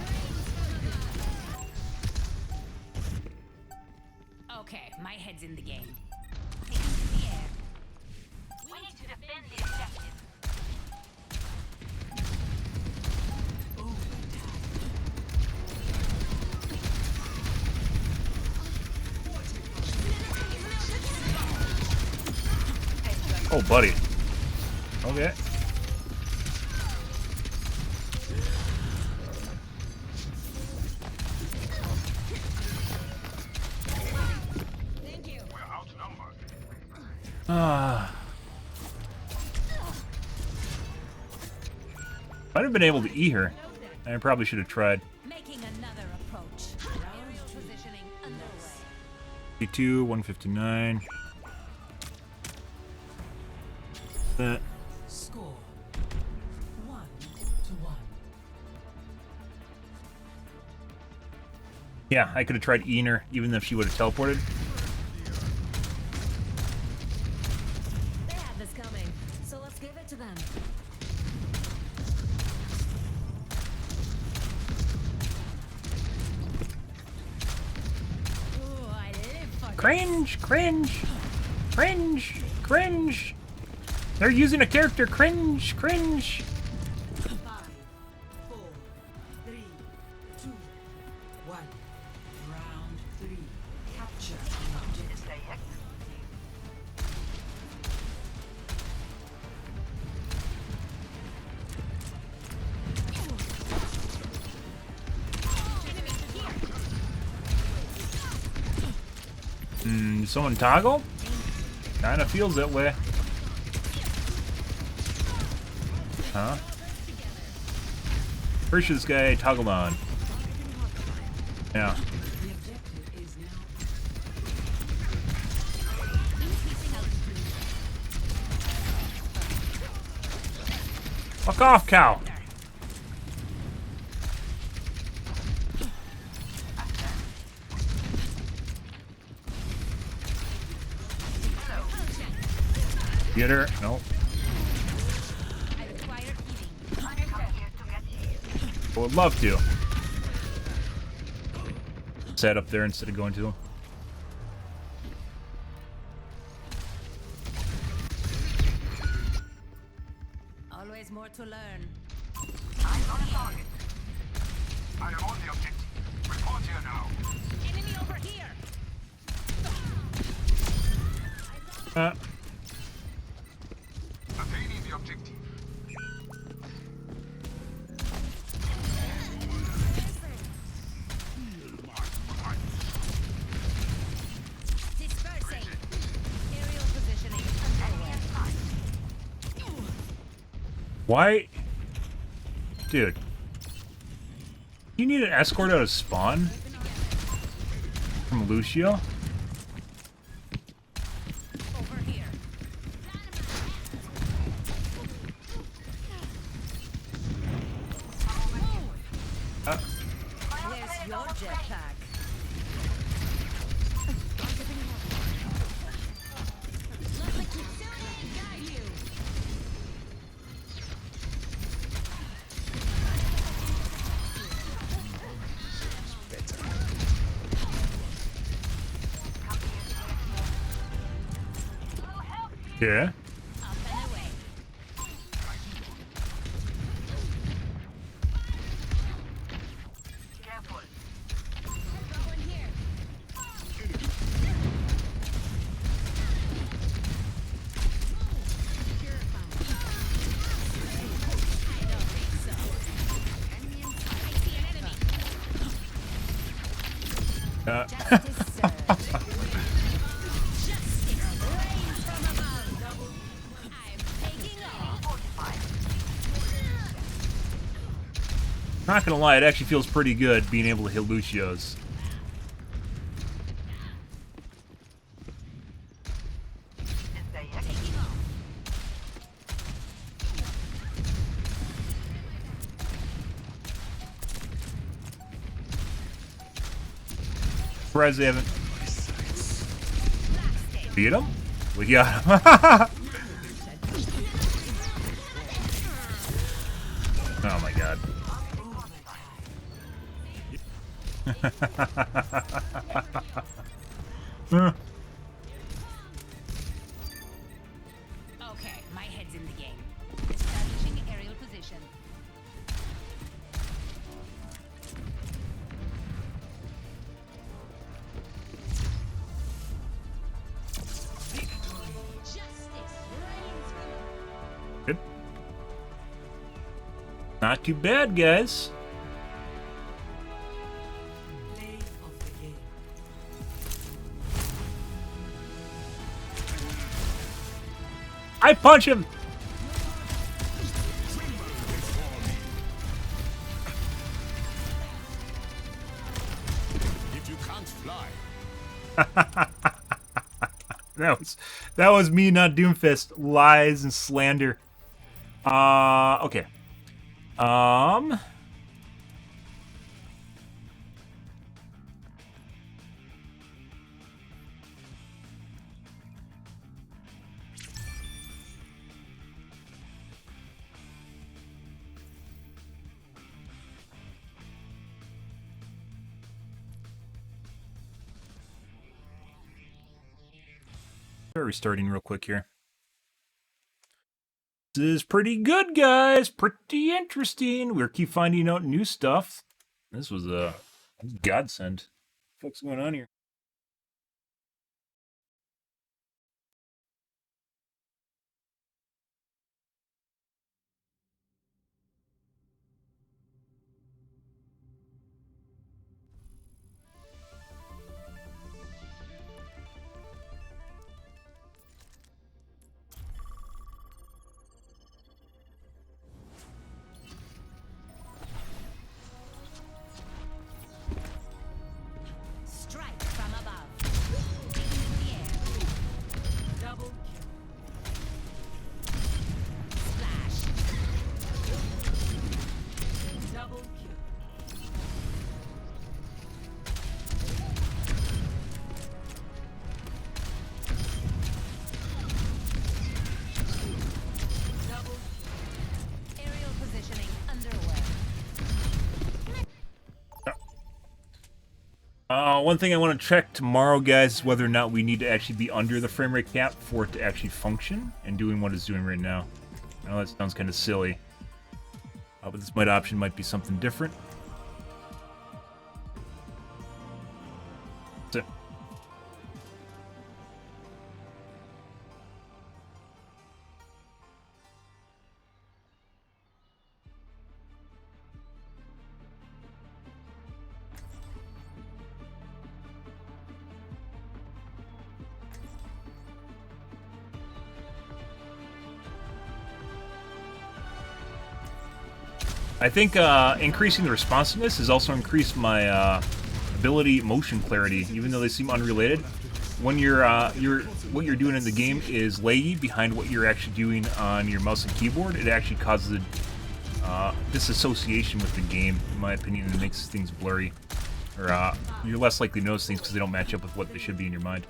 Okay, my head's in the game. Taking to the air. We need to defend the objective. Oh, buddy. Okay. Might have been able to E her. I probably should have tried. Making another approach. Aerial positioning underway. 52, 159. That. Score 1-1. Yeah, I could have tried E-ing her, even if she would have teleported. They had this coming, so let's give it to them. Ooh, I live for Cringe! Cringe! Cringe! Cringe! They're using a character! Cringe! Cringe! 5, 4, 3, 2, 1. Round 3. Capture the objective. Someone toggle? Kinda feels that way. Huh? Pretty sure this guy toggled on. Yeah. The objective is now. Fuck off, cow! Get her? Nope. I require healing. I would love to. Set up there instead of going to them. Always more to learn. I'm on a target. I am on the objective. Report here now. Enemy over here. Attaining the objective. Dispersing. Aerial positioning underway. Why? Dude. You need an escort out of spawn? From Lucio? Over here. Where's your jetpack? Let the Kitsune guide you. Yeah. Up and away. Careful. Going here. I don't think so. Enemy in sight. I see an enemy. Justice served. Justice reigns from above. I'm taking off. Not gonna lie, it actually feels pretty good being able to hit Lucio's. Taking off. Surprised they haven't beat him? We got him. Oh my god. Okay, my head's in the game. Establishing aerial position. Justice reigns from Good. Not too bad, guys. I punch him! If you can't fly, that was me, not Doomfist. Lies and slander. Okay. Restarting real quick here. This is pretty good, guys. Pretty interesting. We're keep finding out new stuff. This was a godsend. What's going on here? strike. One thing I want to check tomorrow, guys, is whether or not we need to actually be under the frame rate cap for it to actually function and doing what it's doing right now. I know that sounds kind of silly, but this option might be something different. That's it. I think increasing the responsiveness has also increased my ability motion clarity, even though they seem unrelated. When what you're doing in the game is laggy behind what you're actually doing on your mouse and keyboard, it actually causes a disassociation with the game, in my opinion, and it makes things blurry. Or you're less likely to notice things because they don't match up with what they should be in your mind.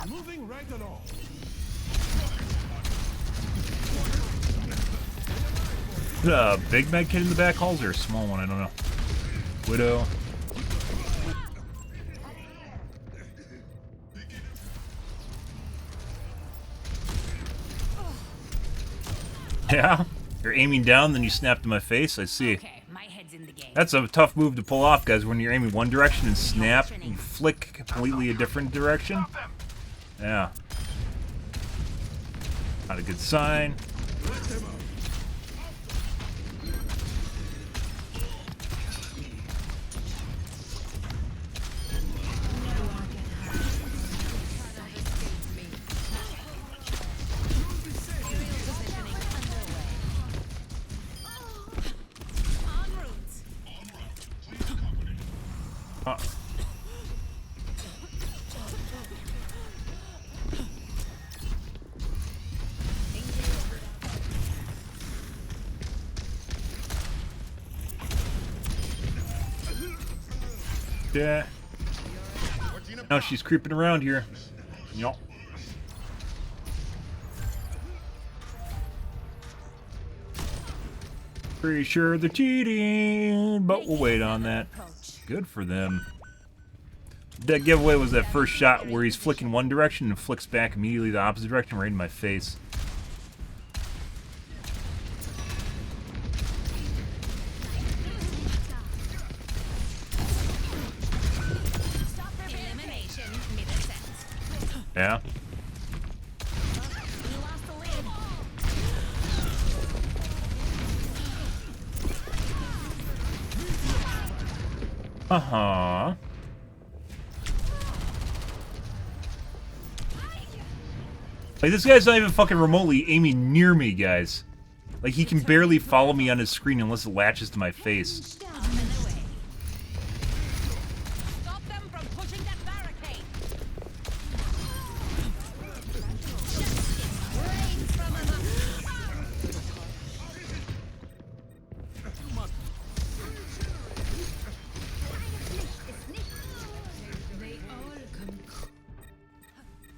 Moving right along. Is it a big med kit in the back halls or a small one? I don't know. Widow. Yeah? You're aiming down, then you snap to my face? I see. Okay, my head's in the game. That's a tough move to pull off, guys, when you're aiming one direction and snap, you flick completely a different direction. Yeah. Not a good sign. Yeah. Now she's creeping around here. Yup. Pretty sure they're cheating, but we'll wait on that. Good for them. That giveaway was that first shot where he's flicking one direction and flicks back immediately the opposite direction right in my face. Yeah. Uh-huh. Like, this guy's not even fucking remotely aiming near me, guys. Like, he can barely follow me on his screen unless it latches to my face.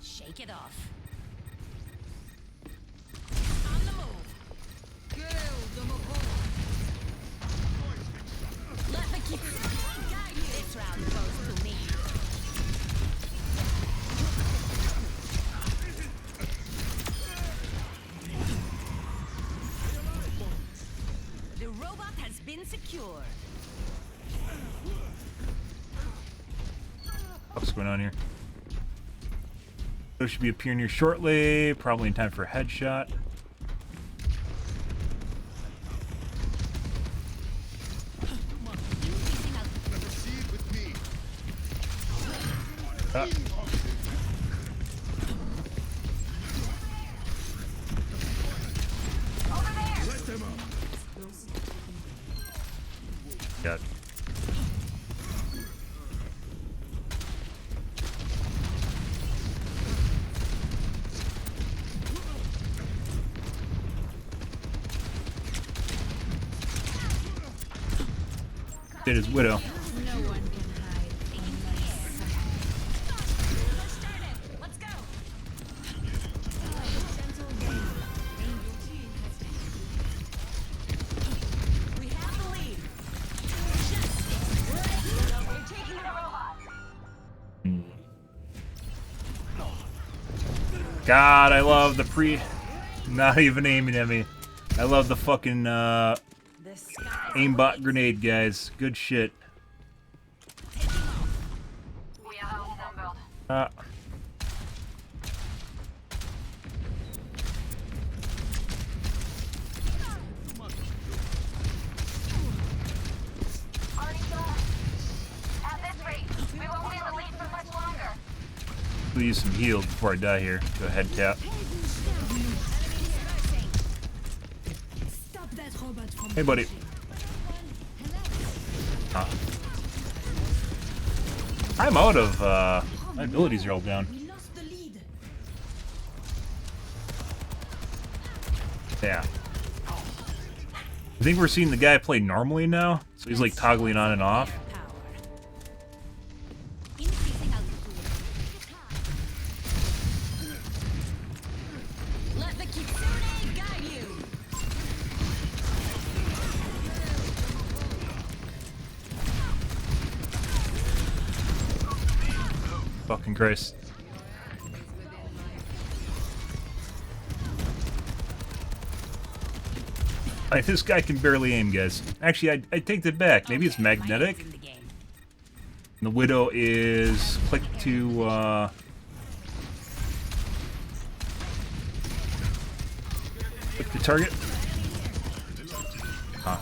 Shake it off. This round goes to me. The robot has been secured. What's going on here? Those should be appearing here shortly, probably in time for a headshot. Got. Did his widow. God, I love the not even aiming at me. I love the fucking aimbot grenade, guys. Good shit. We are outnumbered. At this rate, we won't be in the lead for much longer. Use some heals before I die here. Go ahead, tap. Hey, buddy. I'm out of, my abilities are all down. Yeah. I think we're seeing the guy play normally now, so he's like toggling on and off. Fucking Christ. Like, this guy can barely aim, guys. Actually, I take that back. Maybe it's magnetic. And the Widow is click to, click the target. Huh.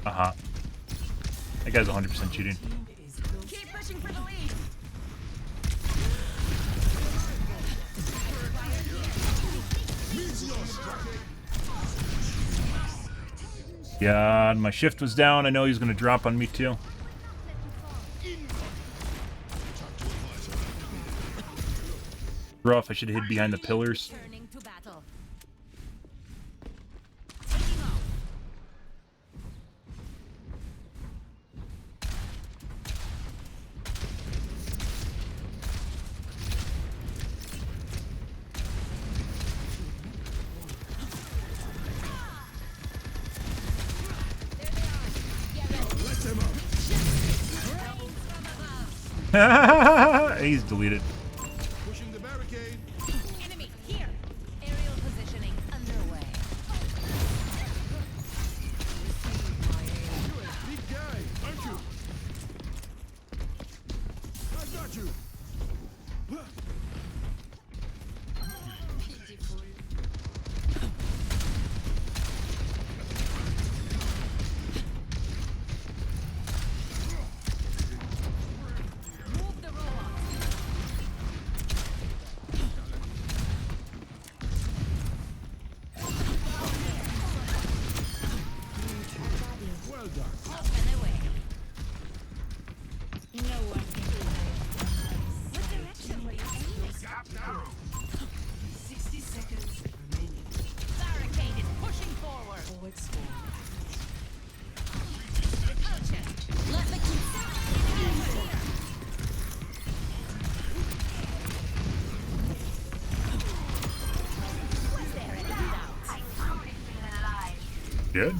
Uh-huh. That guy's 100% cheating. Keep pushing for the lead. God, my shift was down. I know he's gonna drop on me too. Rough, I should have hid behind the pillars. He's deleted. Pushing the barricade. Enemy here. Aerial positioning underway. You're a big guy, aren't you? I got you. dead?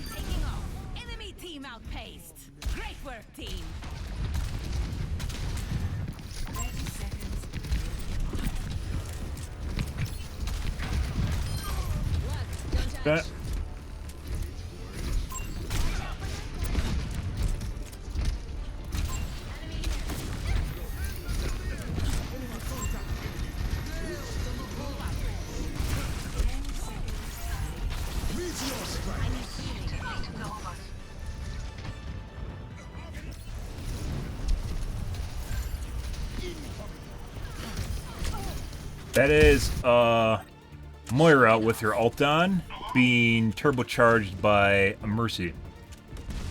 Taking off. Enemy team outpaced. Great work, team. 30 seconds. That. That is Moira with her ult on being turbocharged by a Mercy.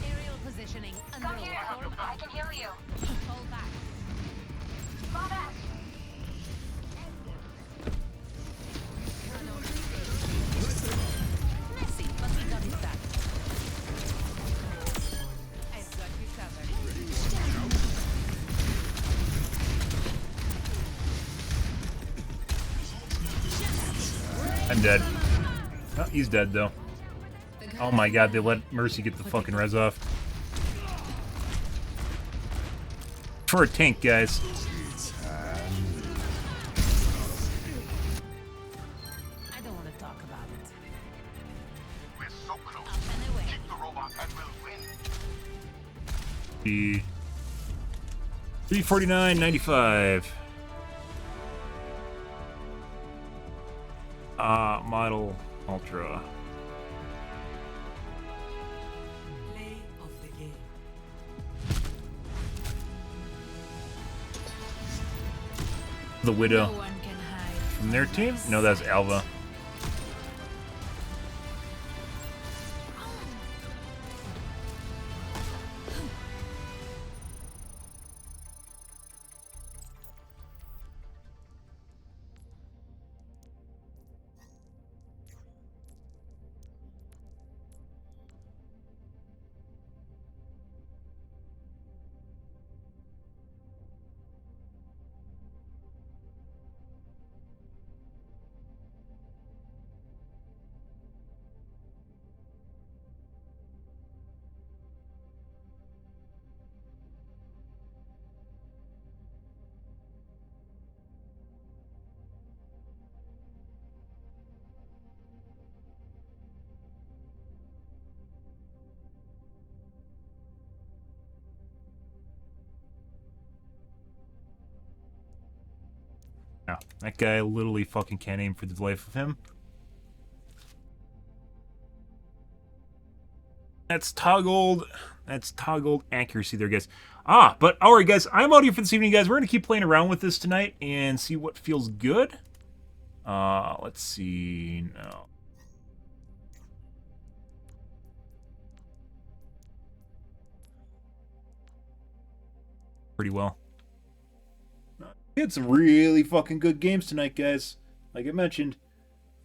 Aerial positioning. Come here. I can heal you. Fall back. Fall back. Messy, but we got it done. I've got you covered. I'm dead. Oh, he's dead though. Oh my god, they let Mercy get the fucking res off. For a tank, guys. I don't want to talk about it. We're so close. Up and away. Keep the robot and we'll win. The 349.95. Model Ultra. Play of the game. The Widow. No one can hide. From their team? No, that's Alva. No, that guy literally fucking can't aim for the life of him. That's toggled accuracy there, guys. But alright, guys, I'm out here for this evening, guys. We're gonna keep playing around with this tonight and see what feels good. Let's see. No. Pretty well. We had some really fucking good games tonight, guys. Like I mentioned,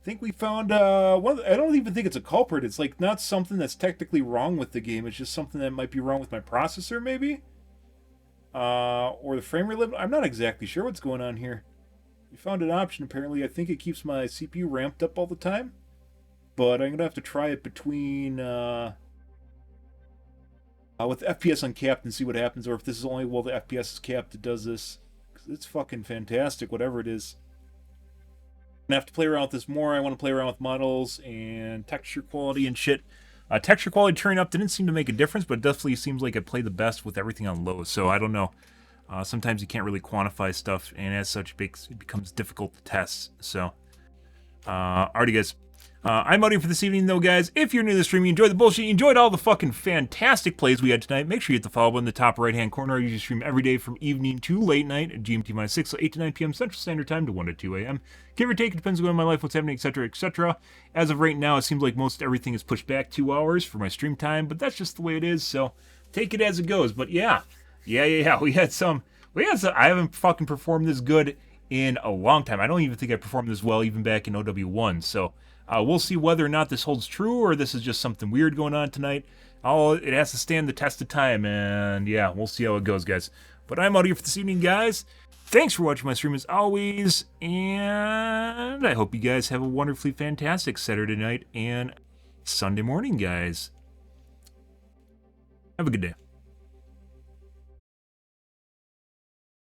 I think we found one. I don't even think it's a culprit. It's like not something that's technically wrong with the game. It's just something that might be wrong with my processor, maybe, or the frame rate limit. I'm not exactly sure what's going on here. We found an option apparently. I think it keeps my CPU ramped up all the time, but I'm gonna have to try it between with FPS uncapped and see what happens, or if this is only while the FPS is capped, it does this. It's fucking fantastic, whatever it is. I'm gonna have to play around with this more. I want to play around with models and texture quality and shit. Texture quality turning up didn't seem to make a difference, but it definitely seems like it played the best with everything on low. So I don't know. Sometimes you can't really quantify stuff, and as such, it becomes difficult to test. So, alrighty, guys. I'm out here for this evening, though, guys. If you're new to the stream, you enjoyed the bullshit, you enjoyed all the fucking fantastic plays we had tonight, make sure you hit the follow button in the top right-hand corner. I usually stream every day from evening to late night at GMT-6, so 8 to 9 p.m. Central Standard Time to 1 to 2 a.m. Give or take, it depends on my life, what's happening, etc., etc. As of right now, it seems like most everything is pushed back 2 hours for my stream time, but that's just the way it is, so take it as it goes. But yeah. We had some. I haven't fucking performed this good in a long time. I don't even think I performed this well even back in OW1, so we'll see whether or not this holds true or this is just something weird going on tonight. It has to stand the test of time, and yeah, we'll see how it goes, guys. But I'm out here for this evening, guys. Thanks for watching my stream as always, and I hope you guys have a wonderfully fantastic Saturday night and Sunday morning, guys. Have a good day.